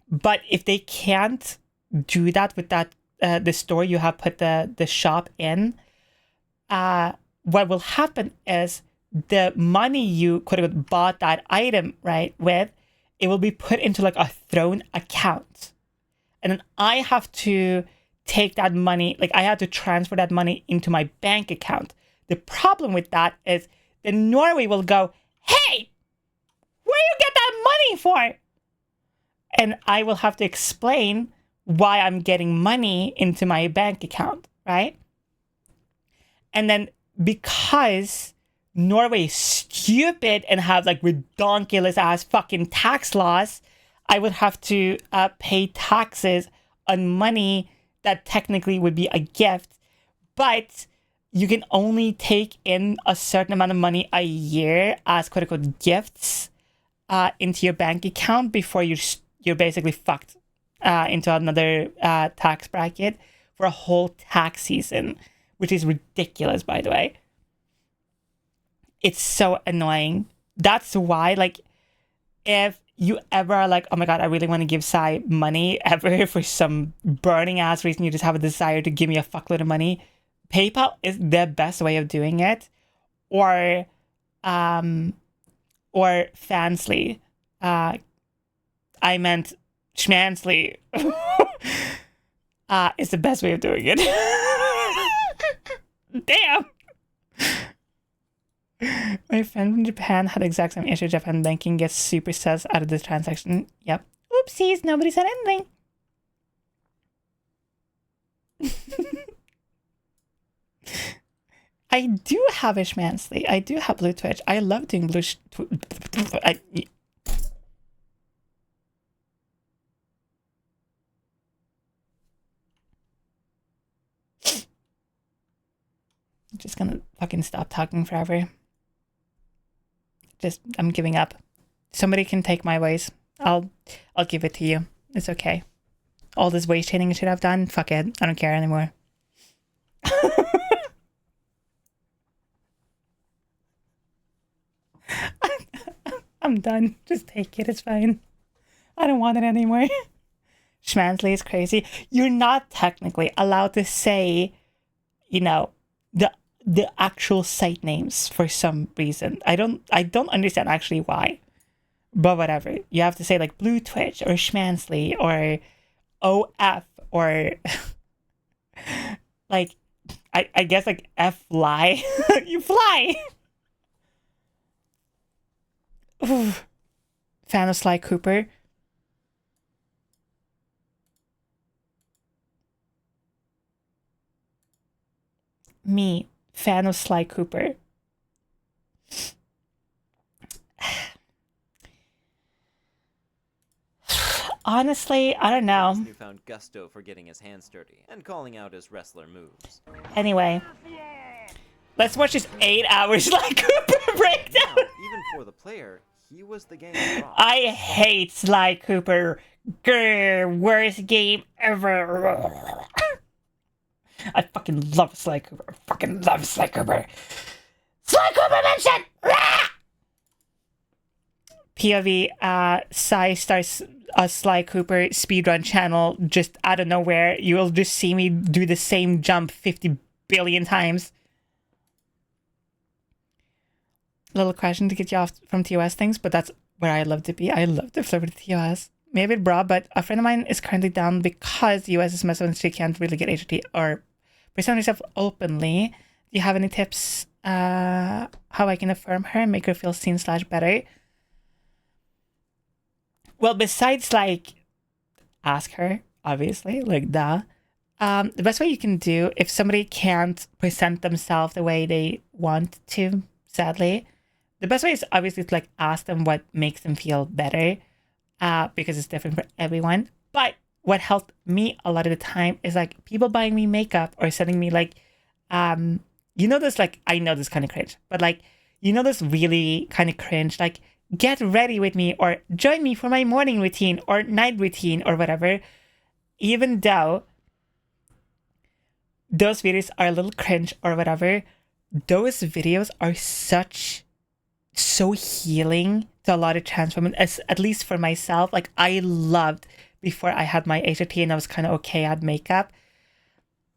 But if they can't do that with that the store you have put the shop in, what will happen is the money you could have bought that item, right, with, it will be put into like a Throne account. And then I have to take that money, like I have to transfer that money into my bank account. The problem with that is then Norway will go, "Hey, where you get that money for?" And I will have to explain why I'm getting money into my bank account, right? And then because Norway is stupid and have like ridiculous ass fucking tax laws, I would have to pay taxes on money that technically would be a gift, but you can only take in a certain amount of money a year as quote unquote gifts into your bank account before you're basically fucked into another tax bracket for a whole tax season, which is ridiculous, by the way. It's so annoying. That's why, like, if you ever are like, "Oh my god, I really want to give Sai money," ever for some burning ass reason, you just have a desire to give me a fuckload of money, PayPal is the best way of doing it. Or Fansly. I meant Schmansly. Is the best way of doing it. Damn. My friend from Japan had the exact same issue. Japan banking gets super sus out of this transaction. Yep. Oopsies, nobody said anything. I do have a Schmansly. I do have Blue Twitch. I love doing Blue I'm just gonna fucking stop talking forever. I'm giving up. Somebody can take my voice. I'll give it to you. It's okay. All this waist training and shit I've done, fuck it. I don't care anymore. I'm done. Just take it. It's fine. I don't want it anymore. Schmansly is crazy. You're not technically allowed to say, you know, the actual site names for some reason. I don't understand actually why. But whatever. You have to say like Blue Twitch or Schmansly or OF or like I guess like F-Fly. You fly. Oof. Fan of Sly Cooper. Me, fan of Sly Cooper. honestly, I don't His know. newfound gusto for getting his hands dirty and calling out his wrestler moves. Anyway, let's watch this 8-hour Sly Cooper breakdown. Now, even for the player, he was the game's rock. I hate Sly Cooper. Grr, worst game ever. I fucking love Sly Cooper. I fucking love Sly Cooper. Sly Cooper mention! Rah! POV, Sai starts a Sly Cooper speedrun channel just out of nowhere. You will just see me do the same jump 50 billion times. Little question to get you off from TOS things, but that's where I love to be. I love to flirt with TOS. Maybe a bit broad, but a friend of mine is currently down because the US is messing and she can't really get HRT or present herself openly. Do you have any tips how I can affirm her and make her feel seen / better? Well, besides like ask her, obviously, like duh. The best way you can do if somebody can't present themselves the way they want to, sadly, the best way is obviously to like ask them what makes them feel better, because it's different for everyone. But what helped me a lot of the time is like people buying me makeup or sending me like, you know this, like I know this kind of cringe, but like you know this really kind of cringe, like get ready with me or join me for my morning routine or night routine or whatever. Even though those videos are a little cringe or whatever, those videos are so healing to a lot of trans women, as at least for myself. Like I loved before I had my HRT and I was kind of okay at makeup.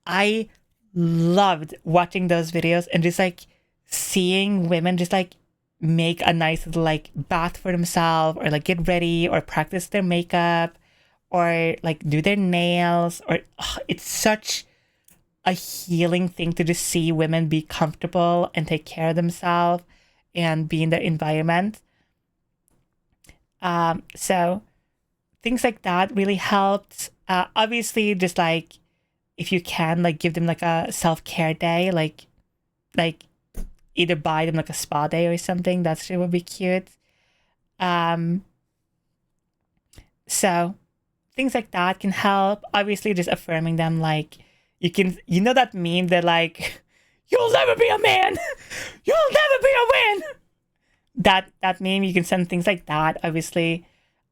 I loved watching those videos and just like seeing women just like make a nice little like bath for themselves or like get ready or practice their makeup or like do their nails or it's such a healing thing to just see women be comfortable and take care of themselves and be in their environment. So things like that really helped. Obviously just like if you can like give them like a self-care day, like either buy them like a spa day or something. That shit would be cute. So things like that can help. Obviously just affirming them, like you know that meme that like you'll never be a man, you'll never be a man. That meme, you can send things like that. Obviously,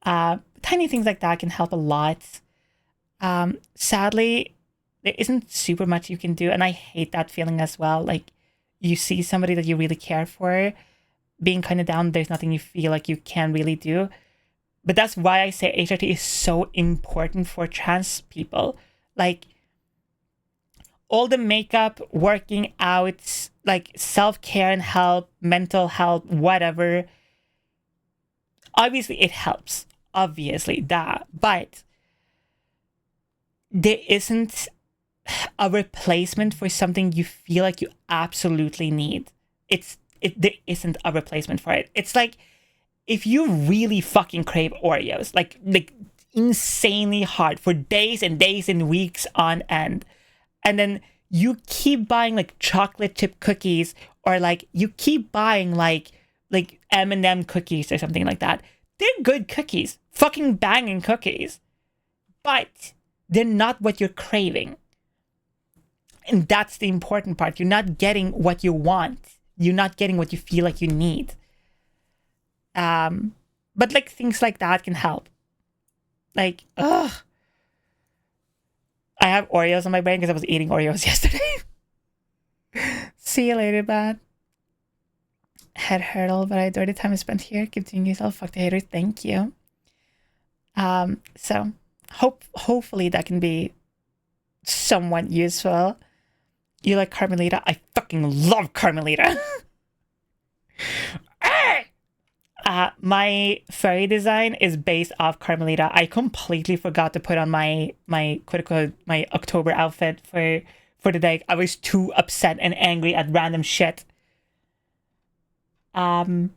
tiny things like that can help a lot. Sadly, there isn't super much you can do, and I hate that feeling as well. Like you see somebody that you really care for being kind of down, there's nothing you feel like you can really do. But that's why I say HRT is so important for trans people. Like all the makeup, working out, like self-care and help, mental health, whatever. Obviously it helps. Obviously that. But there isn't a replacement for something you feel like you absolutely need. There isn't a replacement for it. It's like if you really fucking crave Oreos, like insanely hard for days and days and weeks on end, and then you keep buying like chocolate chip cookies or like you keep buying like M&M cookies or something like that. They're good cookies, fucking banging cookies, but they're not what you're craving. And that's the important part. You're not getting what you want. You're not getting what you feel like you need. But like things like that can help. Like, ugh. I have Oreos on my brain because I was eating Oreos yesterday. See you later, bad. Head hurdle, but I adore the time I spent here. Keep doing yourself. Fuck the haters. Thank you. So hopefully that can be somewhat useful. You like Carmelita? I fucking love Carmelita. My furry design is based off Carmelita. I completely forgot to put on my quote unquote my October outfit for the day. I was too upset and angry at random shit. Can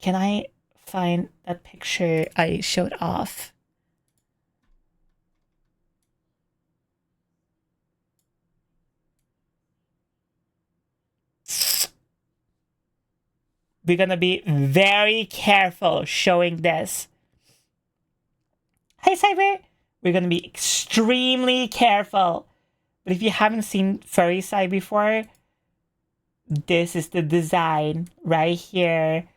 I find that picture I showed off? We're gonna be very careful showing this. Hi, Cyber. We're gonna be extremely careful. But if you haven't seen Furry Side before, this is the design right here.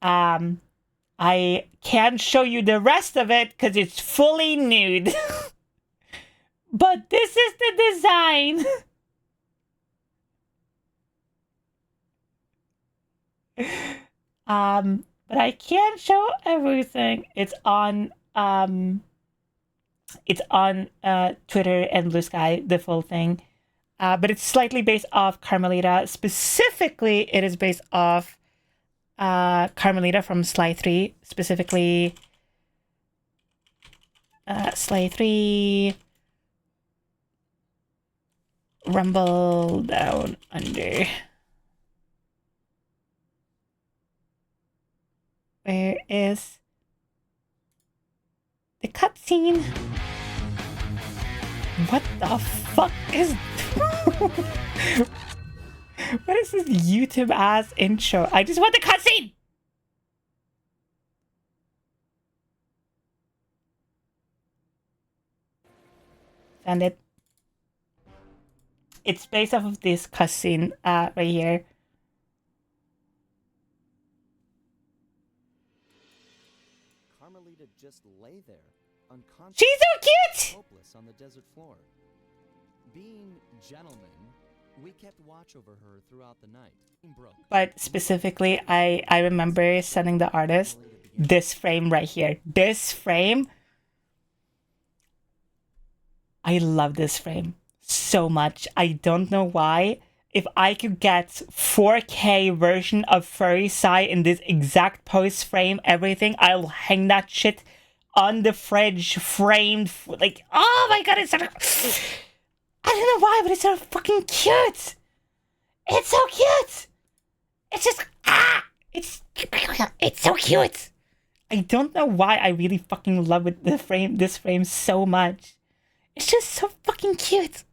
I can't show you the rest of it because it's fully nude. But this is the design. But I can't show everything. It's on Twitter and Blue Sky, the full thing. But it's slightly based off Carmelita. Specifically, it is based off Carmelita from Sly 3. Specifically, Sly 3, Rumble Down Under. Where is the cutscene? What the fuck is... What is this YouTube ass intro? I just want the cutscene! Found it. It's based off of this cutscene right here. Carmelita just lay there, unconscious. She's so cute! Hopeless on the desert floor. Being gentlemen, we kept watch over her throughout the night. Broke. But specifically, I remember sending the artist this frame right here. This frame. I love this frame so much. I don't know why. If I could get 4K version of Furry Side in this exact pose frame, everything, I'll hang that shit on the fridge, framed, like, oh my god, it's so... I don't know why, but it's so fucking cute. It's so cute. It's just, it's so cute. I don't know why I really fucking love it, this frame so much. It's just so fucking cute.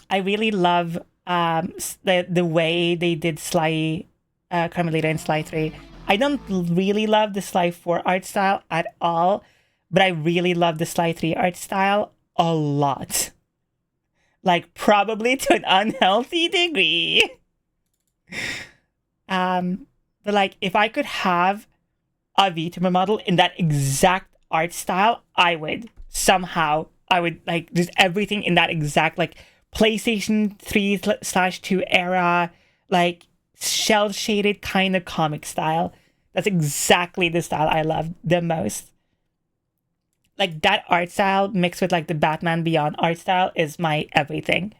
I really love the way they did Sly, Carmelita in Sly 3. I don't really love the Sly 4 art style at all, but I really love the Sly 3 art style a lot. Like, probably to an unhealthy degree. But like, if I could have a VTuber model in that exact art style, I would. Somehow, I would, like, just everything in that exact, like, PlayStation 3/2 era, like, shell-shaded kind of comic style. That's exactly the style I love the most. Like, that art style mixed with, like, the Batman Beyond art style is my everything.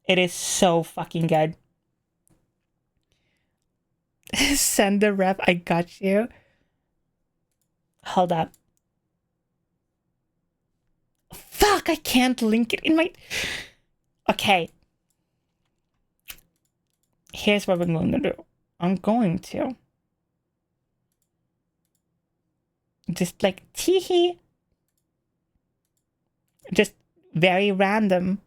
It is so fucking good. Send the rep, I got you. Hold up. Fuck, I can't link it in my... Okay. Here's what we're going to do. I'm going to... just like, teehee. Just very random.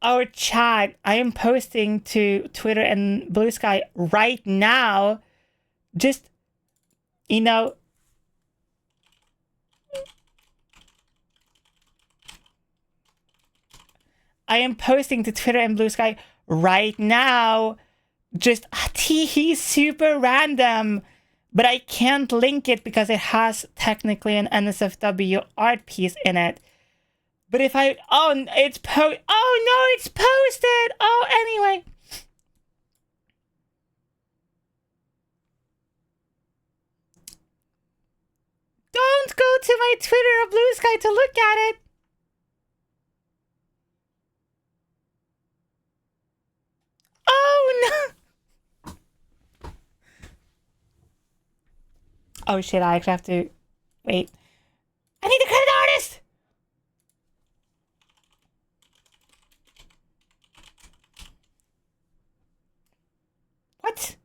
Our chat, I am posting to Twitter and Blue Sky right now. Just, you know, I am posting to Twitter and Blue Sky right now. Just teehee, super random, but I can't link it because it has technically an NSFW art piece in it. But if I, oh, it's oh no, it's posted. Oh, anyway. Don't go to my Twitter or Blue Sky to look at it. Oh no. Oh shit, I actually have to... Wait. I need the credit artist! What?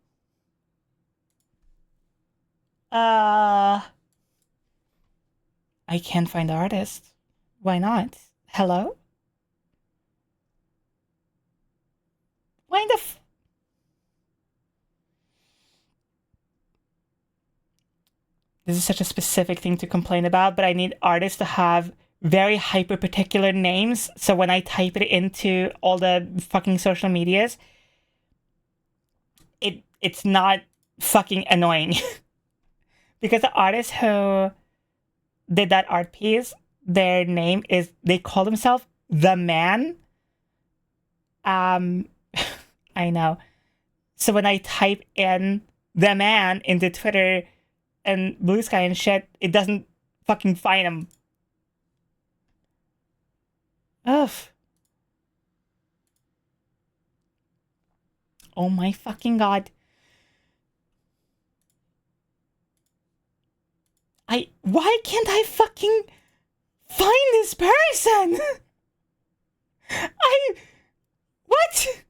I can't find the artist. Why not? Hello? Why the this is such a specific thing to complain about, but I need artists to have very hyper particular names. So when I type it into all the fucking social medias, it's not fucking annoying. Because the artist who did that art piece, their name is, they call themselves The Man. I know. So when I type in The Man into Twitter and Blue Sky and shit, it doesn't fucking find him. Ugh. Oh my fucking god. Why can't I fucking find this person? What?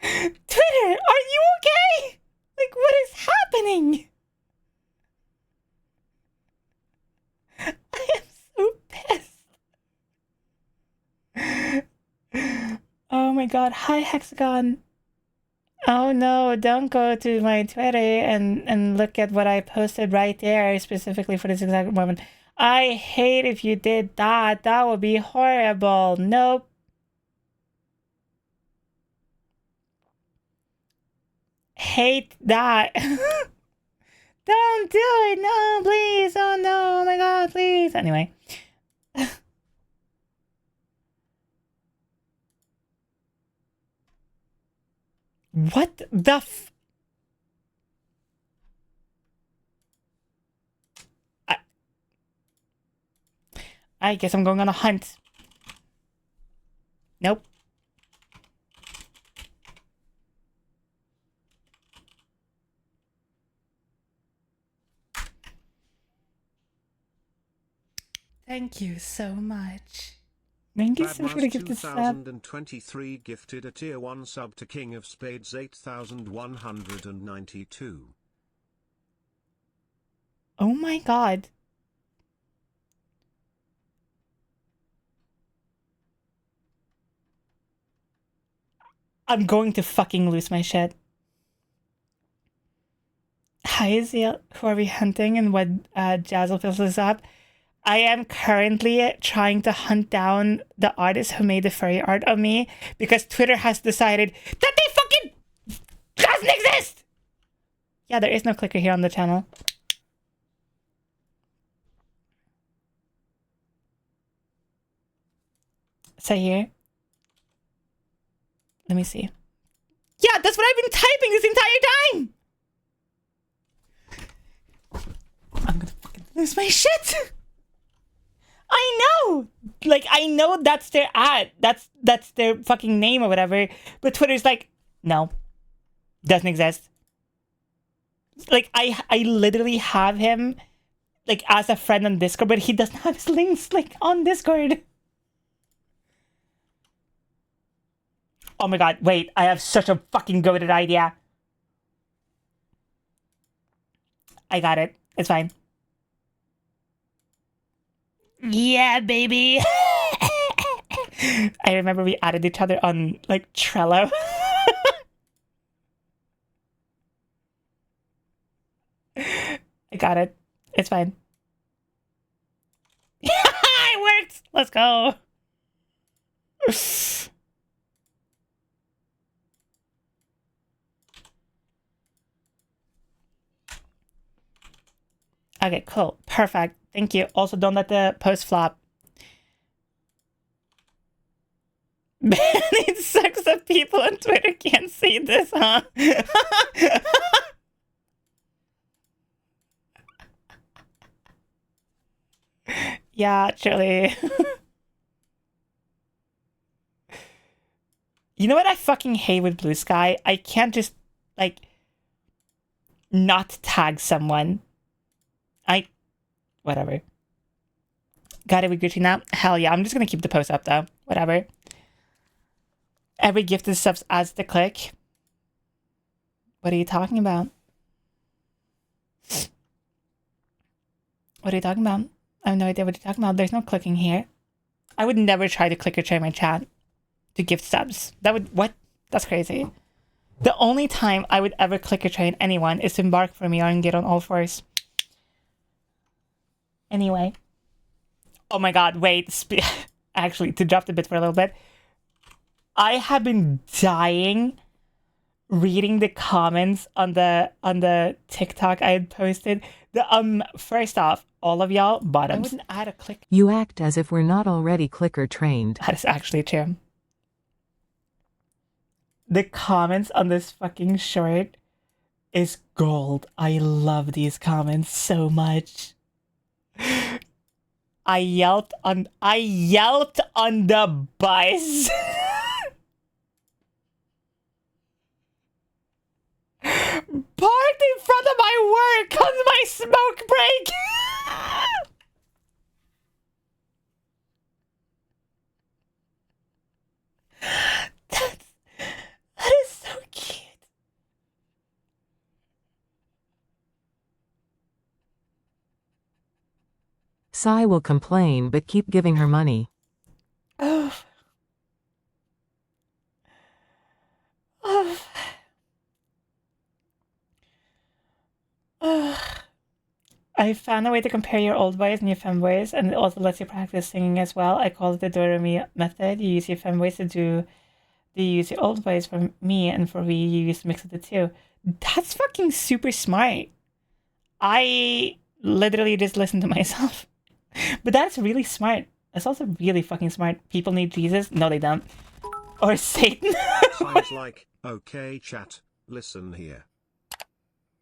Twitter, are you okay? Like, what is happening? I am so pissed. Oh my god. Hi, Hexagon. Oh no, don't go to my Twitter and look at what I posted right there specifically for this exact moment. I hate if you did that. That would be horrible. Nope. Hate that. Don't do it. No, please. Oh no. Oh my god, please. Anyway. What the f... I guess I'm going on a hunt. Nope. Thank you so much. Thank you so much for the gift of sub. 2023 gifted a tier 1 sub to King of Spades 8192. Oh my god. I'm going to fucking lose my shit. Hi, Azil. Who are we hunting and what Jazzle fills this up? I am currently trying to hunt down the artist who made the furry art of me because Twitter has decided that they fucking doesn't exist! Yeah, there is no clicker here on the channel. So here. Let me see. Yeah, that's what I've been typing this entire time! I'm gonna fucking lose my shit! I know! Like, I know that's their ad. That's their fucking name or whatever. But Twitter's like, no. Doesn't exist. Like, I literally have him, like, as a friend on Discord, but he doesn't have his links, like, on Discord. Oh my god, wait. I have such a fucking goated idea. I got it. It's fine. Yeah, baby. I remember we added each other on, like, Trello. I got it. It's fine. It worked! Let's go. Okay, cool. Perfect. Thank you. Also, don't let the post flop. Man, it sucks that people on Twitter can't see this, huh? Yeah, truly. You know what I fucking hate with Blue Sky? I can't just, like, not tag someone. Whatever. Got it with Gucci now? Hell yeah, I'm just gonna keep the post up though. Whatever. Every gifted subs adds the click. What are you talking about? What are you talking about? I have no idea what you're talking about. There's no clicking here. I would never try to click or share my chat to gift subs. That would, what? That's crazy. The only time I would ever clicker train anyone is to embark for me and get on all fours. Anyway. Oh my god, wait. Actually, to drop the bit for a little bit. I have been dying reading the comments on the TikTok I had posted. First off, all of y'all bottoms. I wouldn't add a click. You act as if we're not already clicker trained. That is actually true. The comments on this fucking short is gold. I love these comments so much. I yelped on the bus. Parked in front of my work on my smoke break. That is so cute. Sai will complain but keep giving her money. Oh. Oh. I found a way to compare your old voice and your fem voice, and it also lets you practice singing as well. I call it the do-re-mi method. You use your fem voice to you use your old voice for me, and for we, you use a mix of the two. That's fucking super smart. I literally just listen to myself. But that's really smart. That's also really fucking smart. People need Jesus. No, they don't. Or Satan. Sounds like, okay chat, listen here.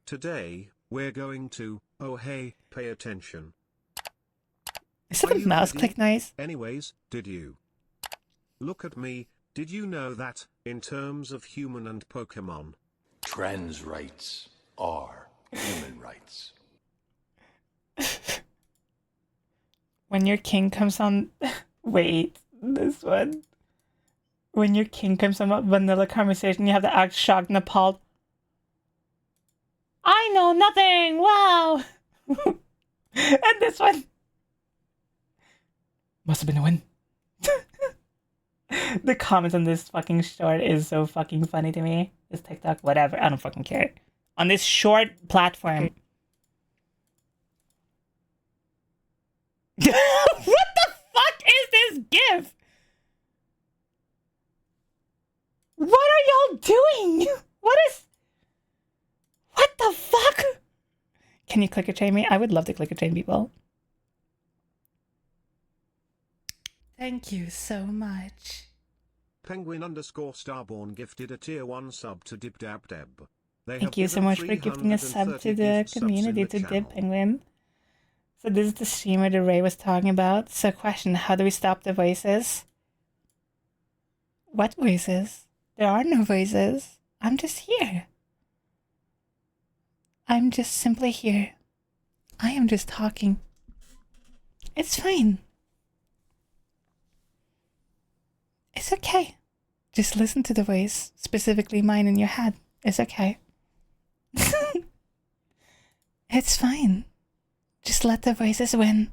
Today, we're going to, oh hey, pay attention. Is that a mouse click noise? Anyways, did you look at me? Did you know that, in terms of human and Pokemon, Trans rights are human rights. When your king comes on... Wait, this one. When your king comes on a vanilla conversation, you have to act shocked and appalled. I know nothing! Wow! And this one. Must have been a win. The comments on this fucking short is so fucking funny to me. This TikTok, whatever. I don't fucking care. On this short platform. What the fuck is this GIF? What are y'all doing? What the fuck? Can you clicker chain me? I would love to clicker chain people. Thank you so much. Penguin_Starborn gifted a tier 1 sub to Dib Dab Deb. Thank you so much for gifting a sub to the community, to Dib Penguin. So this is the streamer that Ray was talking about. So question, how do we stop the voices? What voices? There are no voices. I'm just here. I'm just simply here. I am just talking. It's fine. It's okay. Just listen to the voice, specifically mine in your head. It's okay. It's fine. Just let the voices win.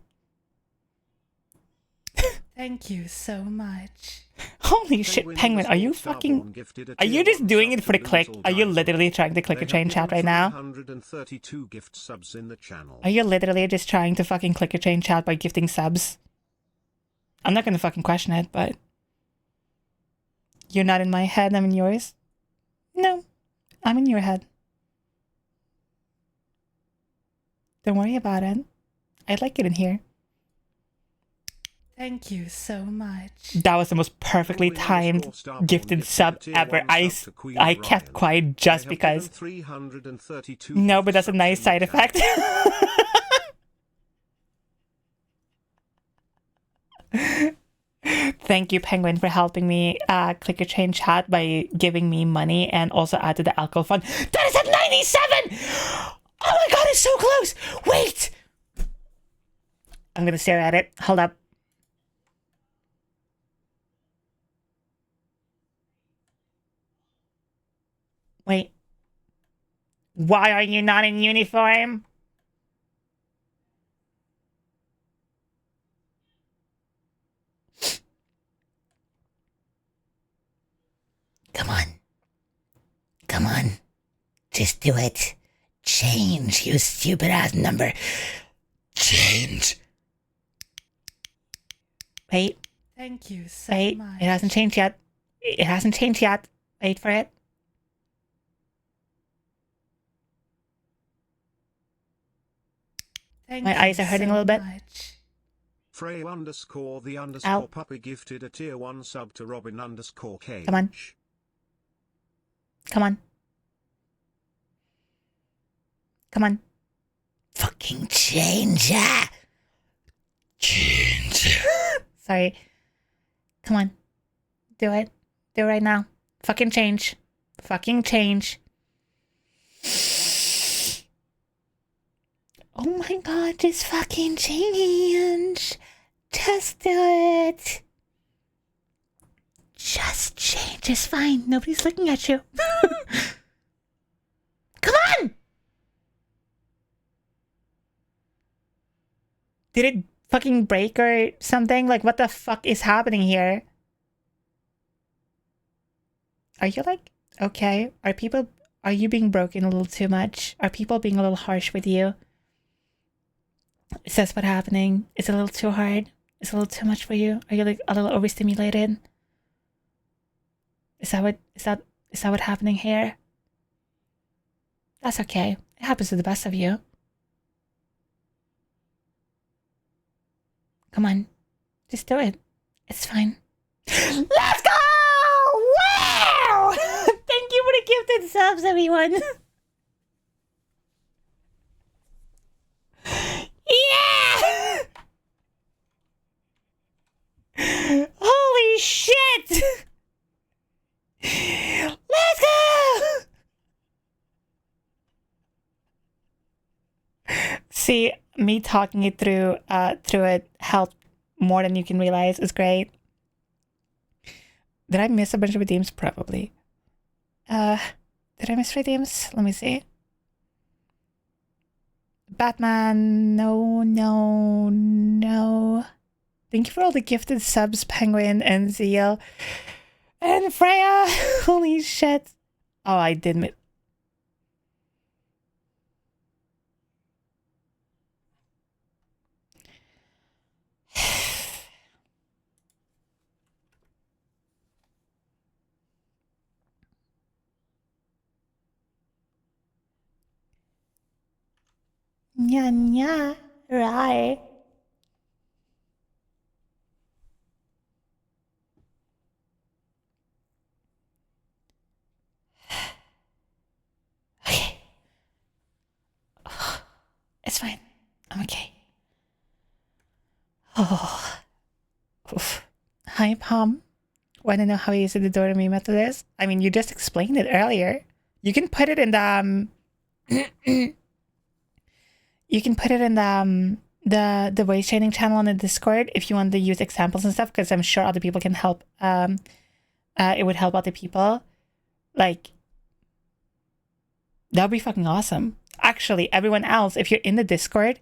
Thank you so much. Holy shit, Penguin, are you fucking... Are you just doing it for the click? Are you literally trying to click a chain chat right now? 132 gift subs in the channel. Are you literally just trying to fucking click a chain chat by gifting subs? I'm not gonna fucking question it, but... You're not in my head, I'm in yours? No, I'm in your head. Don't worry about it. I like it in here. Thank you so much. That was the most perfectly timed gifted sub ever. I kept quiet just because. No, but that's a nice side effect. Thank you, Penguin, for helping me click a chain chat by giving me money and also add to the alcohol fund. That is at 97! Oh my god, it's so close! Wait! I'm gonna stare at it. Hold up. Wait. Why are you not in uniform? Come on. Come on. Just do it. Change, you stupid ass number. Change. Wait. Thank you so Wait. much. It hasn't changed yet. It hasn't changed yet. Wait for it. Thank My you eyes are hurting so a little bit. much. Frey underscore the Ow. underscore puppy gifted a tier 1 sub to Robin underscore Cage. Come on. Come on. Come on. Fucking change. Change. Sorry. Come on. Do it. Do it right now. Fucking change. Fucking change. Oh my god, just fucking change. Just do it. Just change. It's fine. Nobody's looking at you. Come on! Did it fucking break or something? Like, what the fuck is happening here? Are you like, okay? Are you being broken a little too much? Are people being a little harsh with you? Is that what's happening? Is it a little too hard? Is it a little too much for you? Are you like a little overstimulated? Is that what's happening here? That's okay. It happens to the best of you. Come on. Just do it. It's fine. Let's go! Wow! Thank you for the gifted subs, everyone. Yeah! Holy shit! Let's go! See, me talking it through it helped more than you can realize. It's great. Did I miss a bunch of redeems? Probably. Did I miss redeems? Let me see. Batman, no. Thank you for all the gifted subs, Penguin and Zeal. And Freya! Holy shit. Oh, I did miss. Nya, right. Okay. It's fine. I'm okay. Oh. Oof. Hi, Pom. Want to know how easy the Doremi method is? I mean, you just explained it earlier. You can put it in the you can put it in the voice training channel on the Discord if you want to use examples and stuff, because I'm sure other people can help. It would help other people. Like, that would be fucking awesome. Actually, everyone else, if you're in the Discord,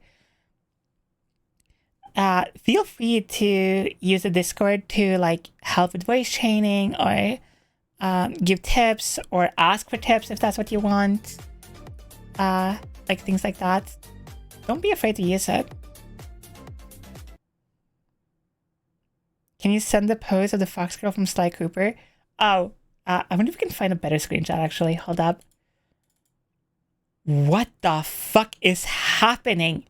feel free to use the Discord to like help with voice training or give tips or ask for tips if that's what you want. Like things like that. Don't be afraid to use it. Can you send the pose of the fox girl from Sly Cooper? Oh, I wonder if we can find a better screenshot actually. Hold up. What the fuck is happening?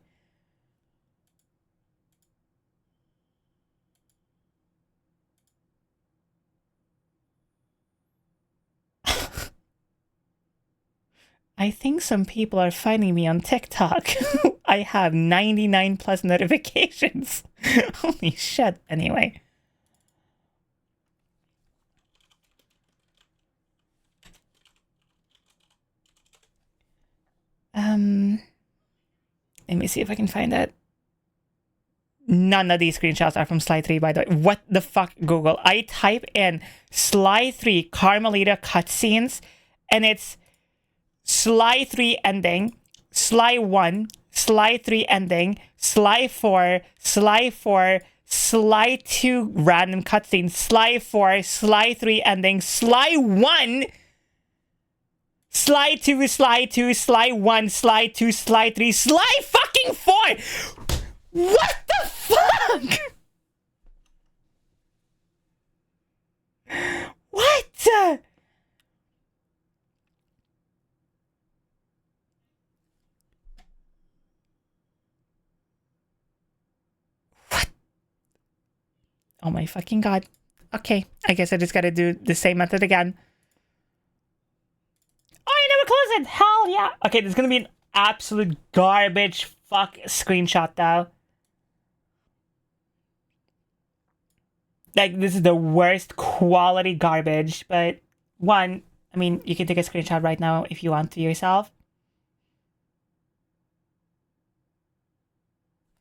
I think some people are finding me on TikTok. I have 99 plus notifications. Holy shit. Anyway. Let me see if I can find it. None of these screenshots are from Slide 3, by the way. What the fuck, Google? I type in Slide 3 Carmelita cutscenes, and it's Sly 3 ending, Sly 1, Sly 3 ending, Sly 4, Sly 4, Sly 2 random cutscene, Sly 4, Sly 3 ending, Sly 1. Slide 2, slide 2, slide 1, slide 2, slide 3, slide fucking 4! What the fuck? What? What? Oh my fucking god. Okay, I guess I just gotta do the same method again. Oh, I never closed it! Hell yeah! Okay, there's gonna be an absolute garbage fuck screenshot though. Like, this is the worst quality garbage, but one, I mean, you can take a screenshot right now if you want to yourself.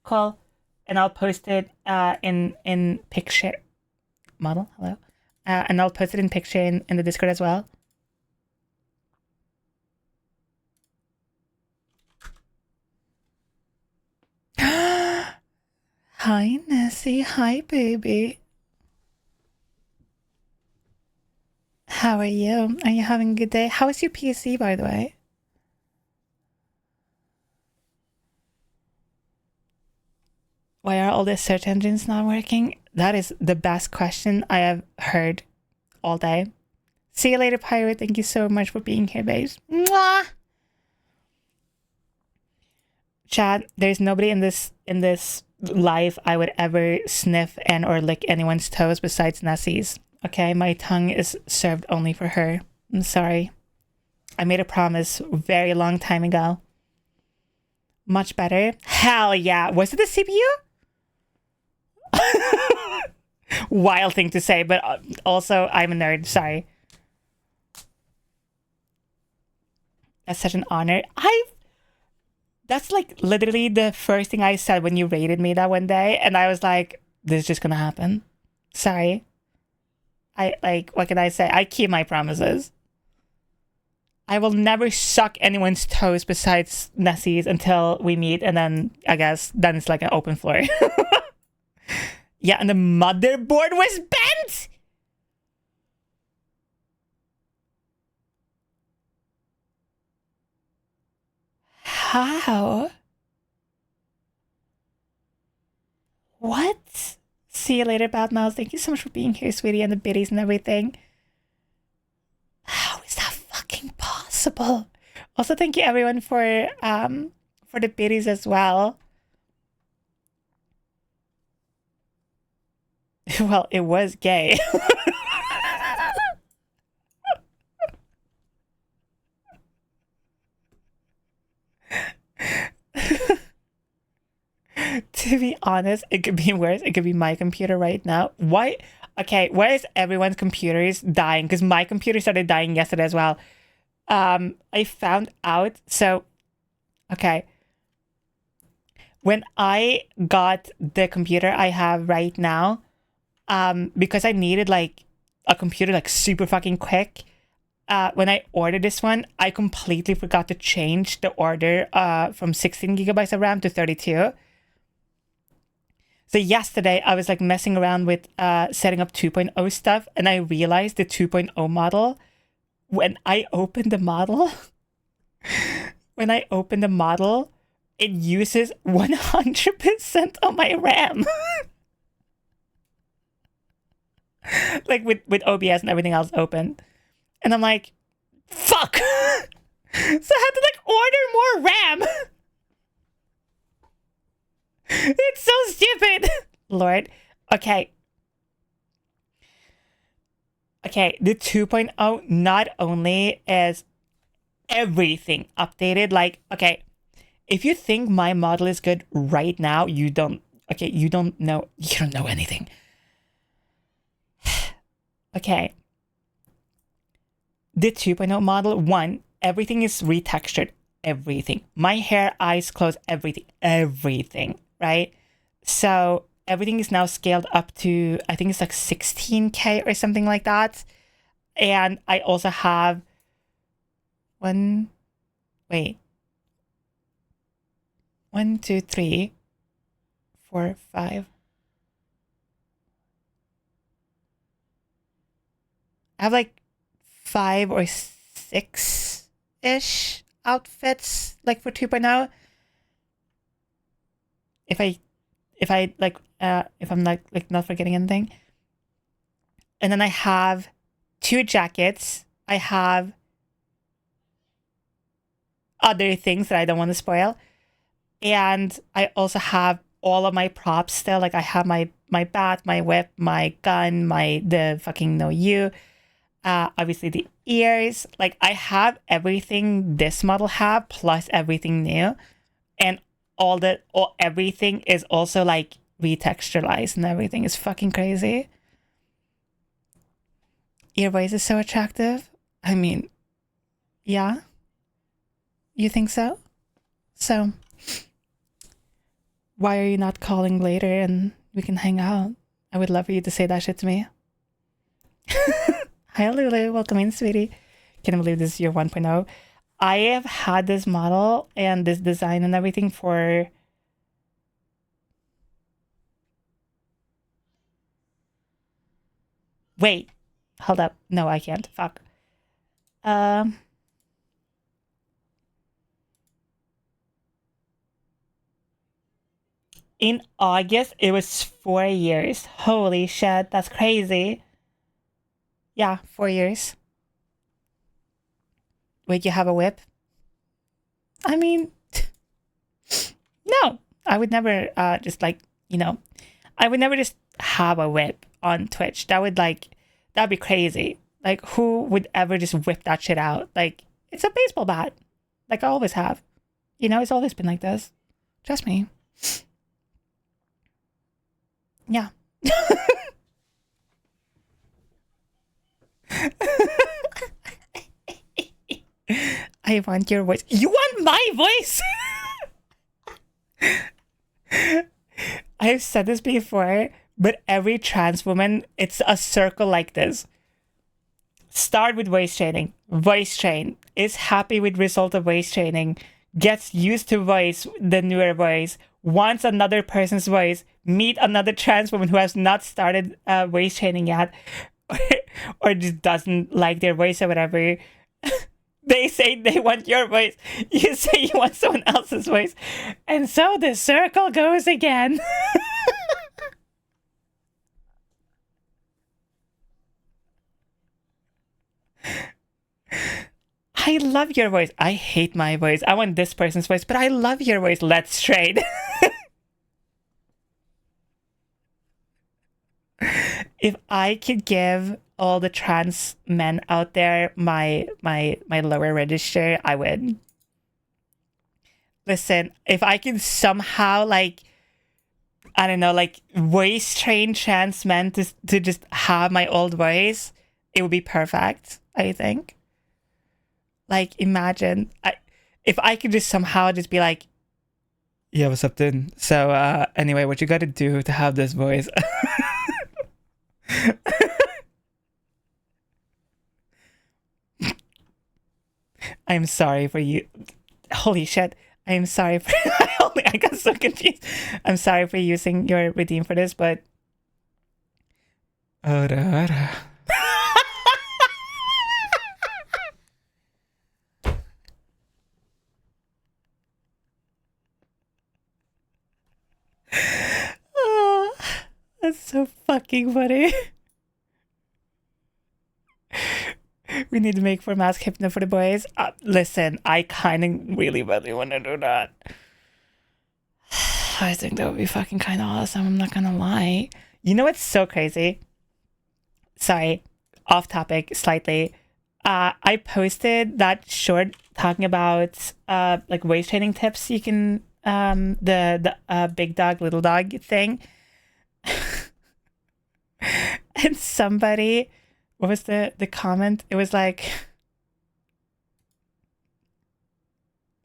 Cool. And I'll post it in picture. Model, hello. And I'll post it in picture in the Discord as well. Hi, Nessie. Hi, baby. How are you? Are you having a good day? How is your PC, by the way? Why are all the search engines not working? That is the best question I have heard all day. See you later, Pirate. Thank you so much for being here, babes. Mwah! Chad, there's nobody in this life I would ever sniff and or lick anyone's toes besides Nessie's. Okay, my tongue is served only for her. I'm sorry. I made a promise a very long time ago. Much better? Hell yeah. Was it the CPU? Wild thing to say, but also I'm a nerd. Sorry. That's such an honor. That's like literally the first thing I said when you rated me that one day, and I was like, this is just gonna happen. Sorry. What can I say? I keep my promises. I will never suck anyone's toes besides Nessie's until we meet, and then I guess then it's like an open floor. Yeah, and the motherboard was bent! How? What? See you later, Bad Mouse. Thank you so much for being here, sweetie, and the biddies and everything. How is that fucking possible? Also, thank you everyone for the biddies as well. Well, it was gay. To be honest, it could be worse. It could be my computer right now. Why? Okay, why is everyone's computers dying? Because my computer started dying yesterday as well. I found out. So, okay. When I got the computer I have right now, because I needed like a computer like super fucking quick, when I ordered this one, I completely forgot to change the order from 16 gigabytes of RAM to 32. So yesterday I was like messing around with setting up 2.0 stuff, and I realized the 2.0 model, when I opened the model, it uses 100% of my RAM. Like with OBS and everything else open. And I'm like, fuck! So I had to like order more RAM. It's so stupid. Lord. Okay. Okay, the 2.0 not only is everything updated, like, okay, if you think my model is good right now, you don't know anything. Okay. The 2.0 model, one, everything is retextured. Everything. My hair, eyes, clothes, everything, right? So everything is now scaled up to, I think it's like 16K or something like that. And I also have 1, 2, 3, 4, 5. I have like 5 or 6 ish outfits like for 2.0. If I'm like not forgetting anything. And then I have 2 jackets. I have other things that I don't want to spoil. And I also have all of my props still. Like I have my bat, my whip, my gun, the fucking no you. Obviously the ears. Like I have everything this model have plus everything new. And everything is also like retexturalized and everything is fucking crazy. Your voice is so attractive. I mean, yeah. You think so? So, why are you not calling later and we can hang out? I would love for you to say that shit to me. Hi, Lulu. Welcome in, sweetie. Can't believe this is your 1.0. I have had this model and this design and everything for... Wait. Hold up. No, I can't. Fuck. In August, it was 4 years. Holy shit, that's crazy. Yeah, 4 years. Wait, you have a whip? I mean, no. I would never just like, I would never just have a whip on Twitch. That'd be crazy. Like, who would ever just whip that shit out? Like, it's a baseball bat. Like I always have. It's always been like this. Trust me. Yeah. I want your voice. You want my voice? I've said this before, but every trans woman, it's a circle like this. Start with voice training. Voice train. Is happy with result of voice training. Gets used to the newer voice. Wants another person's voice. Meet another trans woman who has not started voice training yet. Or just doesn't like their voice or whatever. They say they want your voice. You say you want someone else's voice. And so the circle goes again. I love your voice. I hate my voice. I want this person's voice, but I love your voice. Let's trade. If I could give all the trans men out there my lower register, I would. Listen, if I could somehow I don't know, voice train trans men to just have my old voice, it would be perfect, I think. Imagine if I could just somehow just be like, yeah, what's up, dude? So anyway, what you gotta do to have this voice? I'm sorry for you. Holy shit. I'm sorry for I got so confused. I'm sorry for using your redeem for this, but oh, that's so fucking funny. We need to make for mask hypno for the boys. Listen, I kind of really want to do that. I think that would be fucking kind of awesome. I'm not gonna lie. You know what's so crazy? Sorry, off topic slightly. I posted that short talking about voice training tips. You can the big dog little dog thing. And somebody, what was the comment? It was like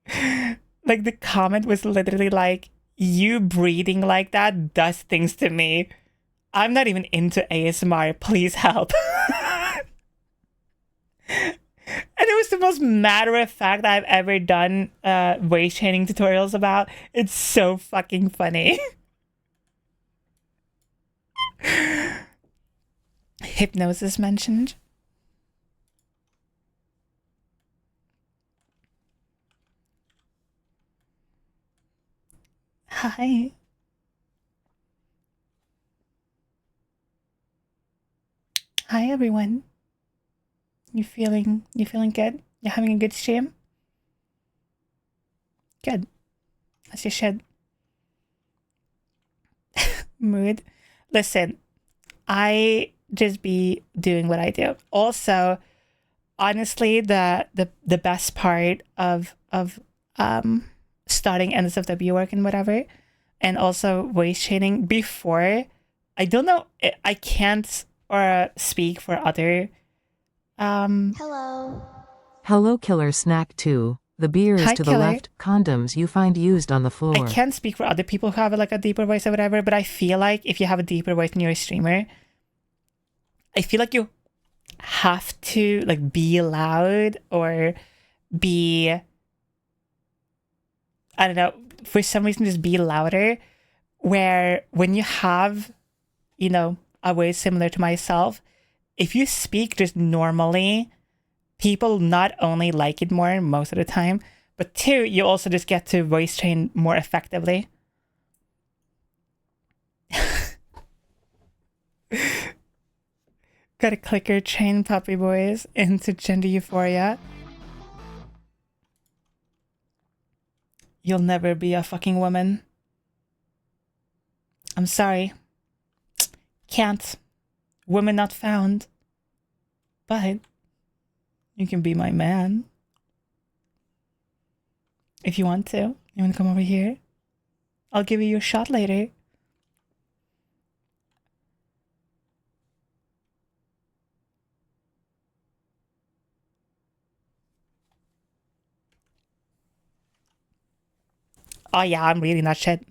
the comment was literally like, you breathing like that does things to me. I'm not even into ASMR. Please help. And it was the most matter of fact I've ever done voice training tutorials about. It's so fucking funny. Hypnosis mentioned. Hi. Hi everyone. You feeling good? You having a good stream? Good. As you should. Mood. Listen, I just be doing what I do. Also, honestly, the best part of starting NSFW work and whatever, and also voice training before, I don't know, I can't or speak for other Hello. Hello, Killer Snack 2. The beer is Hi, to the Killer. left, condoms you find used on the floor. I can't speak for other people who have like a deeper voice or whatever, but I feel like if you have a deeper voice and you're a streamer, I feel like you have to like be loud or be, I don't know, for some reason just be louder, where when you have, you know, a voice similar to myself, if you speak just normally, people not only like it more most of the time, but two, you also just get to voice train more effectively. Got a clicker train puppy boys into gender euphoria. You'll never be a fucking woman. I'm sorry. Can't. Woman not found. But you can be my man. If you want to. You want to come over here? I'll give you your shot later. Oh yeah, I'm reading that shit.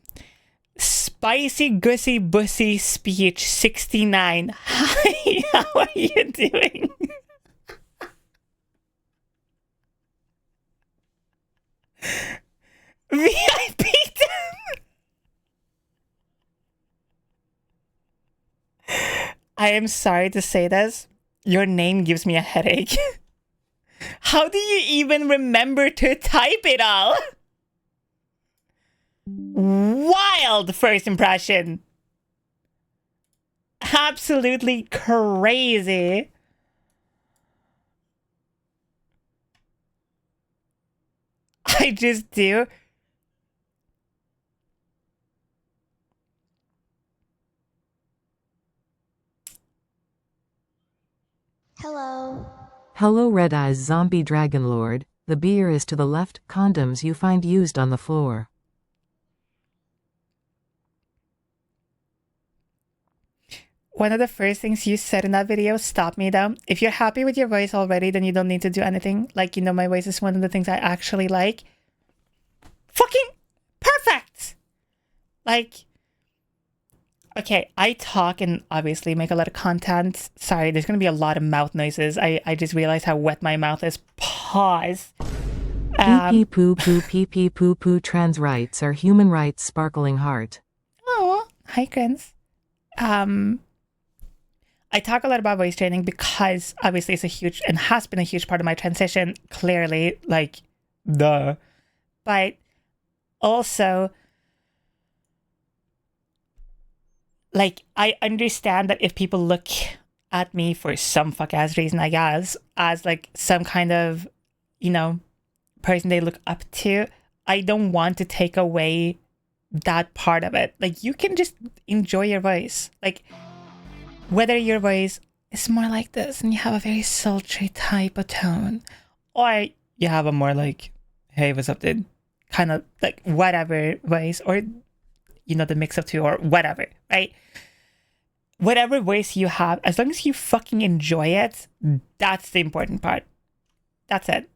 Spicy Gussy Bussy Speech 69. Hi, how are you doing? VIP I am sorry to say this. Your name gives me a headache. How do you even remember to type it all? Wild first impression. Absolutely crazy. I just do. Hello. Hello, Red Eyes Zombie Dragon Lord. The beer is to the left, condoms you find used on the floor. One of the first things you said in that video stopped me though. If you're happy with your voice already, then you don't need to do anything. Like, you know, my voice is one of the things I actually like. Fucking perfect! Like, okay, I talk and obviously make a lot of content. Sorry, there's gonna be a lot of mouth noises. I just realized how wet my mouth is. Pause. Pee poo poo pee pee poo poo. Trans rights are human rights. Sparkling heart. Oh, hi, Grins. I talk a lot about voice training because obviously it's a huge and has been a huge part of my transition. Clearly, like, duh. But also, like, I understand that if people look at me for some fuck ass reason, I guess, as like some kind of, you know, person they look up to, I don't want to take away that part of it. Like, you can just enjoy your voice. Like, whether your voice is more like this and you have a very sultry type of tone, or you have a more like, hey, what's up, dude? Kind of like whatever voice, or, you know, the mix of two, or whatever, right? Whatever voice you have, as long as you fucking enjoy it, that's the important part. That's it.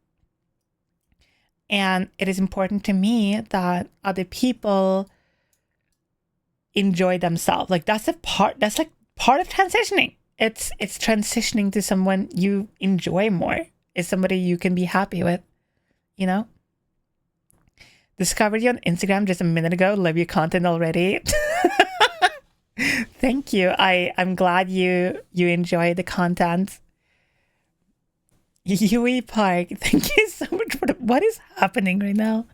And it is important to me that other people enjoy themselves. Like, that's a part, that's like part of transitioning. It's transitioning to someone you enjoy more. It's somebody you can be happy with, you know? Discovered you on Instagram just a minute ago. Love your content already. Thank you. I'm glad you enjoy the content. Yui Park, thank you so much for what is happening right now?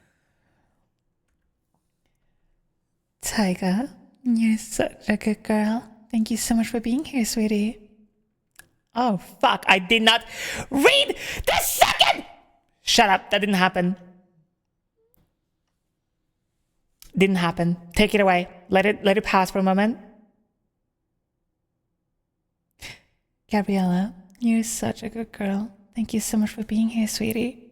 Tyga, you're such a good girl. Thank you so much for being here, sweetie. Oh, fuck. I did not read the second! Shut up. That didn't happen. Didn't happen. Take it away. Let it pass for a moment. Gabriella, you're such a good girl. Thank you so much for being here, sweetie.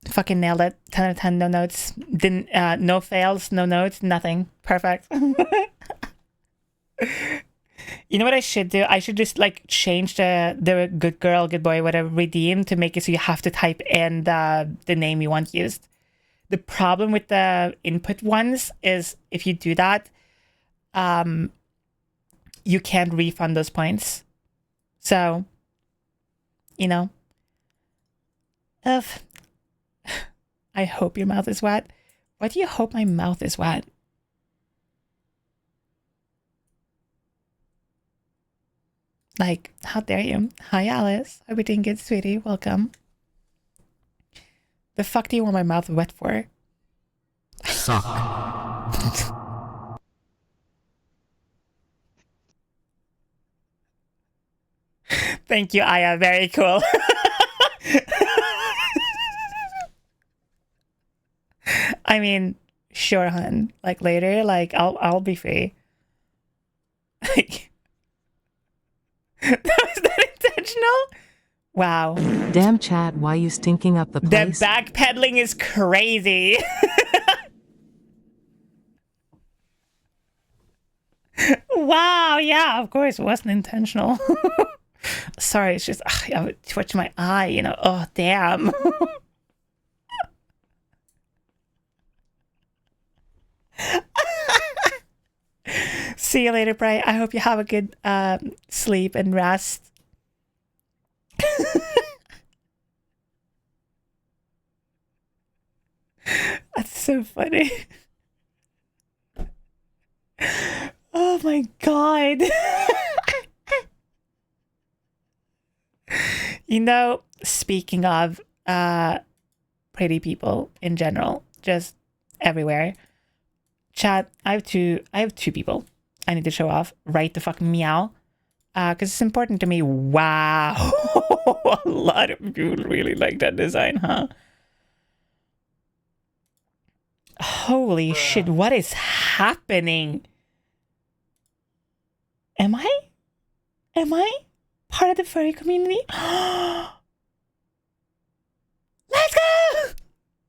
Fucking nailed it. 10 out of 10, no notes. Didn't, no fails, no notes, nothing. Perfect. You know what I should do? I should just like change the good girl, good boy, whatever, redeem to make it so you have to type in the name you want used. The problem with the input ones is if you do that, you can't refund those points. So, you know, I hope your mouth is wet. Why do you hope my mouth is wet? Like, how dare you? Hi, Alice. Hope you're doing good, sweetie. Welcome. The fuck do you want my mouth wet for? Suck. Thank you, Aya. Very cool. I mean, sure, hun. Like later, like I'll be free. Like, was that intentional? Wow. Damn, chat, why you stinking up the The place? backpedaling is crazy. Wow, yeah, of course, it wasn't intentional. Sorry, it's just, I would twitch my eye, you know. Oh, damn. See you later, Bri. I hope you have a good sleep and rest. That's so funny. Oh my god. You know, speaking of pretty people in general, just everywhere. Chat, I have two people I need to show off right the fucking meow. Because it's important to me. Wow. A lot of people really like that design, huh? Holy shit, what is happening? Am I part of the furry community? Let's go!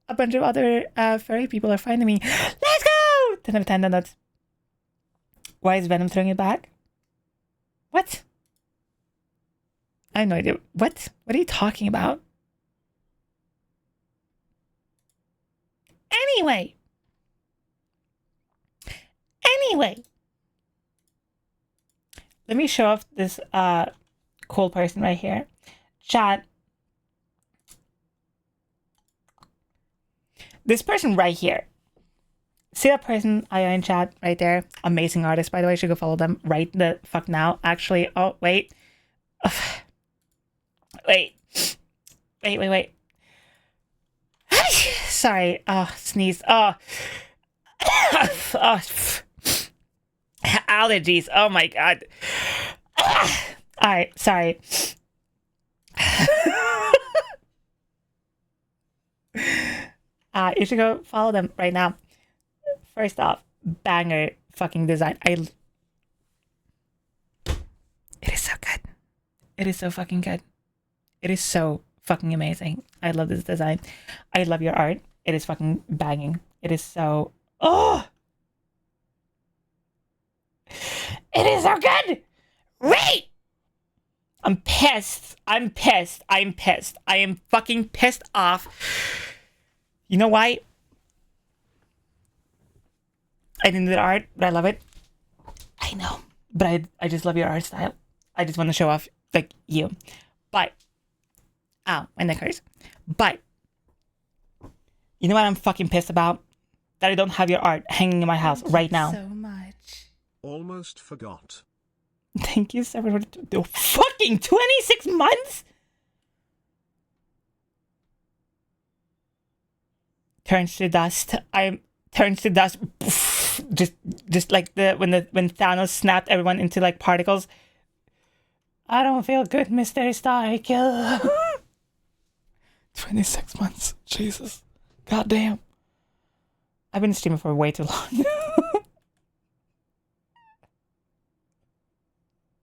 A bunch of other furry people are finding me. Let's go! 10 out of 10 donuts. Why is Venom throwing it back? What? I have no idea. What? What are you talking about? Anyway. Let me show off this cool person right here. Chat. This person right here. See that person I in chat right there? Amazing artist, by the way. You should go follow them right the fuck now. Actually, oh, wait. Wait. Sorry. Oh, sneeze. Oh. Allergies. Oh my god. Alright, sorry. You should go follow them right now. First off, banger fucking design. It is so good. It is so fucking good. It is so fucking amazing. I love this design. I love your art. It is fucking banging. It is so... Oh! It is so good! Wait! I'm pissed. I am fucking pissed off. You know why? I didn't do the art, but I love it. I know. But I just love your art style. I just want to show off, like, you. But... Ow, my neck hurts. But... You know what I'm fucking pissed about? That I don't have your art hanging in my house right now. So much. Almost forgot. Thank you so much. Fucking 26 months? Turns to dust. I'm turns to dust. Just like when Thanos snapped everyone into like particles. I don't feel good, Mr. Stark. 26 months. Jesus. Goddamn. I've been streaming for way too long.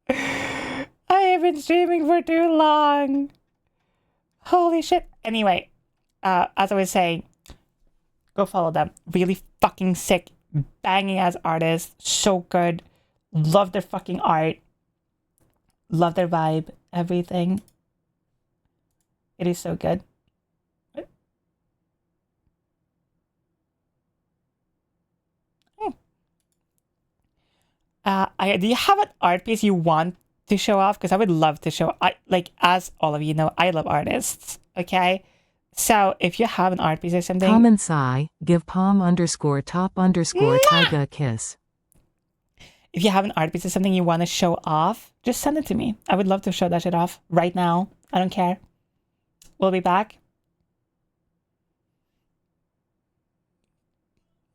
I have been streaming for too long. Holy shit. Anyway, as I was saying, go follow them. Really fucking sick, banging ass artists. So good. Love their fucking art. Love their vibe. Everything. It is so good. Do you have an art piece you want to show off? Because I would love to show. As all of you know, I love artists. Okay, so if you have an art piece or something, Comment sigh, give palm_top_Tyga a kiss. If you have an art piece or something you want to show off, just send it to me. I would love to show that shit off right now. I don't care. We'll be back.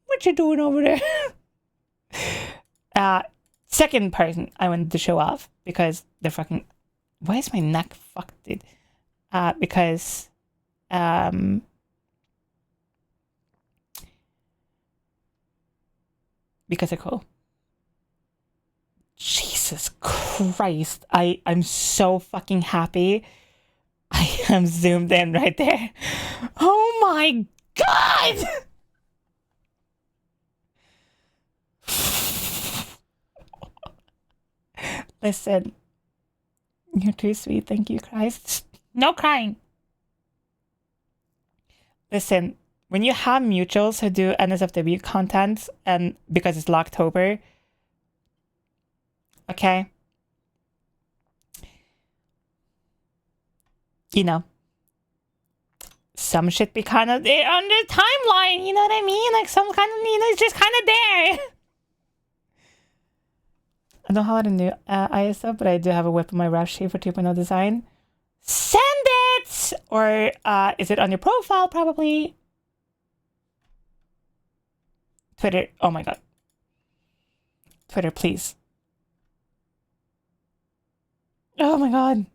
What you doing over there? Second person I wanted to show off because they're fucking. Why is my neck fucked, dude? Because they're cool. Jesus Christ! I'm so fucking happy. I am zoomed in right there. Oh my god! Listen, you're too sweet. Thank you, Christ. No crying. Listen, when you have mutuals who do NSFW content, and because it's Locktober, okay, you know, some shit be kind of there on the timeline. You know what I mean? Like some kind of, it's just kind of there. I don't have a new ISO, but I do have a whip on my ref sheet for 2.0 design. Send it! Or is it on your profile, probably? Twitter. Oh my god. Twitter, please. Oh my god.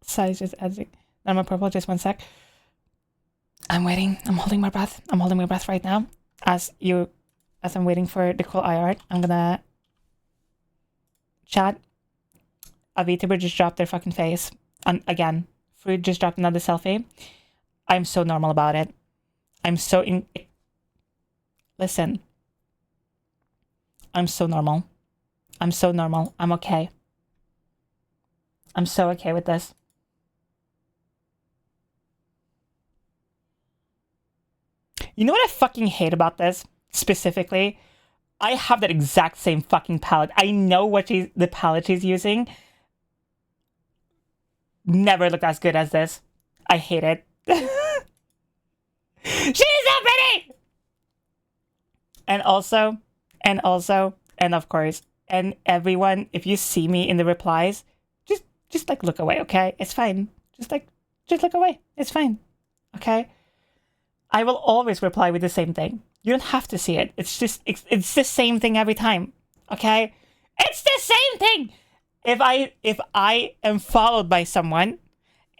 Size just editing. Now my purple, just one sec. I'm waiting. I'm holding my breath. I'm holding my breath right now. As I'm waiting for the cool eye art, I'm gonna chat. A VTuber just dropped their fucking face. Again, Fruit just dropped another selfie. I'm so normal about it. I'm so Listen. I'm so normal. I'm so normal. I'm okay. I'm so okay with this. You know what I fucking hate about this? Specifically, I have that exact same fucking palette. I know what the palette she's using. Never looked as good as this. I hate it. She's so pretty! And of course, and everyone, if you see me in the replies, just like look away, okay? It's fine. Just look away. It's fine. Okay? I will always reply with the same thing. You don't have to see it. It's the same thing every time. Okay? It's the same thing. If I am followed by someone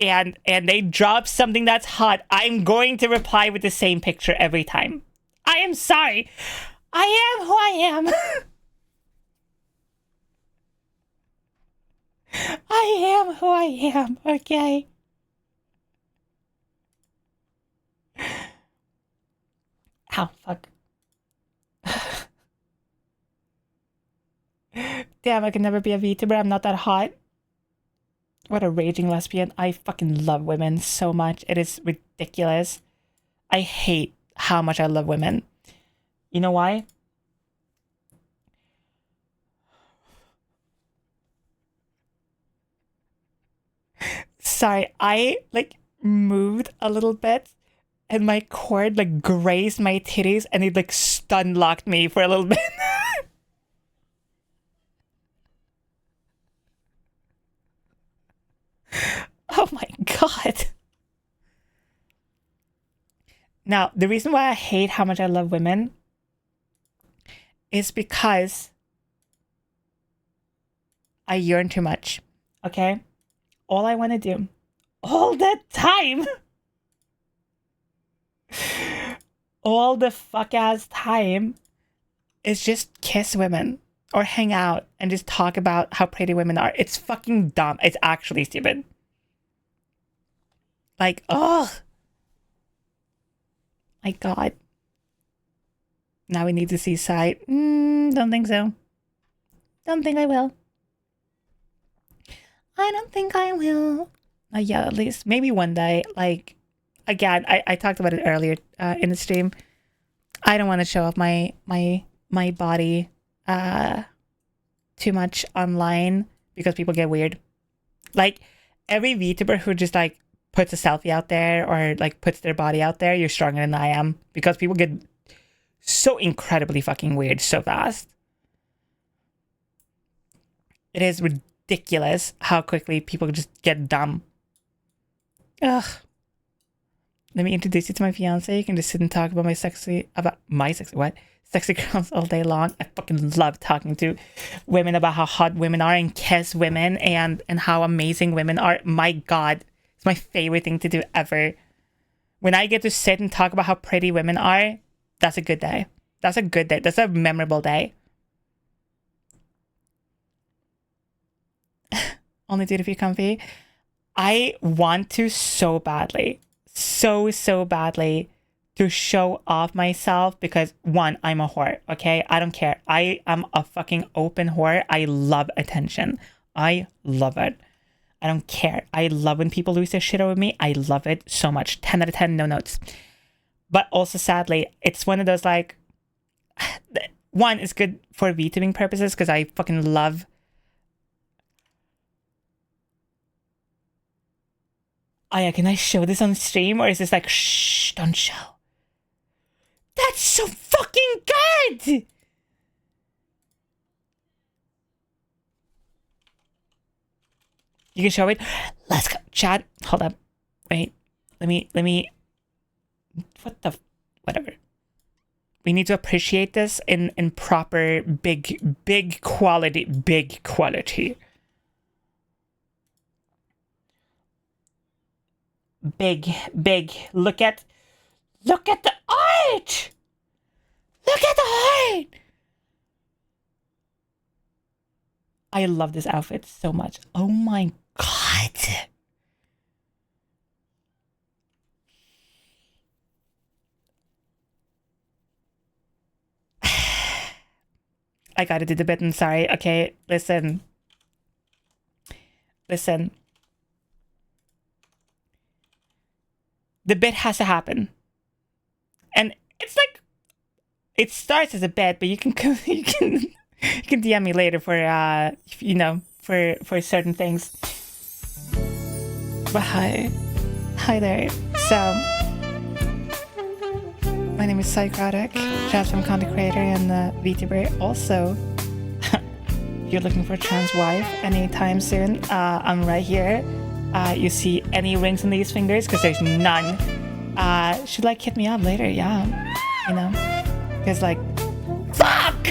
and they drop something that's hot, I'm going to reply with the same picture every time. I am sorry. I am who I am. I am who I am, okay? Ow, fuck. Damn, I can never be a VTuber. I'm not that hot. What a raging lesbian. I fucking love women so much. It is ridiculous. I hate how much I love women. You know why? Sorry, I moved a little bit and my cord grazed my titties and it stun locked me for a little bit. Oh my god. Now, the reason why I hate how much I love women is because I yearn too much. Okay? All I want to do all the time, all the fuck ass time, is just kiss women or hang out and just talk about how pretty women are. It's fucking dumb. It's actually stupid. Like, oh my God. Now we need to see side. Don't think so. Don't think I will. I don't think I will. Yeah, at least maybe one day. Like, again, I talked about it earlier in the stream. I don't want to show off my body too much online because people get weird. Like, every VTuber who just like puts a selfie out there or like puts their body out there, you're stronger than I am, because people get so incredibly fucking weird so fast. It is ridiculous how quickly people just get dumb. Ugh. Let me introduce you to my fiance. You can just sit and talk about sexy girls all day long. I fucking love talking to women about how hot women are and kiss women and how amazing women are. My God, it's my favorite thing to do ever. When I get to sit and talk about how pretty women are, that's a good day. That's a good day. That's a memorable day. Only do it if you're comfy. I want to so badly, so badly, to show off myself because, one, I'm a whore, okay? I don't care. I am a fucking open whore. I love attention. I love it. I don't care. I love when people lose their shit over me. I love it so much. 10 out of 10, no notes. But also, sadly, it's one of those, like, one, it's good for VTubing purposes because I fucking love... Oh yeah, can I show this on stream, or is this like, shh, don't show? That's so fucking good! You can show it? Let's go. Chat, hold up. Wait, let me... What the... Whatever. We need to appreciate this in proper big quality. Big quality. Big. Look at the art! Look at the art! I love this outfit so much. Oh my God. I gotta do the bit. I'm sorry. Okay, listen. The bit has to happen. And it's like, it starts as a bit, but you can DM me later for for certain things. But hi there. So my name is Szycrotic, transform content creator and VTuber. Also, if you're looking for a trans wife anytime soon, I'm right here. You see any rings on these fingers? Because there's none. Should like hit me up later, yeah. You know? Because like, fuck!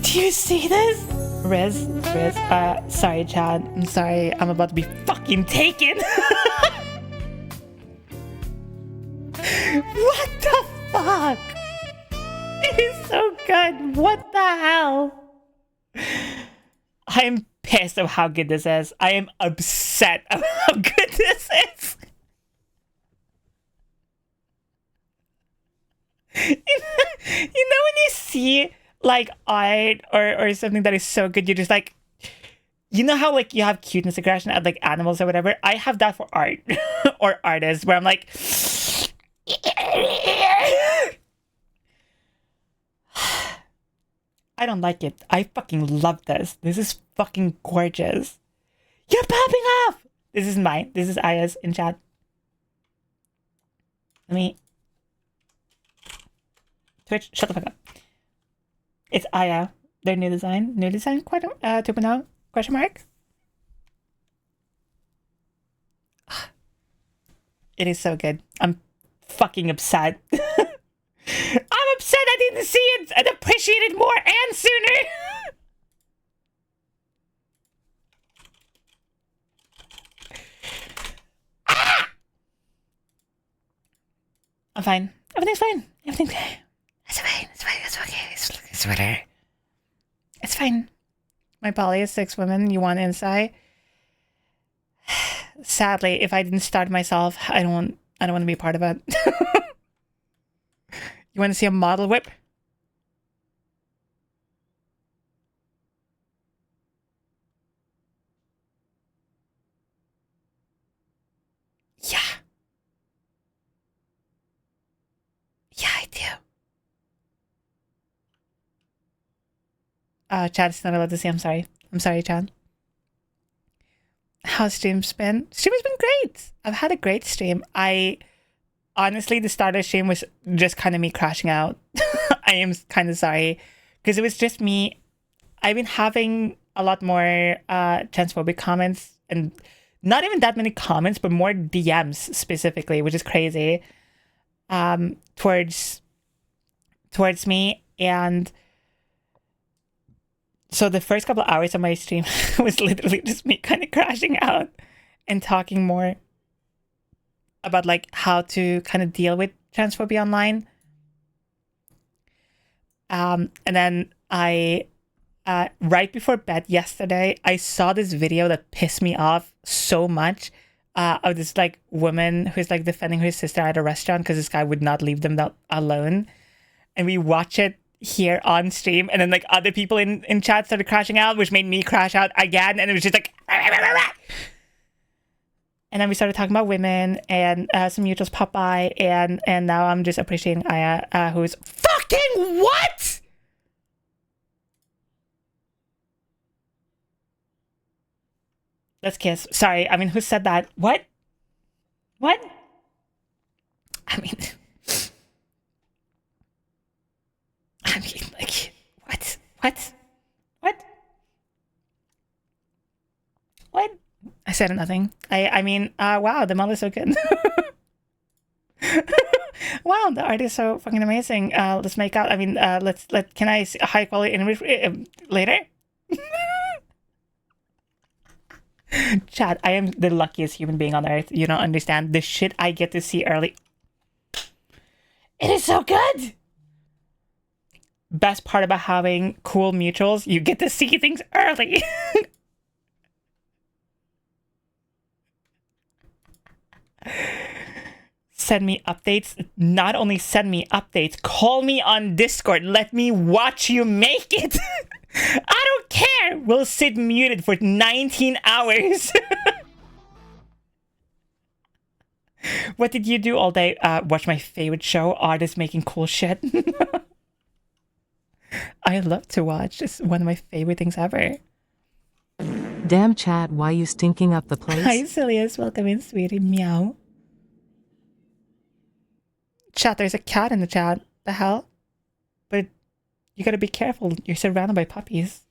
Do you see this? Riz, sorry Chad. I'm sorry, I'm about to be fucking taken. What the fuck? It is so good. What the hell? I'm pissed of how good this is. I am upset of how good this is. You know when you see like art or something that is so good, you're just like, you know how like you have cuteness aggression at like animals or whatever? I have that for art or artists where I'm like, I don't like it. I fucking love this. This is fucking gorgeous. You're popping off! This is mine. This is Aya's in chat. Let me... Twitch, shut the fuck up. It's Aya. Their new design. New design? 2.0? Question mark? It is so good. I'm fucking upset. I'm upset I didn't see it and appreciate it more and sooner. Ah! I'm fine. Everything's fine. Everything's okay. It's fine. It's fine. It's okay. It's whatever. It's fine. My poly is 6 women. You want inside? Sadly, if I didn't start myself, I don't want to be a part of it. You want to see a model whip? Yeah. Yeah, I do. Chad is not allowed to see. I'm sorry. I'm sorry, Chad. How's stream's been? Stream has been great. I've had a great stream. Honestly, the start of the stream was just kind of me crashing out. I am kind of sorry because it was just me. I've been having a lot more transphobic comments, and not even that many comments, but more DMs specifically, which is crazy, towards me. And so the first couple of hours of my stream was literally just me kind of crashing out and talking more about like how to kind of deal with transphobia online. And then I, right before bed yesterday, I saw this video that pissed me off so much, of this like woman who's like defending her sister at a restaurant because this guy would not leave them alone. And we watch it here on stream, and then like other people in chat started crashing out, which made me crash out again, and it was just like and then we started talking about women, and some mutuals pop by, and now I'm just appreciating Aya, who's fucking what? Let's kiss. Sorry, I mean, who said that? What? I mean, like, what? I said nothing. I mean, wow, the model is so good. Wow, the art is so fucking amazing. Let's make out. I mean, can I see a high quality image later? Chad, I am the luckiest human being on earth. You don't understand the shit I get to see early. It is so good. Best part about having cool mutuals, you get to see things early. Send me updates. Not only send me updates, call me on Discord. Let me watch you make it. I don't care. We'll sit muted for 19 hours. What did you do all day? Watch my favorite show, artists making cool shit. I love to watch. It's one of my favorite things ever. Damn, Chad, why you stinking up the place? Hi, Cilius. Welcome in, sweetie. Meow. Chat, there's a cat in the chat. The hell? But you gotta be careful. You're surrounded by puppies.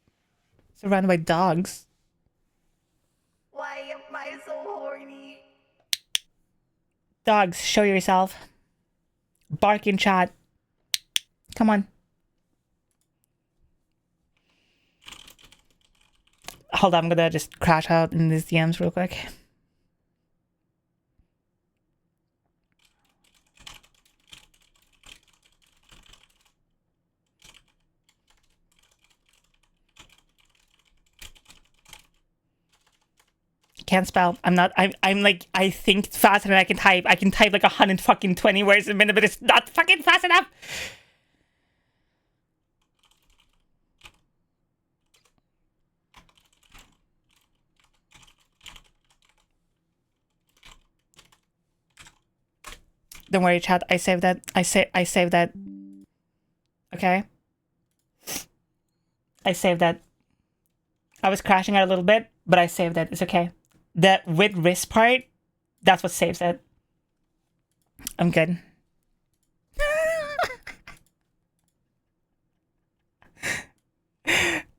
Surrounded by dogs. Why am I so horny? Dogs, show yourself. Bark in chat. Come on. Hold on, I'm gonna just crash out in these DMs real quick. Can't spell. I'm like, I think faster than I can type. I can type like 120 words a minute, but it's not fucking fast enough. Don't worry, chat. I saved that. I saved that. Okay. I saved that. I was crashing out a little bit, but I saved it. It's okay. The with wrist part, that's what saves it. I'm good.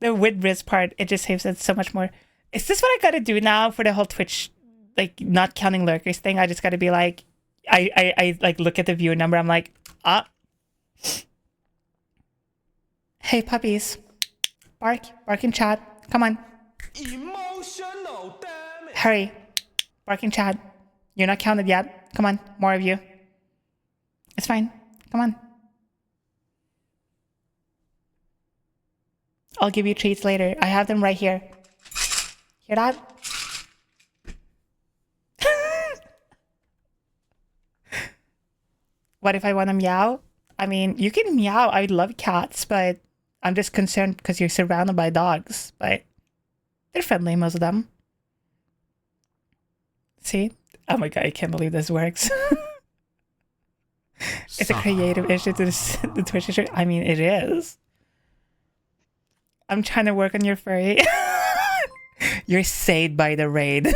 The with wrist part, it just saves it so much more. Is this what I gotta do now for the whole Twitch, like, not counting lurkers thing? I just gotta be like, I like look at the viewer number. I'm like, hey puppies, bark in chat. Come on. Emotional, damn it. Hurry, bark in chat. You're not counted yet. Come on, more of you. It's fine. Come on. I'll give you treats later. I have them right here. Hear that? What if I want to meow? I mean, you can meow. I love cats, but I'm just concerned because you're surrounded by dogs. But they're friendly, most of them. See? Oh my god, I can't believe this works. It's a creative issue to the Twitch issue. I mean, it is. I'm trying to work on your furry. You're saved by the raid.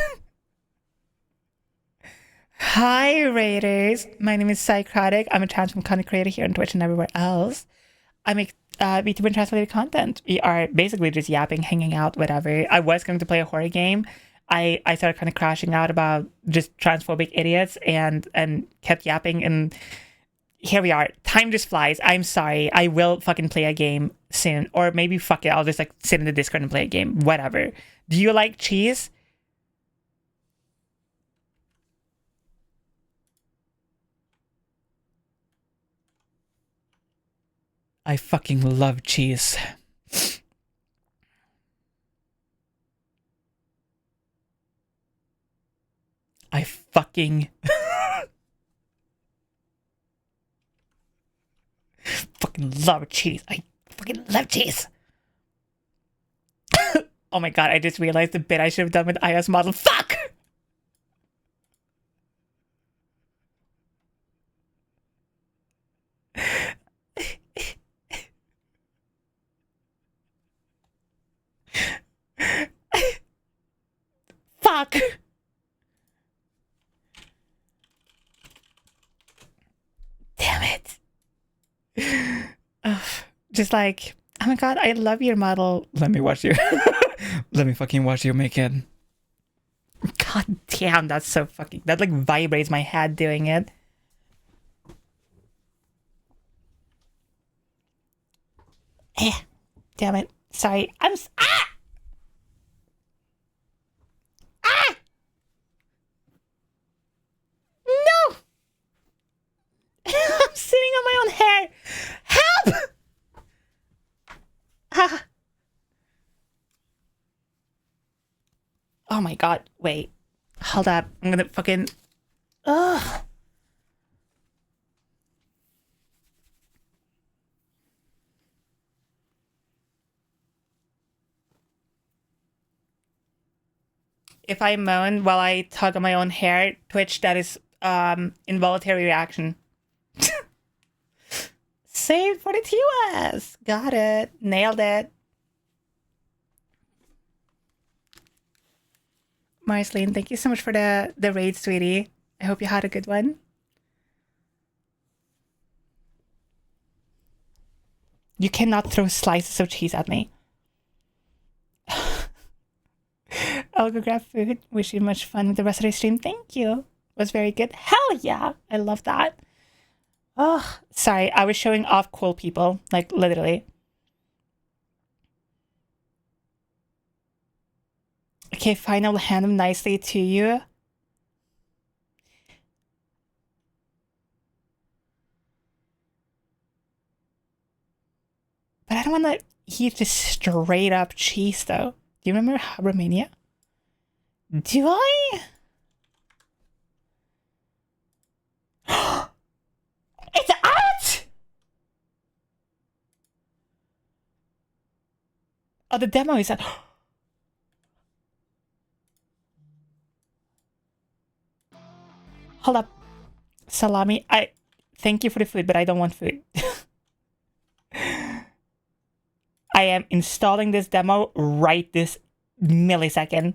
Hi, raiders. My name is Szycrotic. I'm a transphobia content creator here on Twitch and everywhere else. I make VTuber and transphobic content. We are basically just yapping, hanging out, whatever. I was going to play a horror game. I started kind of crashing out about just transphobic idiots and kept yapping, and here we are. Time just flies. I'm sorry. I will fucking play a game soon. Or maybe fuck it. I'll just like sit in the Discord and play a game. Whatever. Do you like cheese? I fucking love cheese. I fucking fucking love cheese. I fucking love cheese. Oh my god, I just realized the bit I should have done with iOS model. Fuck! Fuck! Damn it. Just like, oh my god, I love your model. Let me watch you. Let me fucking watch you make it. God damn, that's so fucking... That like vibrates my head doing it. Damn it. Sorry. Ah! Ah! No! I'm sitting on my own hair. Help! Ah. Oh my god. Wait. Hold up. I'm gonna fucking... Ugh. If I moan while I tug on my own hair, Twitch, that is involuntary reaction. Saved for the TOS. Got it. Nailed it. Marceline, thank you so much for the raid, sweetie. I hope you had a good one. You cannot throw slices of cheese at me. I'll go grab food. Wish you much fun with the rest of the stream. Thank you. Was very good. Hell yeah. I love that. Oh, sorry. I was showing off cool people. Like, literally. Okay, fine. I'll hand them nicely to you. But I don't want to eat just straight up cheese, though. Do you remember Romania? Do I? It's out! Oh, the demo is out. Hold up. Salami, I thank you for the food, but I don't want food. I am installing this demo right this millisecond.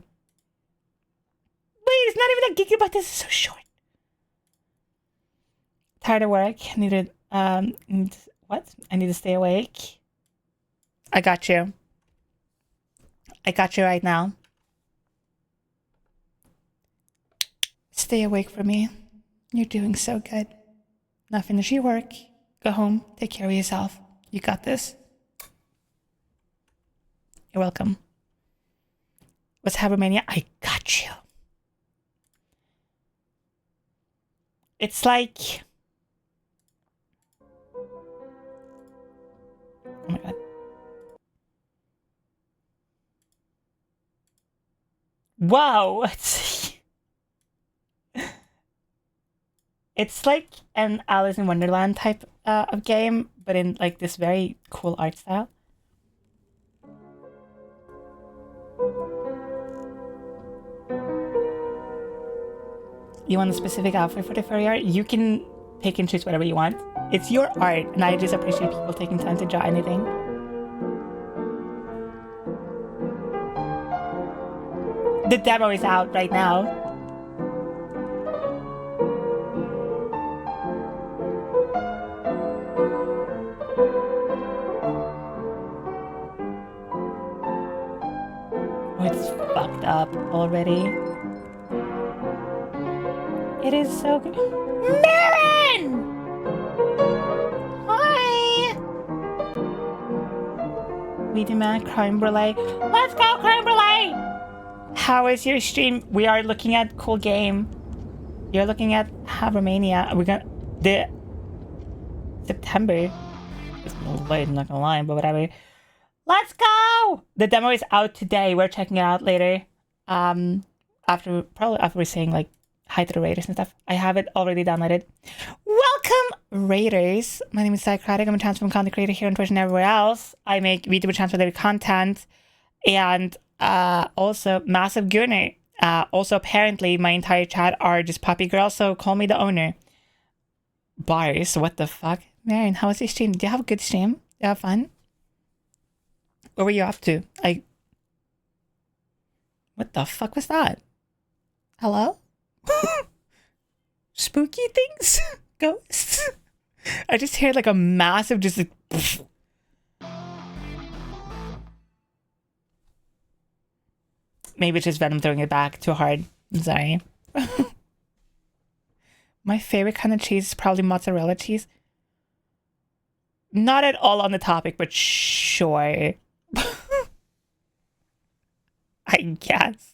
Wait, it's not even a gigabyte. This is so short. Tired of work. What? I need to stay awake. I got you. I got you right now. Stay awake for me. You're doing so good. Now finish your work. Go home. Take care of yourself. You got this. You're welcome. What's Habermania? I got you. It's like... Oh my god. Whoa! It's like an Alice in Wonderland type of game, but in like this very cool art style. You want a specific outfit for the furry art? You can pick and choose whatever you want. It's your art, and I just appreciate people taking time to draw anything. The demo is out right now. Oh, it's fucked up already. It is so good. Marin! Hi! We demand crime brulee. Let's go, crime brulee! How is your stream? We are looking at cool game. You're looking at Habermania. We're gonna... The... September. It's a little late, I'm not gonna lie, but whatever. Let's go! The demo is out today. We're checking it out later. Probably after we're saying like hi to the raiders and stuff. I have it already downloaded. Welcome, raiders. My name is Szycrotic. I'm a transform content creator here on Twitch and everywhere else. I make VTuber transfer content and also massive GOONER. Also, apparently, my entire chat are just puppy girls, so call me the owner. Bars, what the fuck? Marion, how was your stream? Did you have a good stream? Did you have fun? What were you up to? What the fuck was that? Hello? Spooky things? Ghosts? I just heard like a massive just like... Maybe it's just Venom throwing it back too hard. I'm sorry. My favorite kind of cheese is probably mozzarella cheese. Not at all on the topic, but sure. I guess.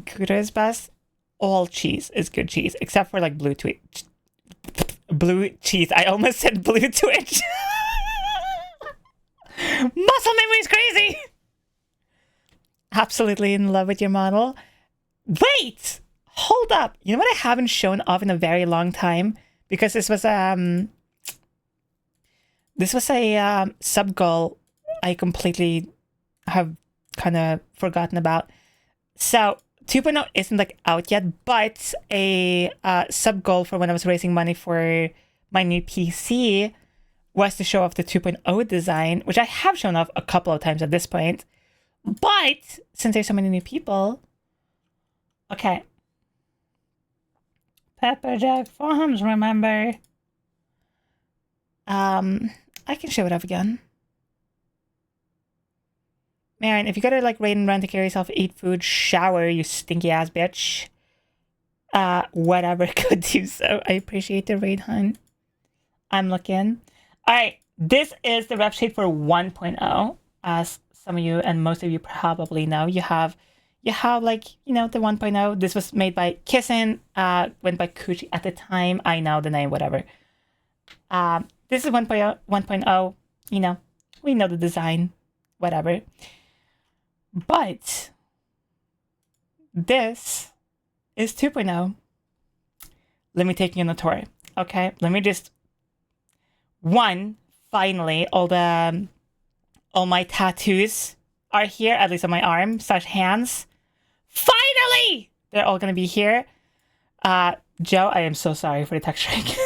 Gouda is best. All cheese is good cheese, except for like blue cheese. I almost said blue twitch. Muscle memory is crazy. Absolutely in love with your model. Wait, hold up. You know what I haven't shown off in a very long time? Because this was a sub goal I completely have kind of forgotten about. So 2.0 isn't like out yet, but a sub goal for when I was raising money for my new PC was to show off the 2.0 design, which I have shown off a couple of times at this point. But since there's so many new people, okay. Pepperjack Farms, remember? I can show it off again. Marion, if you gotta like raid and run to carry yourself, eat food, shower, you stinky ass bitch. Whatever could do so. I appreciate the raid, hun. I'm looking. Alright, this is the rep sheet for 1.0. As some of you and most of you probably know, you have like, you know, the 1.0. This was made by Kissin, went by Kuchi at the time. I know the name, whatever. This is 1.0, you know, we know the design, whatever. But this is 2.0. Let me take you on a tour, okay? Let me just... finally, all my tattoos are here, at least on my arm / hands. Finally! They're all gonna be here. Joe, I am so sorry for the texturing.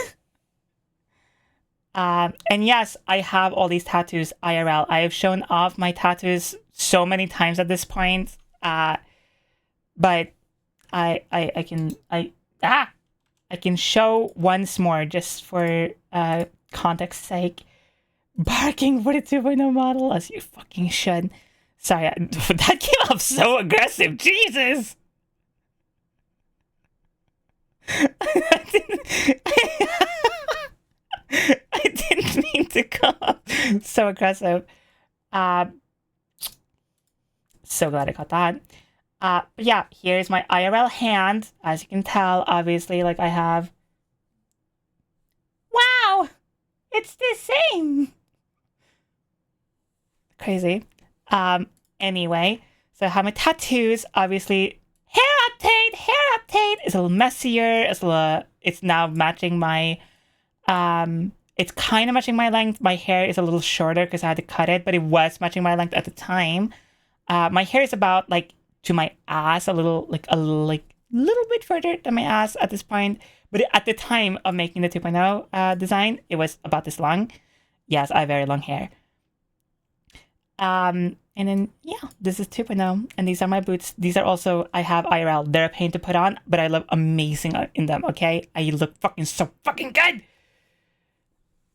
And yes, I have all these tattoos IRL. I have shown off my tattoos so many times at this point. But I can show once more just for context's sake. Barking for the 2.0 model, as you fucking should. Sorry, that came off so aggressive. Jesus! I didn't mean to cough. So aggressive. So glad I got that. But yeah, here's my IRL hand. As you can tell, obviously, like I have. Wow! It's the same! Crazy. Anyway, so I have my tattoos, obviously. Hair update is a little messier. It's now matching my, it's kind of matching my length. My hair is a little shorter because I had to cut it, but it was matching my length at the time. My hair is about like to my ass, a little bit further than my ass at this point. But at the time of making the 2.0 design, it was about this long. Yes, I have very long hair. And then, yeah, this is 2.0. And these are my boots. These are also, I have IRL. They're a pain to put on, but I look amazing in them, okay? I look so fucking good!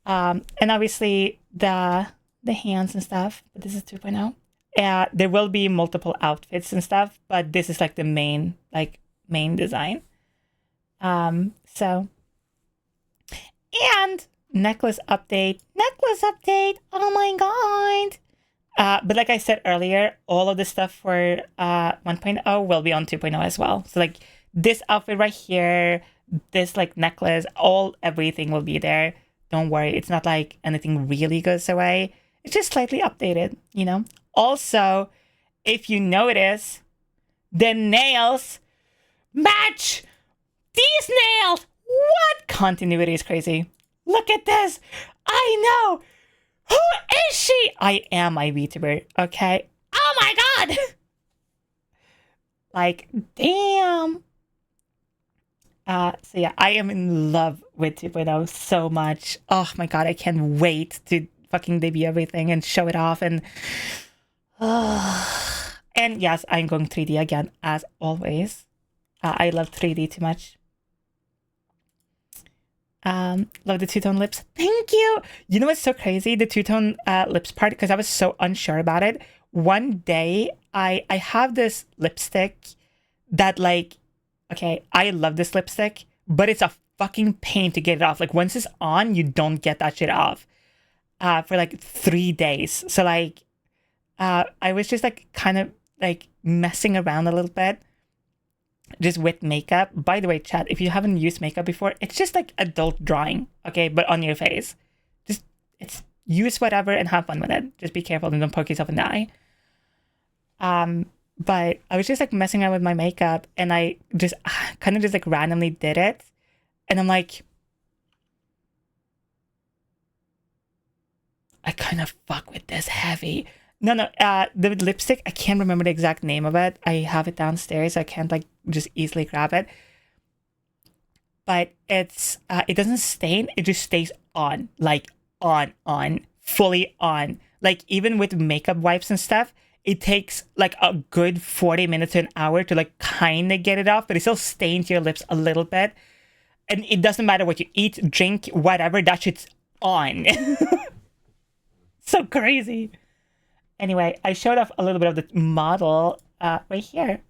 And obviously, the hands and stuff. But this is 2.0. There will be multiple outfits and stuff, but this is like the main design. So, and necklace update. Oh my god. But like I said earlier, all of the stuff for 1.0 will be on 2.0 as well. So like this outfit right here, this like necklace, everything will be there. Don't worry, it's not like anything really goes away. It's just slightly updated, you know? Also, if you notice, the nails match these nails. What? Continuity is crazy. Look at this. I know. Who is she? I am my VTuber, okay? Oh my god! Like, damn. So yeah, I am in love with 2.0 so much. Oh my god, I can't wait to fucking debut everything and show it off. And and yes, I'm going 3D again, as always. I love 3D too much. Love the two-tone lips. Thank you. You know what's so crazy? The two-tone lips part, because I was so unsure about it. One day, I have this lipstick that like, okay, I love this lipstick, but it's a fucking pain to get it off. Like once it's on, you don't get that shit off for like 3 days. So like, I was just like kind of like messing around a little bit. Just with makeup. By the way, chat, if you haven't used makeup before, it's just like adult drawing, okay? But on your face. Just use whatever and have fun with it. Just be careful and don't poke yourself in the eye. But I was just like messing around with my makeup and I just kind of just like randomly did it. And I'm like, I kind of fuck with this heavy. No, the lipstick, I can't remember the exact name of it. I have it downstairs. I can't like just easily grab it. But it doesn't stain. It just stays on, like on, fully on. Like even with makeup wipes and stuff, it takes like a good 40 minutes to an hour to like kind of get it off, but it still stains your lips a little bit. And it doesn't matter what you eat, drink, whatever, that shit's on. So crazy. Anyway, I showed off a little bit of the model right here.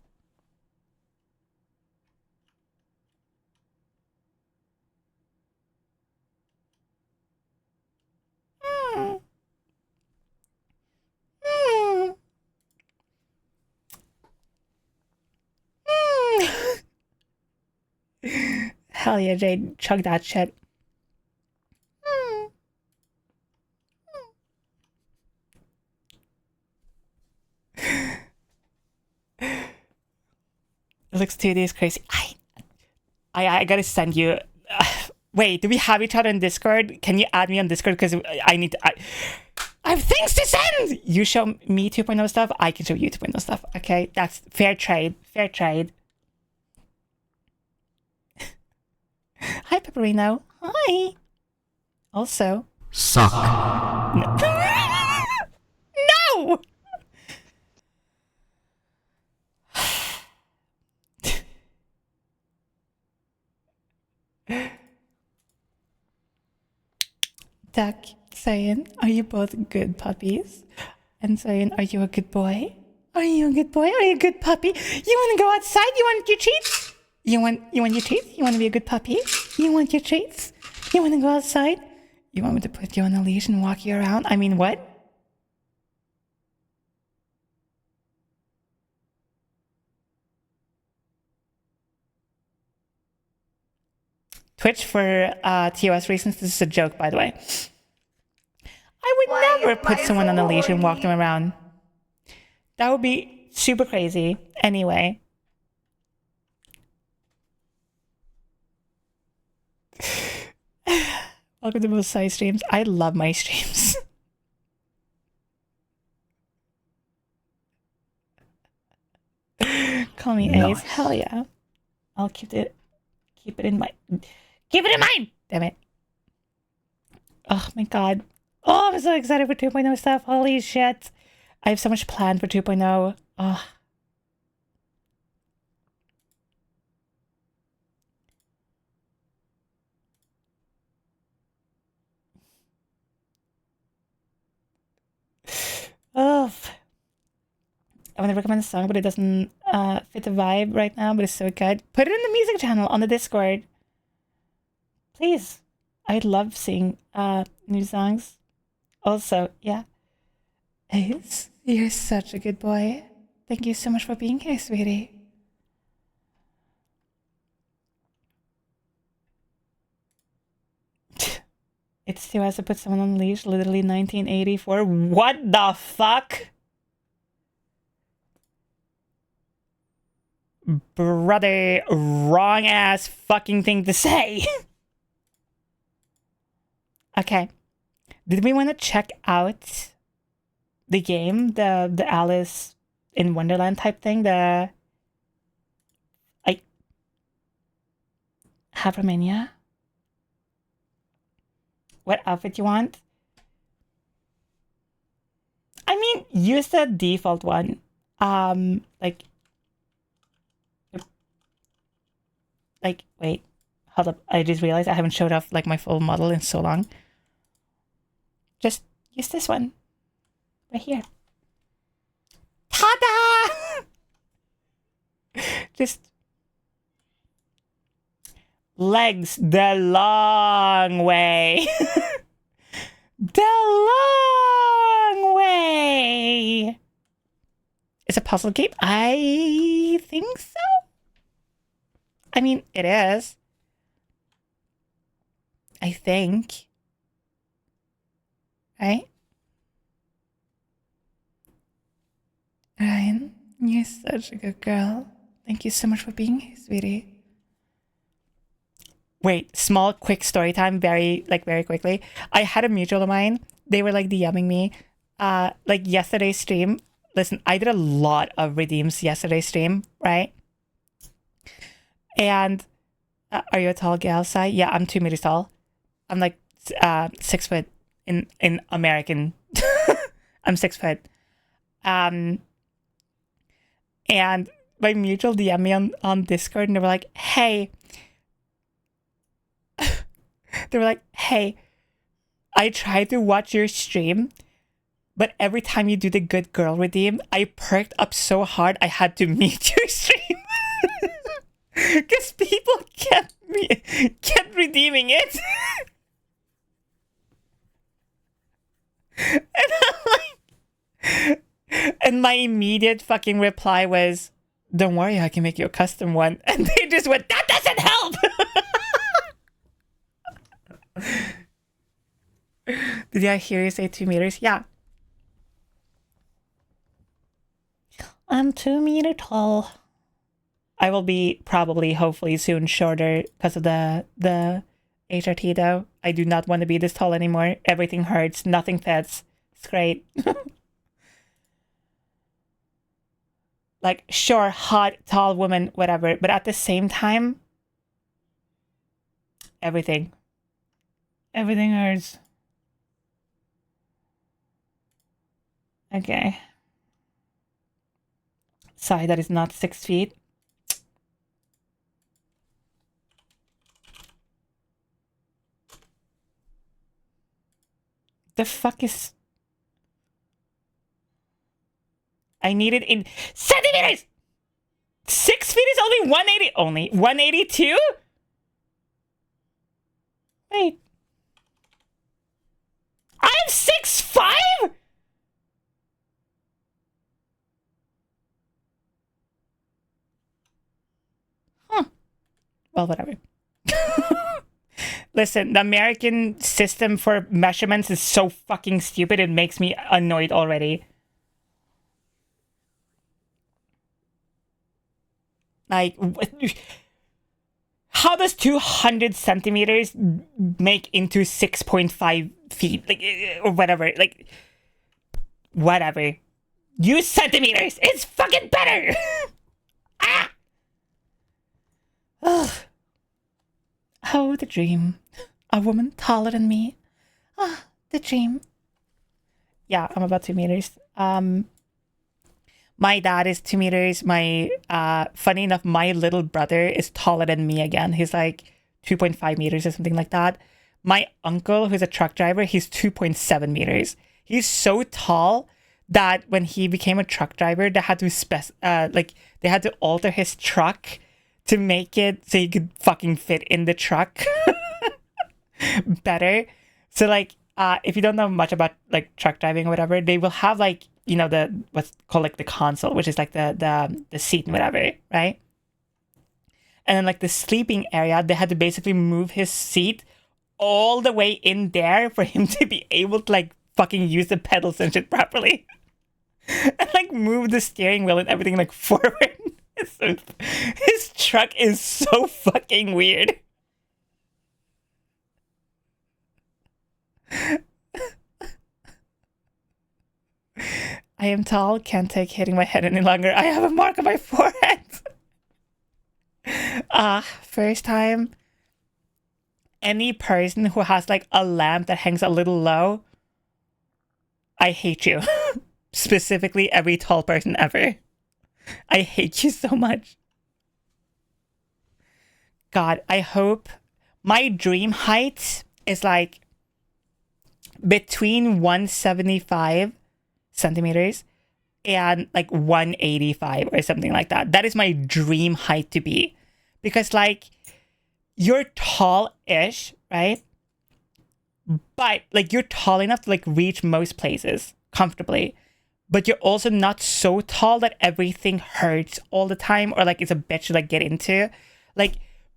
Hell yeah, Jade. Chug that shit. It looks 2D is crazy. I gotta send you. Wait, do we have each other in Discord? Can you add me on Discord? Because I have things to send! You show me 2.0 stuff, I can show you 2.0 stuff. Okay, that's fair trade. Fair trade. Hi, Pepperino. Hi. Also. Suck. No! No! Duck saying, are you both good puppies? And saying, are you a good boy? Are you a good boy? Are you a good puppy? You want to go outside? You want your treats? You want your treats? You want to be a good puppy? You want your treats? You want to go outside? You want me to put you on a leash and walk you around? I mean, what? Twitch for TOS reasons. This is a joke, by the way. I would never put someone on a leash and walk them around. That would be super crazy. Anyway. Welcome to most side streams. I love my streams. Call me Ace. Hell yeah. I'll keep it in mind. Keep it in mind! Damn it. Oh my god. Oh, I'm so excited for 2.0 stuff. Holy shit. I have so much planned for 2.0. Oh. Oh. I want to recommend a song, but it doesn't fit the vibe right now, but it's so good. Put it in the music channel on the Discord. Please. I'd love seeing new songs. Also, yeah. Ace, you're such a good boy. Thank you so much for being here, sweetie. It still has to put someone on leash, literally 1984. What the fuck? Brother, wrong ass fucking thing to say. Okay. Did we want to check out the game? The Alice in Wonderland type thing? The Havermania? What outfit you want? I mean, use the default one. Like, wait, hold up. I just realized I haven't showed off like my full model in so long. Just use this one. Right here. Ta-da! Just legs the long way. The long way. It's a puzzle game? I think so. I mean, it is. I think. Right? Ryan, you're such a good girl. Thank you so much for being here, sweetie. Wait, small, quick story time, very quickly. I had a mutual of mine. They were like DMing me. Like yesterday's stream. Listen, I did a lot of redeems yesterday's stream, right? And are you a tall gal, Sai? Yeah, I'm 2 meters tall. I'm like 6 foot in American. I'm 6 foot. And my mutual DM me on Discord, and they were like, hey. They were like, hey, I tried to watch your stream, but every time you do the good girl redeem, I perked up so hard I had to mute your stream. Because people kept redeeming it. And I'm like, and my immediate fucking reply was, don't worry, I can make you a custom one. And they just went, that doesn't help. Did I hear you say 2 meters? Yeah. I'm 2 meter tall. I will be probably, hopefully, soon shorter because of the HRT, though. I do not want to be this tall anymore. Everything hurts. Nothing fits. It's great. Like, sure, hot, tall woman, whatever. But at the same time, everything hurts. Okay. Sorry, that is not 6 feet. The fuck is... I need it in centimeters! 6 feet is only 180. Only 182? Wait. I'm 6'5"? Huh. Well, whatever. Listen, the American system for measurements is so fucking stupid, it makes me annoyed already. Like, how does 200 centimeters make into 6.5 feet? Like, or whatever. Like, whatever. Use centimeters. It's fucking better. Ah! Ugh. Oh, the dream. A woman taller than me. Ah, the dream. Yeah, I'm about 2 meters. My dad is 2 meters. My, funny enough, my little brother is taller than me again. He's like 2.5 meters or something like that. My uncle, who's a truck driver, he's 2.7 meters. He's so tall that when he became a truck driver, they had to they had to alter his truck to make it so he could fucking fit in the truck better. So like, if you don't know much about like truck driving or whatever, they will have like, you know, the what's called like the console, which is like the seat and whatever, right? And then like the sleeping area, they had to basically move his seat all the way in there for him to be able to like fucking use the pedals and shit properly. And like move the steering wheel and everything like forward. His truck is so fucking weird. I am tall, can't take hitting my head any longer. I have a mark on my forehead. First time. Any person who has like a lamp that hangs a little low, I hate you. Specifically, every tall person ever. I hate you so much. God, I hope my dream height is like between 175 centimeters and like 185 or something like that. That is my dream height to be. Because like, you're tall-ish, right? But like, you're tall enough to like reach most places comfortably. But you're also not so tall that everything hurts all the time or like it's a bitch to like get into. Like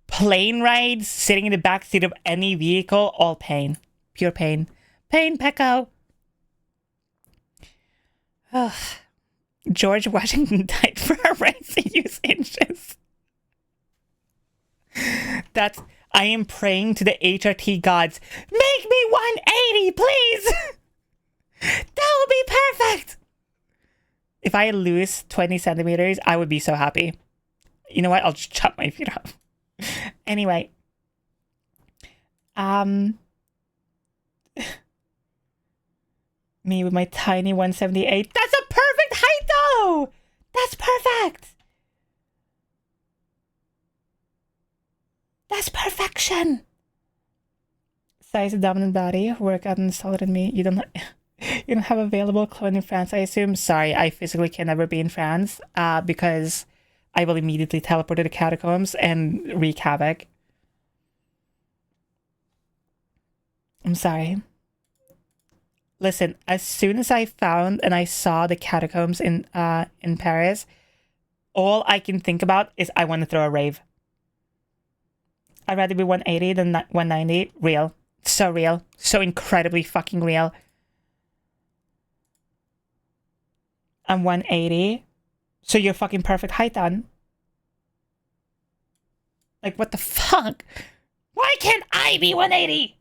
plane rides, sitting in the back seat of any vehicle, all pain. Pure pain. Pain, Pecco. Ugh. George Washington died for our rights to use inches. I am praying to the HRT gods. Make me 180, please! That will be perfect! If I lose 20 centimeters, I would be so happy. You know what? I'll just chop my feet off. Anyway. Me with my tiny 178. That's a perfect height, though! That's perfect! That's perfection! Size of dominant body, workout and solid in me. You don't have available clothes in France, I assume. Sorry, I physically can never be in France because I will immediately teleport to the catacombs and wreak havoc. I'm sorry. Listen, as soon as I found and I saw the catacombs in Paris, all I can think about is I want to throw a rave. I'd rather be 180 than 190. Real. So real. So incredibly fucking real. I'm 180. So you're fucking perfect height then. Like, what the fuck? Why can't I be 180?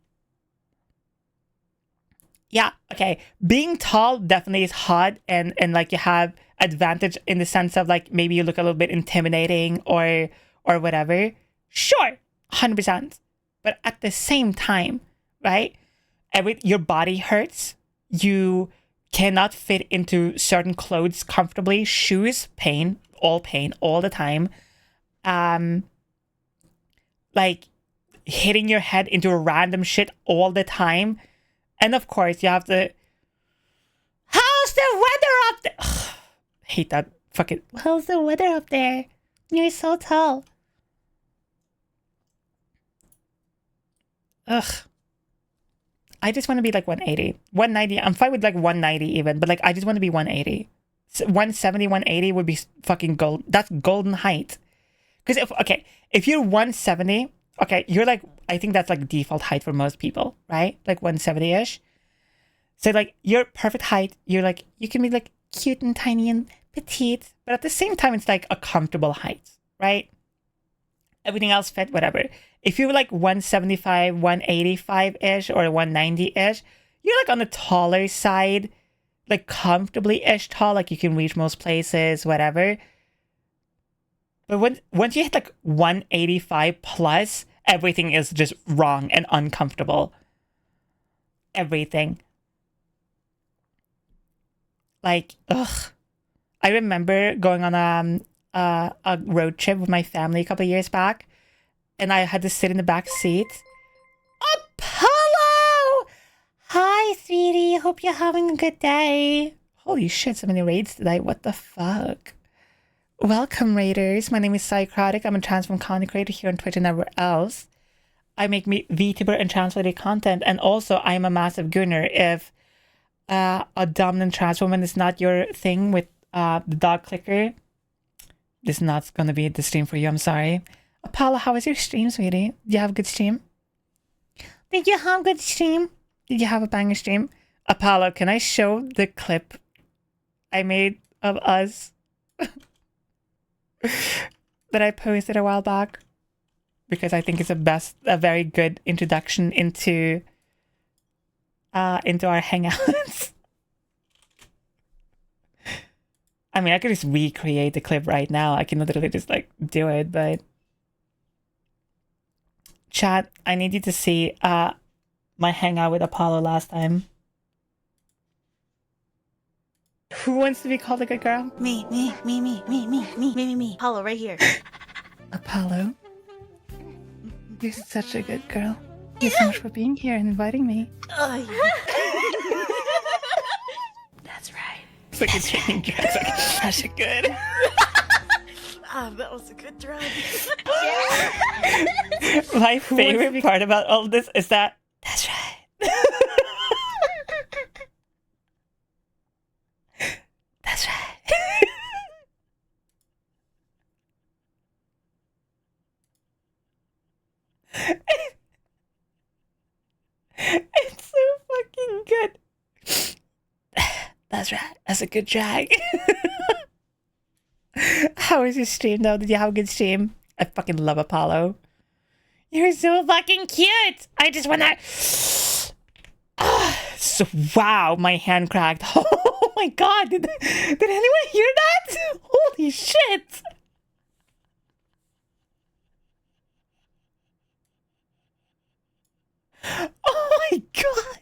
Yeah, okay. Being tall definitely is hot and like you have advantage in the sense of like maybe you look a little bit intimidating or whatever. Sure, 100%. But at the same time, right? Your body hurts. You cannot fit into certain clothes comfortably. Shoes, pain all the time. Like hitting your head into a random shit all the time. And of course, you have to... How's the weather up there? Ugh, hate that fucking... How's the weather up there? You're so tall. Ugh. I just want to be like 180. 190. I'm fine with like 190 even, but like I just want to be 180. 170, 180 would be fucking gold. That's golden height. Because if you're 170, okay, you're like, I think that's like default height for most people, right? Like 170-ish. So like your perfect height, you're like, you can be like cute and tiny and petite, but at the same time, it's like a comfortable height, right? Everything else fit, whatever. If you're like 175, 185-ish or 190-ish, you're like on the taller side, like comfortably-ish tall, like you can reach most places, whatever. But once you hit like 185 plus, everything is just wrong and uncomfortable. Everything. Like, ugh. I remember going on a road trip with my family a couple of years back, and I had to sit in the back seat. Apollo! Hi, sweetie. Hope you're having a good day. Holy shit, so many raids today. What the fuck? Welcome, raiders. My name is Szycrotic. I'm a transform content creator here on Twitch and everywhere else. I make VTuber and trans-related content, and also I'm a massive gooner. If a dominant trans woman is not your thing with the dog clicker, this is not going to be the stream for you. I'm sorry. Apollo, how was your stream, sweetie? Did you have a good stream? Did you have a good stream? Did you have a banger stream? Apollo, can I show the clip I made of us that I posted a while back? Because I think it's a very good introduction into our hangouts. I mean, I could just recreate the clip right now. I can literally just like do it, but chat, I need you to see my hangout with Apollo last time. Who wants to be called a good girl? Me. Apollo, right here. Apollo, you're such a good girl. Thank you so much for being here and inviting me. Oh, yeah. That's right. It's like a training drug. It's like such a good. That was a good drug. My favorite part about all this is that that's right. That's right. It's so fucking good. That's right. That's a good drag. How was your stream though? Did you have a good stream? I fucking love Apollo. You're so fucking cute. I just wanna. So, wow, my hand cracked. Oh my god, did anyone hear that? Holy shit. Oh my god.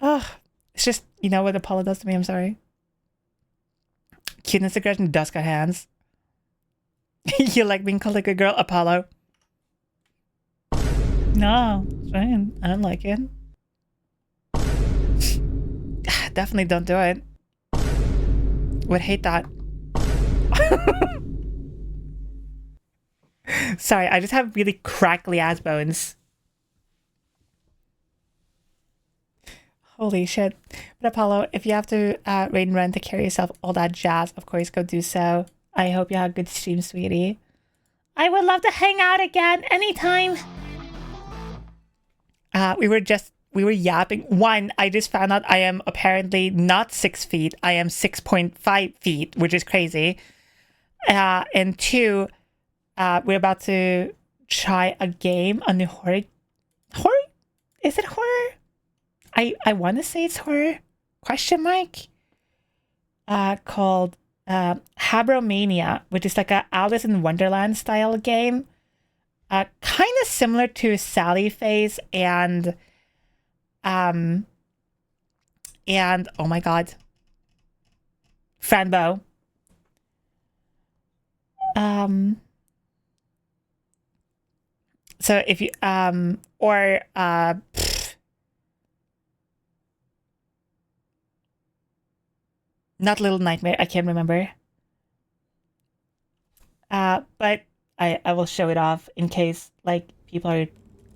Oh, it's just, you know what Apollo does to me, I'm sorry. Cuteness aggression does got hands. You like being called like a girl, Apollo? No, it's fine. I don't like it. Definitely don't do it. Would hate that. Sorry, I just have really crackly ass bones. Holy shit. But Apollo, if you have to raid and run to carry yourself, all that jazz, of course, go do so. I hope you had a good stream, sweetie. I would love to hang out again anytime. We were yapping. One, I just found out I am apparently not 6 feet. I am 6.5 feet, which is crazy. And two, we're about to try a game, a new horror. Horror? Is it horror? I want to say it's horror. Question mark? Called Habromania, which is like a Alice in Wonderland style game. Kind of similar to Sally Face and oh my god, Franbo. So if you or not Little Nightmare, I can't remember. But I will show it off in case like people are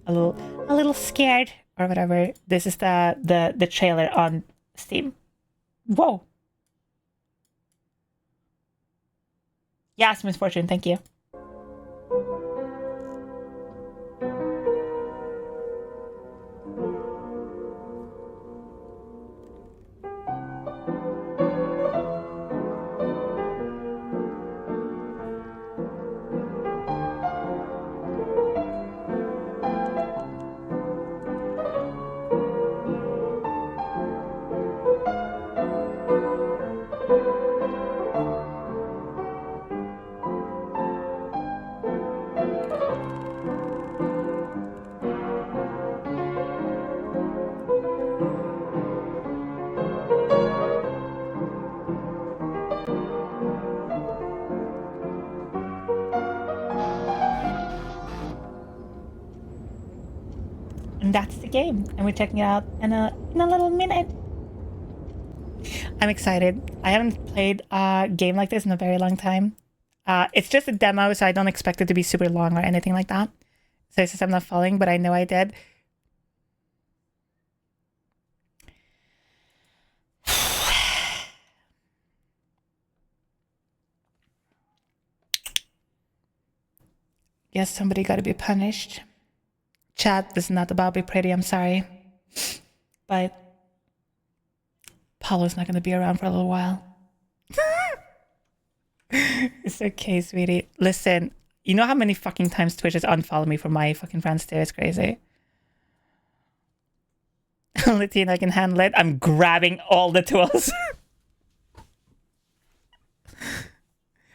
a little scared or whatever. This is the trailer on Steam. Whoa. Yes, Misfortune, thank you. And that's the game, and we're checking it out in a little minute. I'm excited. I haven't played a game like this in a very long time. It's just a demo, so I don't expect it to be super long or anything like that. So it says I'm not following, but I know I did. Guess somebody gotta be punished. Chat, this is not about be pretty, I'm sorry. But Paulo's not gonna be around for a little while. It's okay, sweetie. Listen, you know how many fucking times Twitch has unfollowed me from my fucking friends too? It's crazy. Latina can handle it. I'm grabbing all the tools.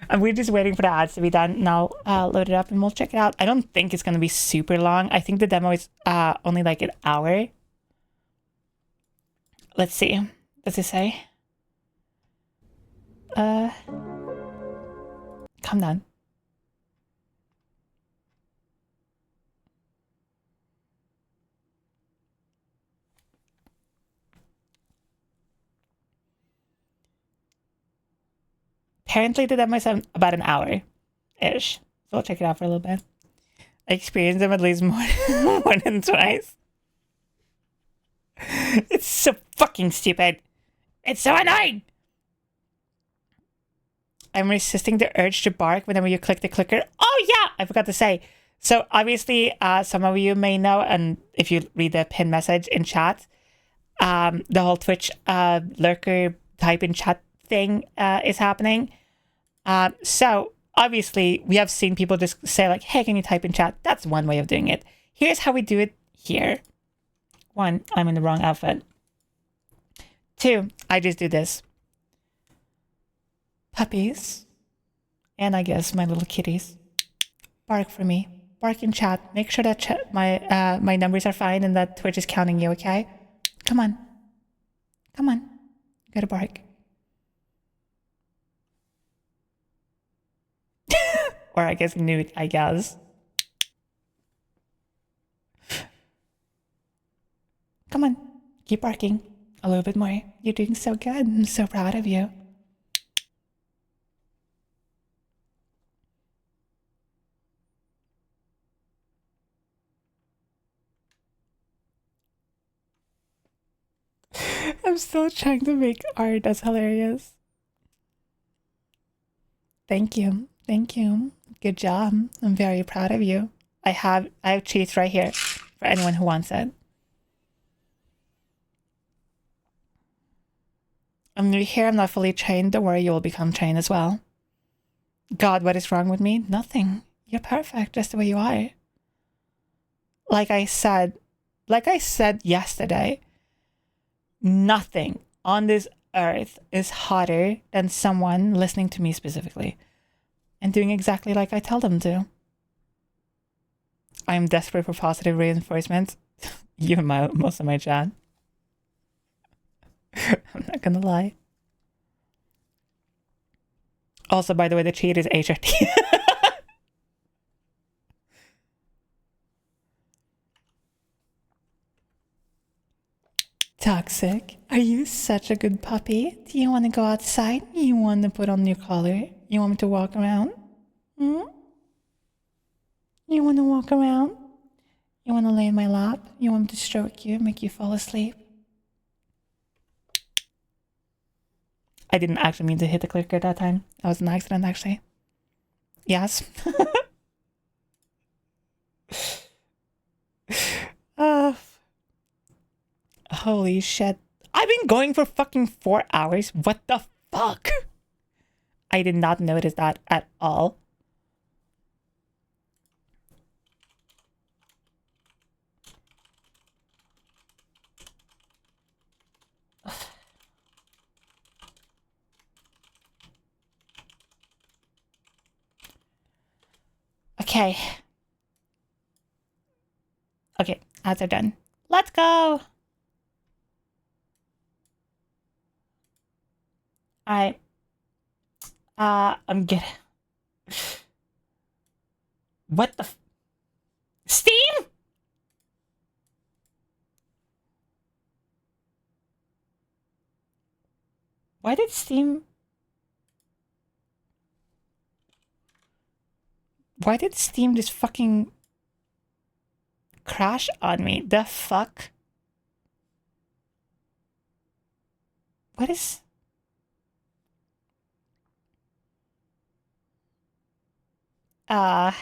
And we're just waiting for the ads to be done. Now load it up and we'll check it out. I don't think it's going to be super long. I think the demo is only like an hour. Let's see. Does it say? Come down. Apparently the demo is about an hour-ish. So I'll check it out for a little bit. I experienced them at least more than twice. It's so fucking stupid. It's so annoying. I'm resisting the urge to bark whenever you click the clicker. Oh yeah, I forgot to say. So obviously, some of you may know, and if you read the pin message in chat, the whole Twitch lurker type in chat thing is happening. So obviously we have seen people just say like, hey, can you type in chat? That's one way of doing it. Here's how we do it here. 1, I'm in the wrong outfit. 2, I just do this. Puppies. And I guess my little kitties. Bark for me. Bark in chat. Make sure that my numbers are fine and that Twitch is counting you, okay? Come on. Come on. You gotta bark. Or I guess Newt, I guess. Come on. Keep barking. A little bit more. You're doing so good. I'm so proud of you. I'm still trying to make art. That's hilarious. Thank you. Thank you. Good job. I'm very proud of you. I have cheats right here for anyone who wants it. I'm new here. I'm not fully trained. Don't worry, you will become trained as well. God, what is wrong with me? Nothing. You're perfect just the way you are. Like I said yesterday, nothing on this earth is hotter than someone listening to me specifically and doing exactly like I tell them to. I am desperate for positive reinforcement. You and most of my chat. I'm not gonna lie. Also, by the way, the cheat is HRT. Toxic. Are you such a good puppy? Do you want to go outside? You want to put on your collar? You want me to walk around? Hmm? You want to walk around? You want to lay in my lap? You want me to stroke you, make you fall asleep? I didn't actually mean to hit the clicker that time. That was an accident, actually. Yes. Holy shit. I've been going for fucking 4 hours. What the fuck? I did not notice that at all. Okay. Okay, ads are done. Let's go! Alright. I'm good. What the Steam? Why did Steam... Why did Steam just fucking crash on me? The fuck? What is... What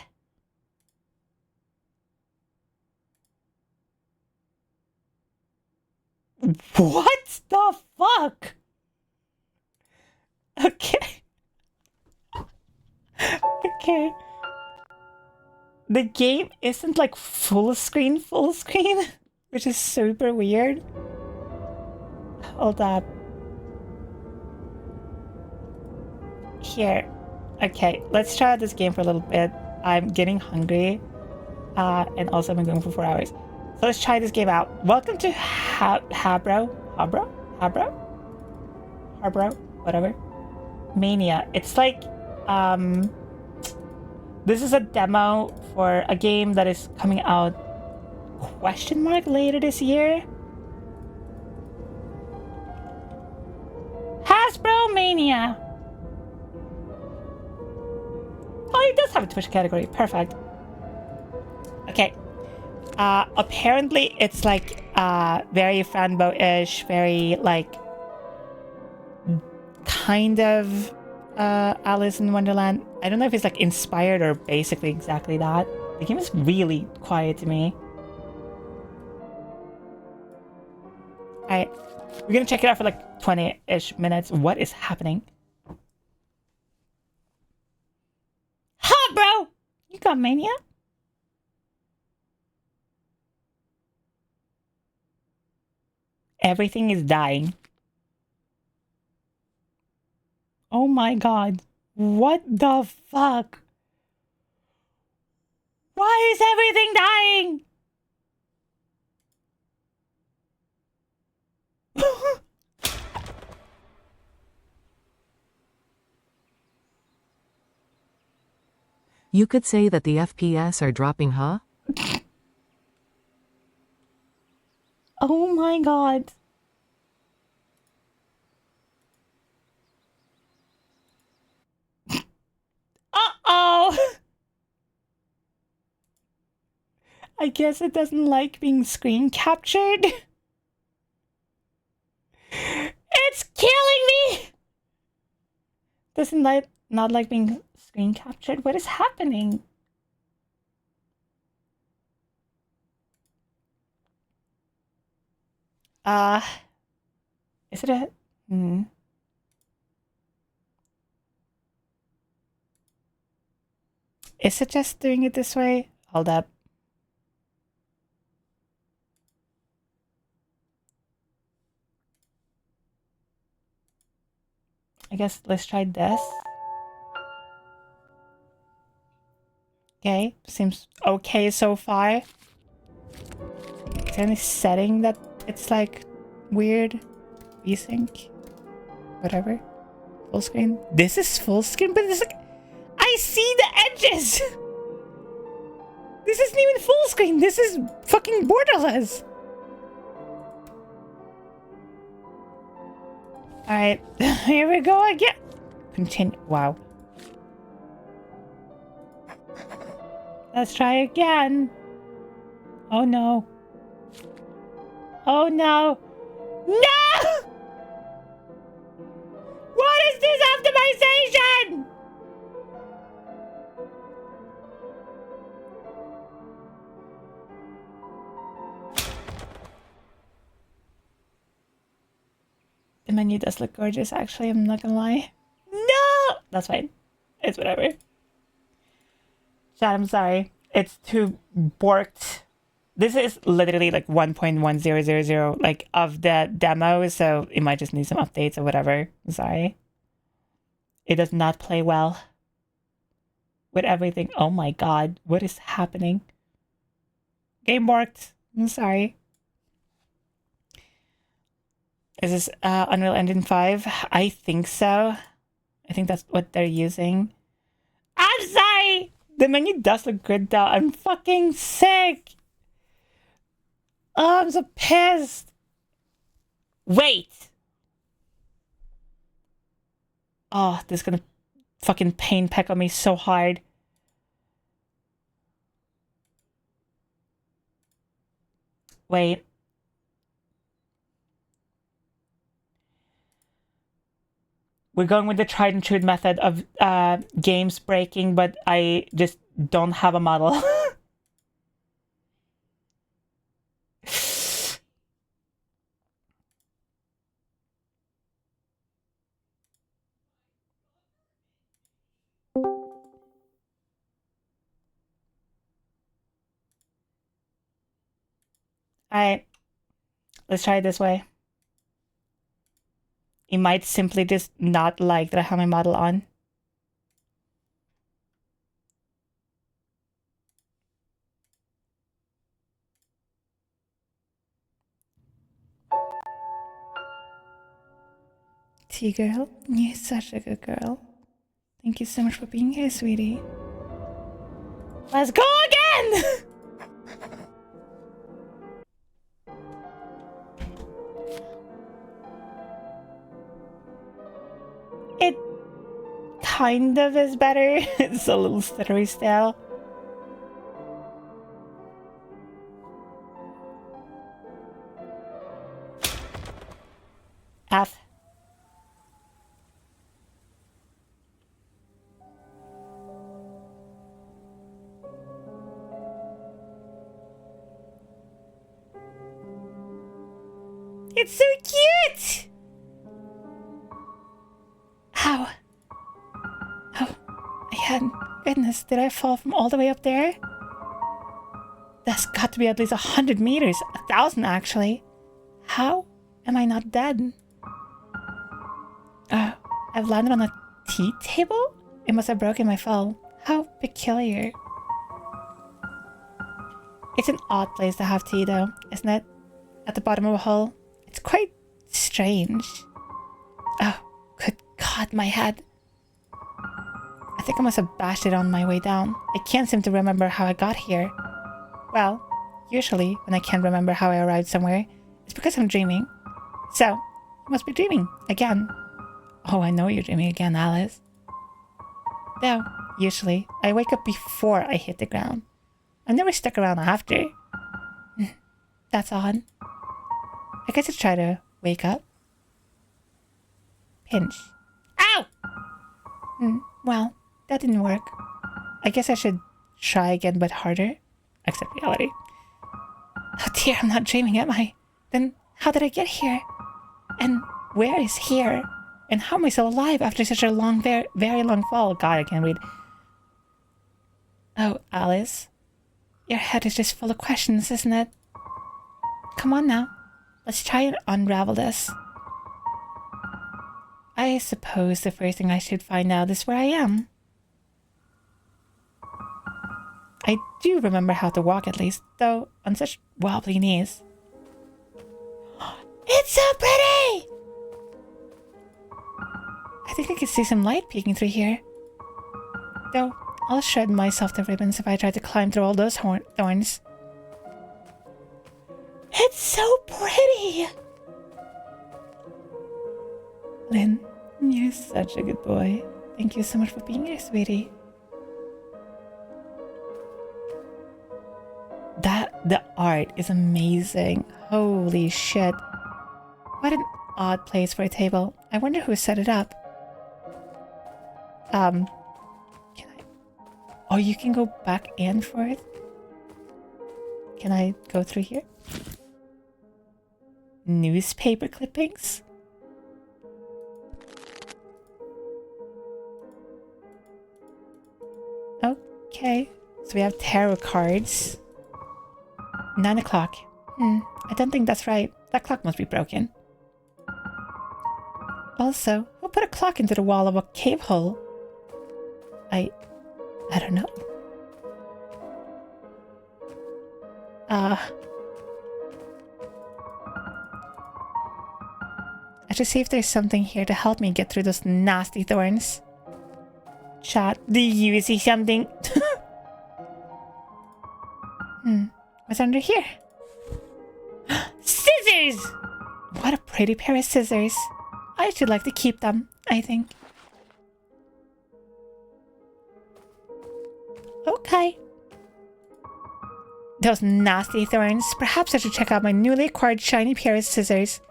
the fuck? Okay. Okay. The game isn't like full screen, which is super weird. Hold up. Here. Okay, let's try out this game for a little bit. I'm getting hungry. And also I've been going for 4 hours. So let's try this game out. Welcome to Habro? Whatever. Mania. It's like, this is a demo for a game that is coming out later this year. Hasbro Mania. Oh, it does have a Twitch category. Perfect. Okay. Apparently it's like very fanboy-ish, very like kind of Alice in Wonderland. I don't know if it's like inspired or basically exactly that. The game is really quiet to me. Alright, we're gonna check it out for like 20-ish minutes. What is happening? Ha, bro! You got Mania? Everything is dying. Oh my god. What the fuck? Why is everything dying? You could say that the FPS are dropping, huh? Oh my god. Uh-oh! I guess it doesn't like being screen captured. It's killing me! Doesn't not like being screen captured? What is happening? Is it a... Is it just doing it this way? Hold up. I guess let's try this. Okay, seems okay so far. Is there any setting that it's like weird? VSync? Whatever. Full screen? This is full screen, but it's like... I see the edges! This isn't even full screen, this is fucking borderless! Alright, here we go again. Continue. Wow. Let's try again. Oh no. Oh no. No! What is this optimization? The menu does look gorgeous, actually, I'm not gonna lie. No! That's fine. It's whatever. Chat, I'm sorry. It's too borked. This is literally like 1.1000 like of the demo, so it might just need some updates or whatever. I'm sorry. It does not play well with everything. Oh my god, what is happening? Game borked. I'm sorry. Is this Unreal Engine 5? I think so. I think that's what they're using. I'm sorry! The menu does look good though. I'm fucking sick! Oh, I'm so pissed! Wait! Oh, this is gonna fucking pain peck on me so hard. Wait. We're going with the tried and true method of games breaking, but I just don't have a model. Alright, let's try it this way. You might simply just not like that I have my model on. T-girl, you're such a good girl. Thank you so much for being here, sweetie. Let's go again! It kind of is better. It's a little stuttery still. F. It's so cute! Ow. Oh, I hadn't. Goodness, did I fall from all the way up there? That's got to be at least 100 meters. 1,000 actually. How am I not dead? Oh, I've landed on a tea table? It must have broken my fall. How peculiar. It's an odd place to have tea though, isn't it? At the bottom of a hole. It's quite strange. Oh, good God, my head. I think I must have bashed it on my way down. I can't seem to remember how I got here. Well, usually when I can't remember how I arrived somewhere, it's because I'm dreaming. So, I must be dreaming again. Oh, I know you're dreaming again, Alice. Though, usually, I wake up before I hit the ground. I've never stuck around after. That's odd. I guess I'll try to wake up. Pinch. Ow! Well, that didn't work. I guess I should try again, but harder. Accept reality. Oh dear, I'm not dreaming, am I? Then how did I get here? And where is here? And how am I still alive after such a long, very long fall? God, I can't read. Oh, Alice. Your head is just full of questions, isn't it? Come on now. Let's try and unravel this. I suppose the first thing I should find out is where I am. I do remember how to walk at least, though on such wobbly knees. It's so pretty! I think I can see some light peeking through here. Though, I'll shred myself to ribbons if I try to climb through all those thorns. It's so pretty! Lynn, you're such a good boy. Thank you so much for being here, sweetie. The art is amazing. Holy shit. What an odd place for a table. I wonder who set it up. Can I... Oh, you can go back and forth? Can I go through here? Newspaper clippings? Okay. So we have tarot cards. 9 o'clock. I don't think that's right. That clock must be broken. Also, who put a clock into the wall of a cave hole? I don't know. I should see if there's something here to help me get through those nasty thorns. Chat, do you see something? What's under here? Scissors! What a pretty pair of scissors. I should like to keep them, I think. Okay. Those nasty thorns. Perhaps I should check out my newly acquired shiny pair of scissors.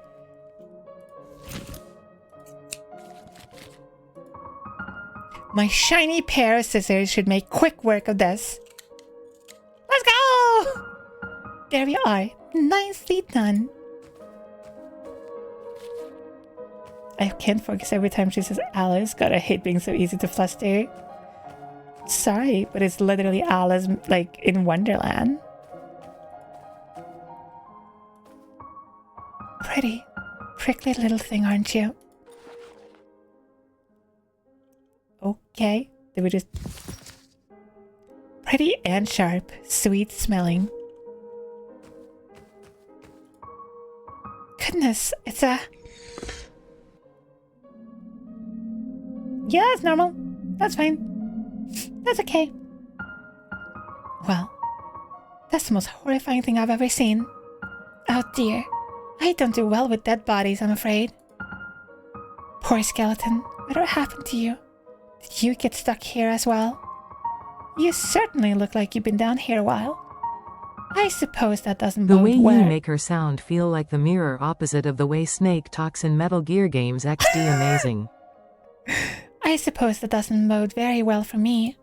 My shiny pair of scissors should make quick work of this. Let's go! There we are. Nicely done. I can't focus every time she says Alice. God, I hate being so easy to fluster. Sorry, but it's literally Alice, like, in Wonderland. Pretty, prickly little thing, aren't you? Okay, they were just... Pretty and sharp, sweet smelling. Goodness, it's a... Yeah, that's normal. That's fine. That's okay. Well, that's the most horrifying thing I've ever seen. Oh dear. I don't do well with dead bodies, I'm afraid. Poor skeleton. Whatever happened to you? Did you get stuck here as well? You certainly look like you've been down here a while. I suppose that doesn't bode The way well. you make her sound feel like the mirror opposite of the way Snake talks in Metal Gear games XD amazing. I suppose that doesn't bode very well for me.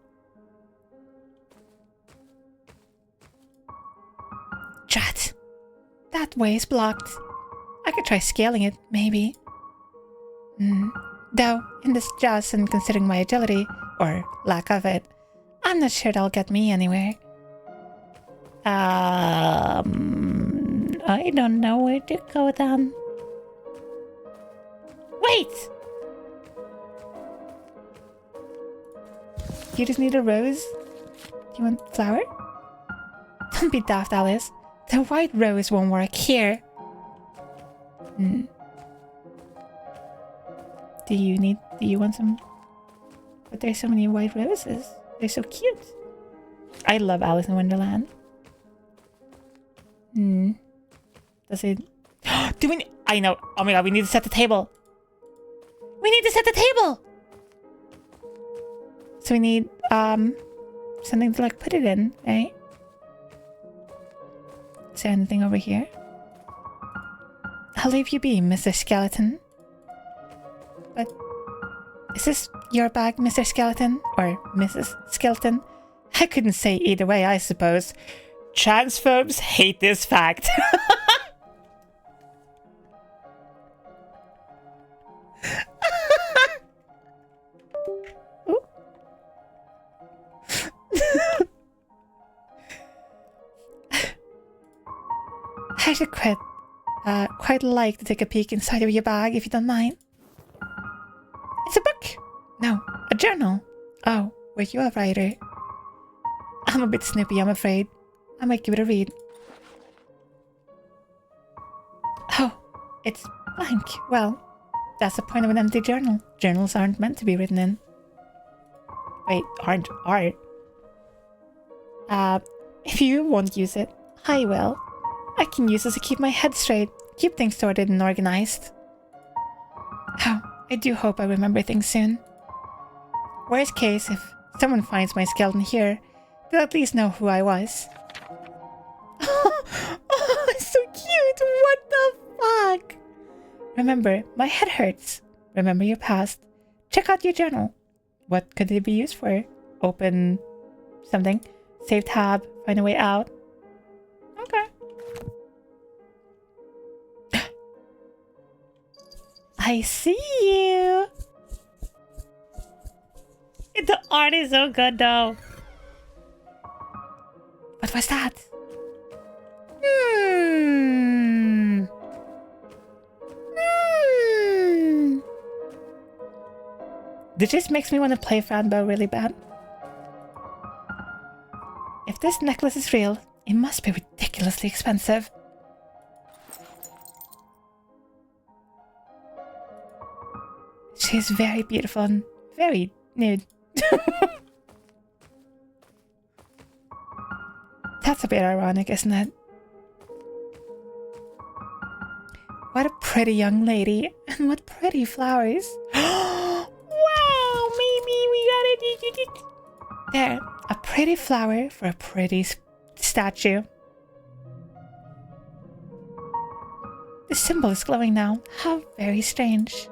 Drat. That way is blocked. I could try scaling it, maybe. Though, in this just and considering my agility, or lack of it, I'm not sure that'll get me anywhere. I don't know where to go then. Wait! You just need a rose? Do you want flower? Don't be daft, Alice. The white rose won't work here. Do you want some? But there's so many white roses. They're so cute. I love Alice in Wonderland. Does it... Do we... I know. Oh my god, we need to set the table. We need to set the table! So we need, something to, like, put it in, right? Is there anything over here? I'll leave you be, Mr. Skeleton. But... is this your bag, Mr. Skeleton? Or Mrs. Skeleton? I couldn't say either way, I suppose. Transphobes hate this fact. I should quite like to take a peek inside of your bag, if you don't mind. It's a book! No, a journal. Oh, were you a writer? I'm a bit snoopy, I'm afraid. I might give it a read. Oh, it's blank. Well, that's the point of an empty journal. Journals aren't meant to be written in. Wait, aren't art? If you won't use it, I will. I can use this to keep my head straight, keep things sorted and organized. Oh, I do hope I remember things soon. Worst case, if someone finds my skeleton here, they'll at least know who I was. Oh, it's so cute. What the fuck? Remember, my head hurts. Remember your past. Check out your journal. What could it be used for? Open something. Save tab. Find a way out. Okay. I see you. The art is so good though. What was that? This just makes me want to play Fanbow really bad. If this necklace is real, it must be ridiculously expensive. She's very beautiful and very nude. That's a bit ironic, isn't it? What a pretty young lady, and what pretty flowers. Wow, maybe we got it. There, a pretty flower for a pretty statue. The symbol is glowing now. How very strange.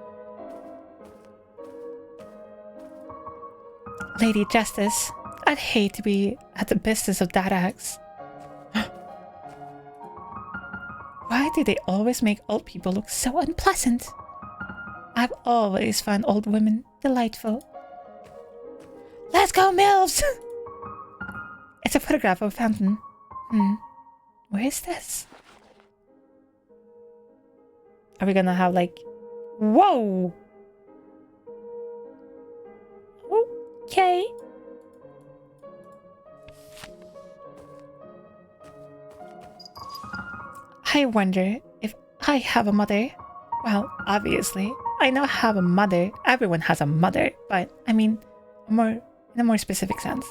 Lady Justice, I'd hate to be at the business of that axe. Why do they always make old people look so unpleasant? I've always found old women delightful. Let's go, MILFs! It's a photograph of a fountain. Where is this? Are we gonna have like... Whoa! Okay. I wonder if I have a mother. Well, obviously, I know I have a mother. Everyone has a mother, but I mean, in a more specific sense.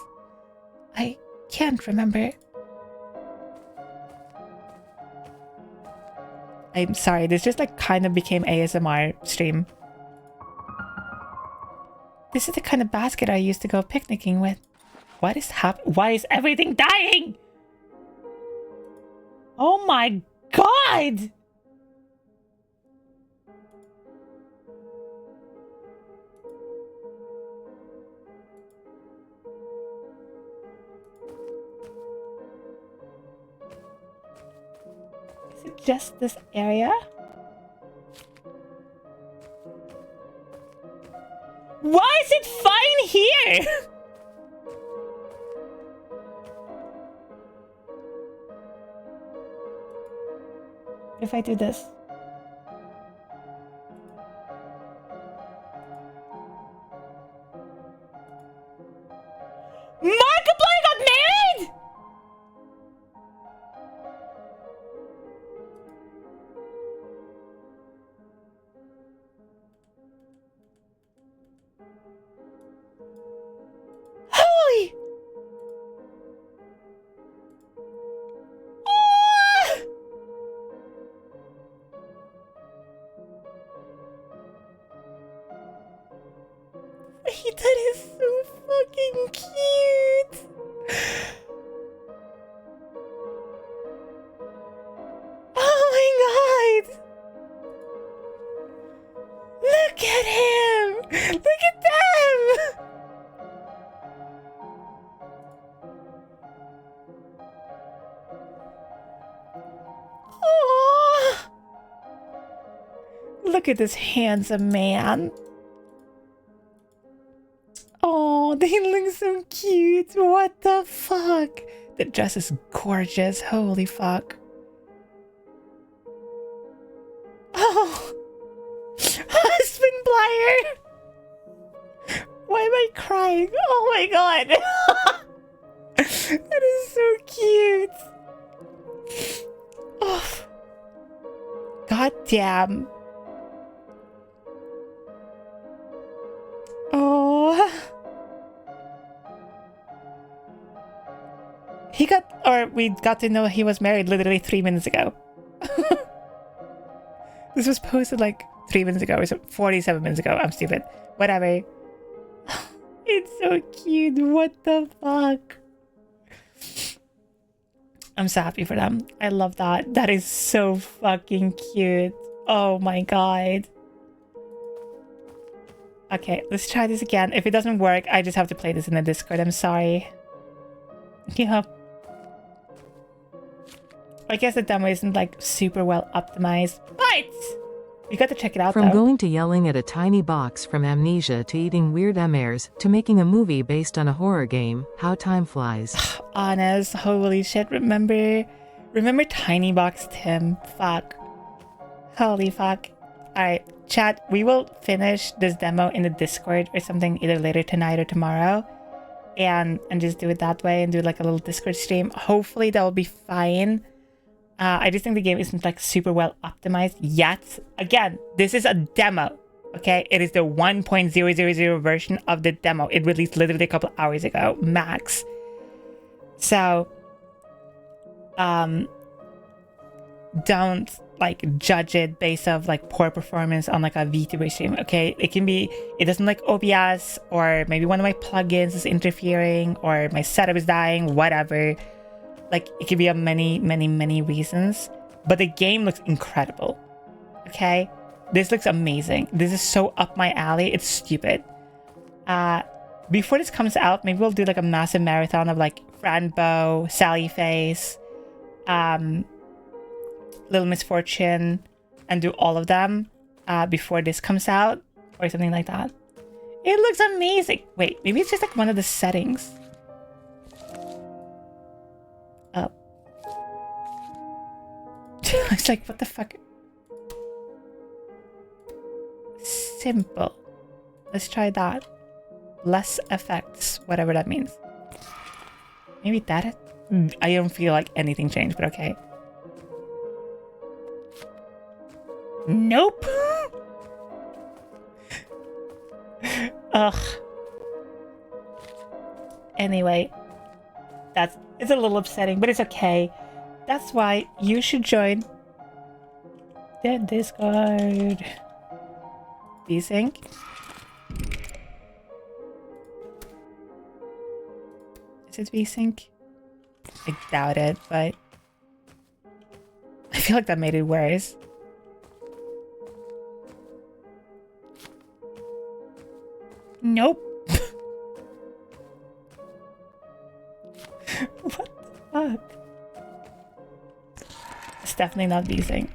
I can't remember. I'm sorry, this just like kind of became ASMR stream. This is the kind of basket I used to go picnicking with. What is happening? Why is everything dying? Oh my god! Is it just this area? Why is it fine here? If I do this. Markiplier got married? Holy! Wait, that is so fucking cute! Oh my god! Look at him! Look at them! Oh! Look at this handsome man. Oh, they look so cute. What the fuck? The dress is gorgeous. Holy fuck. Oh. Husband Blier. Why am I crying? Oh my god. That is so cute. Oh. God damn. Oh. We got to know he was married literally 3 minutes ago. This was posted like 3 minutes ago or 47 minutes ago. I'm stupid. Whatever. It's so cute. What the fuck? I'm so happy for them. I love that. That is so fucking cute. Oh my god. Okay, let's try this again. If it doesn't work, I just have to play this in the Discord. I'm sorry. Yeah. I guess the demo isn't like super well optimized, but you got to check it out From though. going to yelling at a tiny box from Amnesia to eating weird MRs to making a movie based on a horror game, how time flies. Honest, holy shit, remember Tiny Box Tim? Fuck. Holy fuck. Alright, chat, we will finish this demo in the Discord or something either later tonight or tomorrow. And just do it that way and do like a little Discord stream. Hopefully that will be fine. I just think the game isn't like super well optimized yet. Again, this is a demo, okay? It is the 1.000 version of the demo. It released literally a couple hours ago, max. So, don't like judge it based off like poor performance on like a VTuber stream, okay? It doesn't like OBS, or maybe one of my plugins is interfering, or my setup is dying, whatever. Like, it could be a many reasons, but the game looks incredible, okay? This looks amazing. This is so up my alley. It's stupid. Before this comes out, maybe we'll do like a massive marathon of like Franbo, Sally Face, Little Misfortune, and do all of them before this comes out, or something like that. It looks amazing. Wait, maybe it's just like one of the settings. Oh. It's like, what the fuck? Simple. Let's try that. Less effects, whatever that means. Maybe that is... I don't feel like anything changed, but okay. Nope. Ugh. Anyway, it's a little upsetting, but it's okay. That's why you should join the Discord. Vsync. Is it Vsync? I doubt it, but I feel like that made it worse. Nope. What the fuck? It's definitely not Vsync.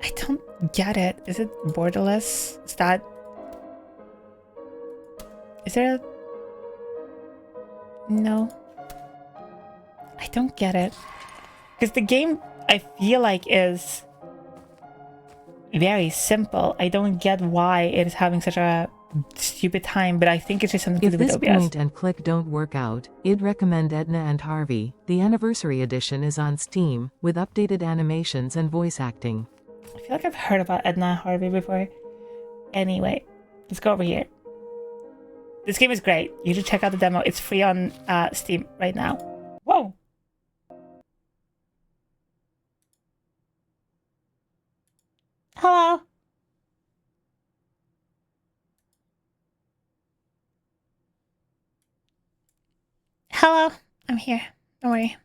I don't get it. Is it borderless? Is that... Is there a... No. I don't get it. Because the game, I feel like, is very simple. I don't get why it is having such a stupid time, but I think it's just something to If do with this OBS. point and click don't work out, I'd recommend Edna and Harvey. The anniversary edition is on Steam, with updated animations and voice acting. I feel like I've heard about Edna and Harvey before. Anyway, let's go over here. This game is great. You should check out the demo. It's free on Steam right now. Whoa! Hello? Hello? I'm here. Don't worry.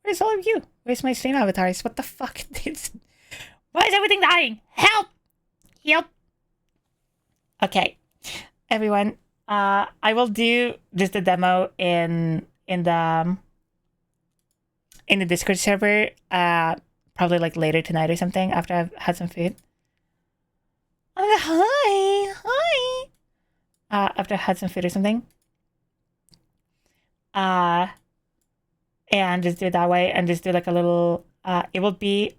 Where's all of you? Where's my stream avatars? What the fuck? Why is everything dying? Help! Help! Okay. Everyone, I will do just the demo in the Discord server, probably like later tonight or something after I've had some food. Hi. After I had some food or something. And just do it that way, and just do like a little. It will be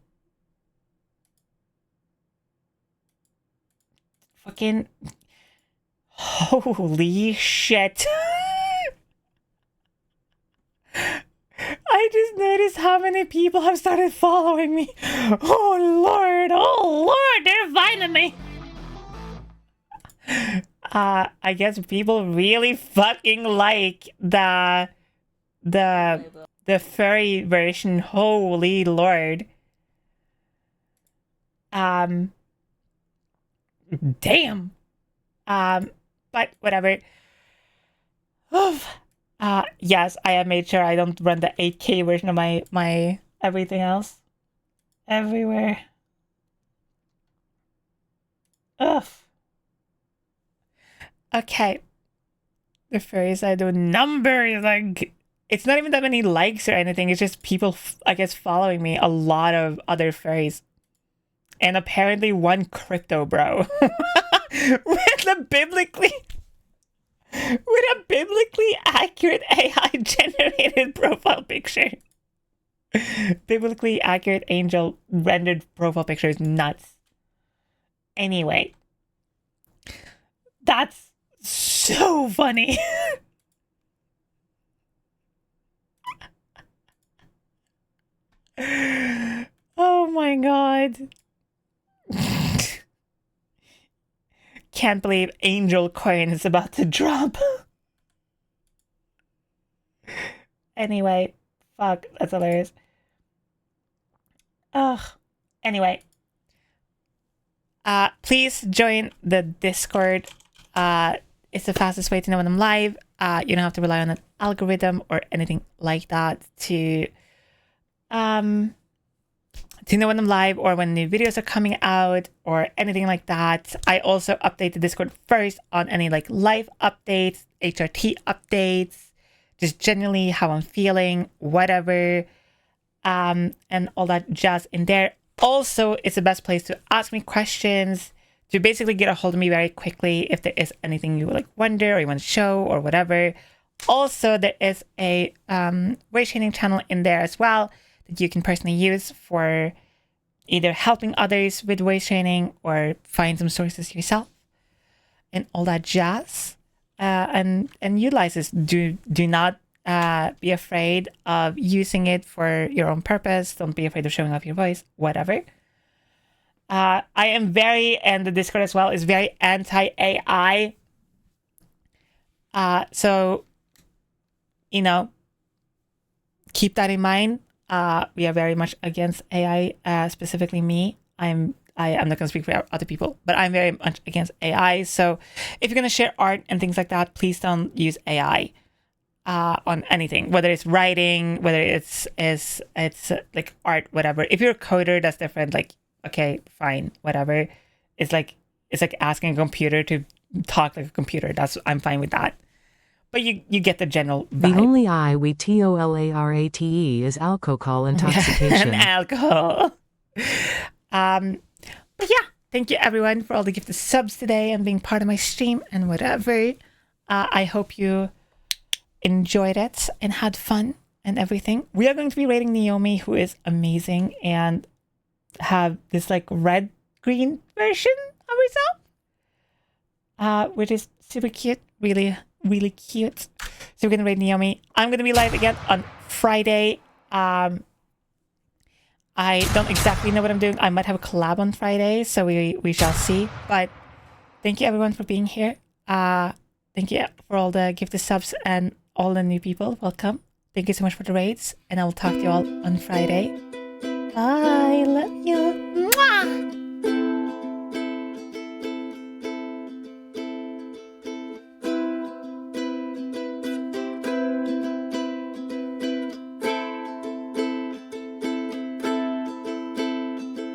fucking. Holy shit. I just noticed how many people have started following me. Oh lord, they're finding me. I guess people really fucking like the furry version. Holy lord. Damn. But whatever. Yes, I have made sure I don't run the 8K version of my everything else. Everywhere. Ugh. Okay. The furries I do number, like, it's not even that many likes or anything. It's just people, I guess, following me. A lot of other furries. And apparently one crypto bro. with a biblically accurate AI generated profile picture. Biblically accurate angel rendered profile picture is nuts. Anyway. That's so funny. Oh my god. Can't believe angel coin is about to drop. Anyway, fuck, that's hilarious. Ugh. Anyway. Please join the Discord. It's the fastest way to know when I'm live. You don't have to rely on an algorithm or anything like that to know when I'm live or when new videos are coming out or anything like that. I also update the Discord first on any like live updates, HRT updates, just generally how I'm feeling, whatever, and all that jazz in there. Also, it's the best place to ask me questions, to basically get a hold of me very quickly if there is anything you like wonder or you want to show or whatever. Also, there is a weight training channel in there as well that you can personally use for either helping others with weight training or find some sources yourself and all that jazz. And utilize this. Do not be afraid of using it for your own purpose. Don't be afraid of showing off your voice, whatever. I am very, and the Discord as well is very anti-AI. So, you know, keep that in mind. We are very much against AI, specifically me. I am not going to speak for other people, but I'm very much against AI. So if you're going to share art and things like that, please don't use AI on anything, whether it's writing, whether it's like art, whatever. If you're a coder, that's different. Like, okay, fine, whatever. It's like asking a computer to talk like a computer. I'm fine with that. But you get the general vibe. The only I we TOLARATE is alcohol intoxication. And alcohol. But yeah, thank you everyone for all the gifted subs today and being part of my stream and whatever. I hope you enjoyed it and had fun and everything. We are going to be rating Naomi, who is amazing, and have this like red-green version of herself, which is super cute. Really, really cute. So we're going to rate Naomi. I'm going to be live again on Friday. I don't exactly know what I'm doing. I might have a collab on Friday, so we shall see. But thank you everyone for being here. Thank you for all the gifted subs and all the new people. Welcome. Thank you so much for the raids, and I will talk to you all on Friday. Bye. Love you.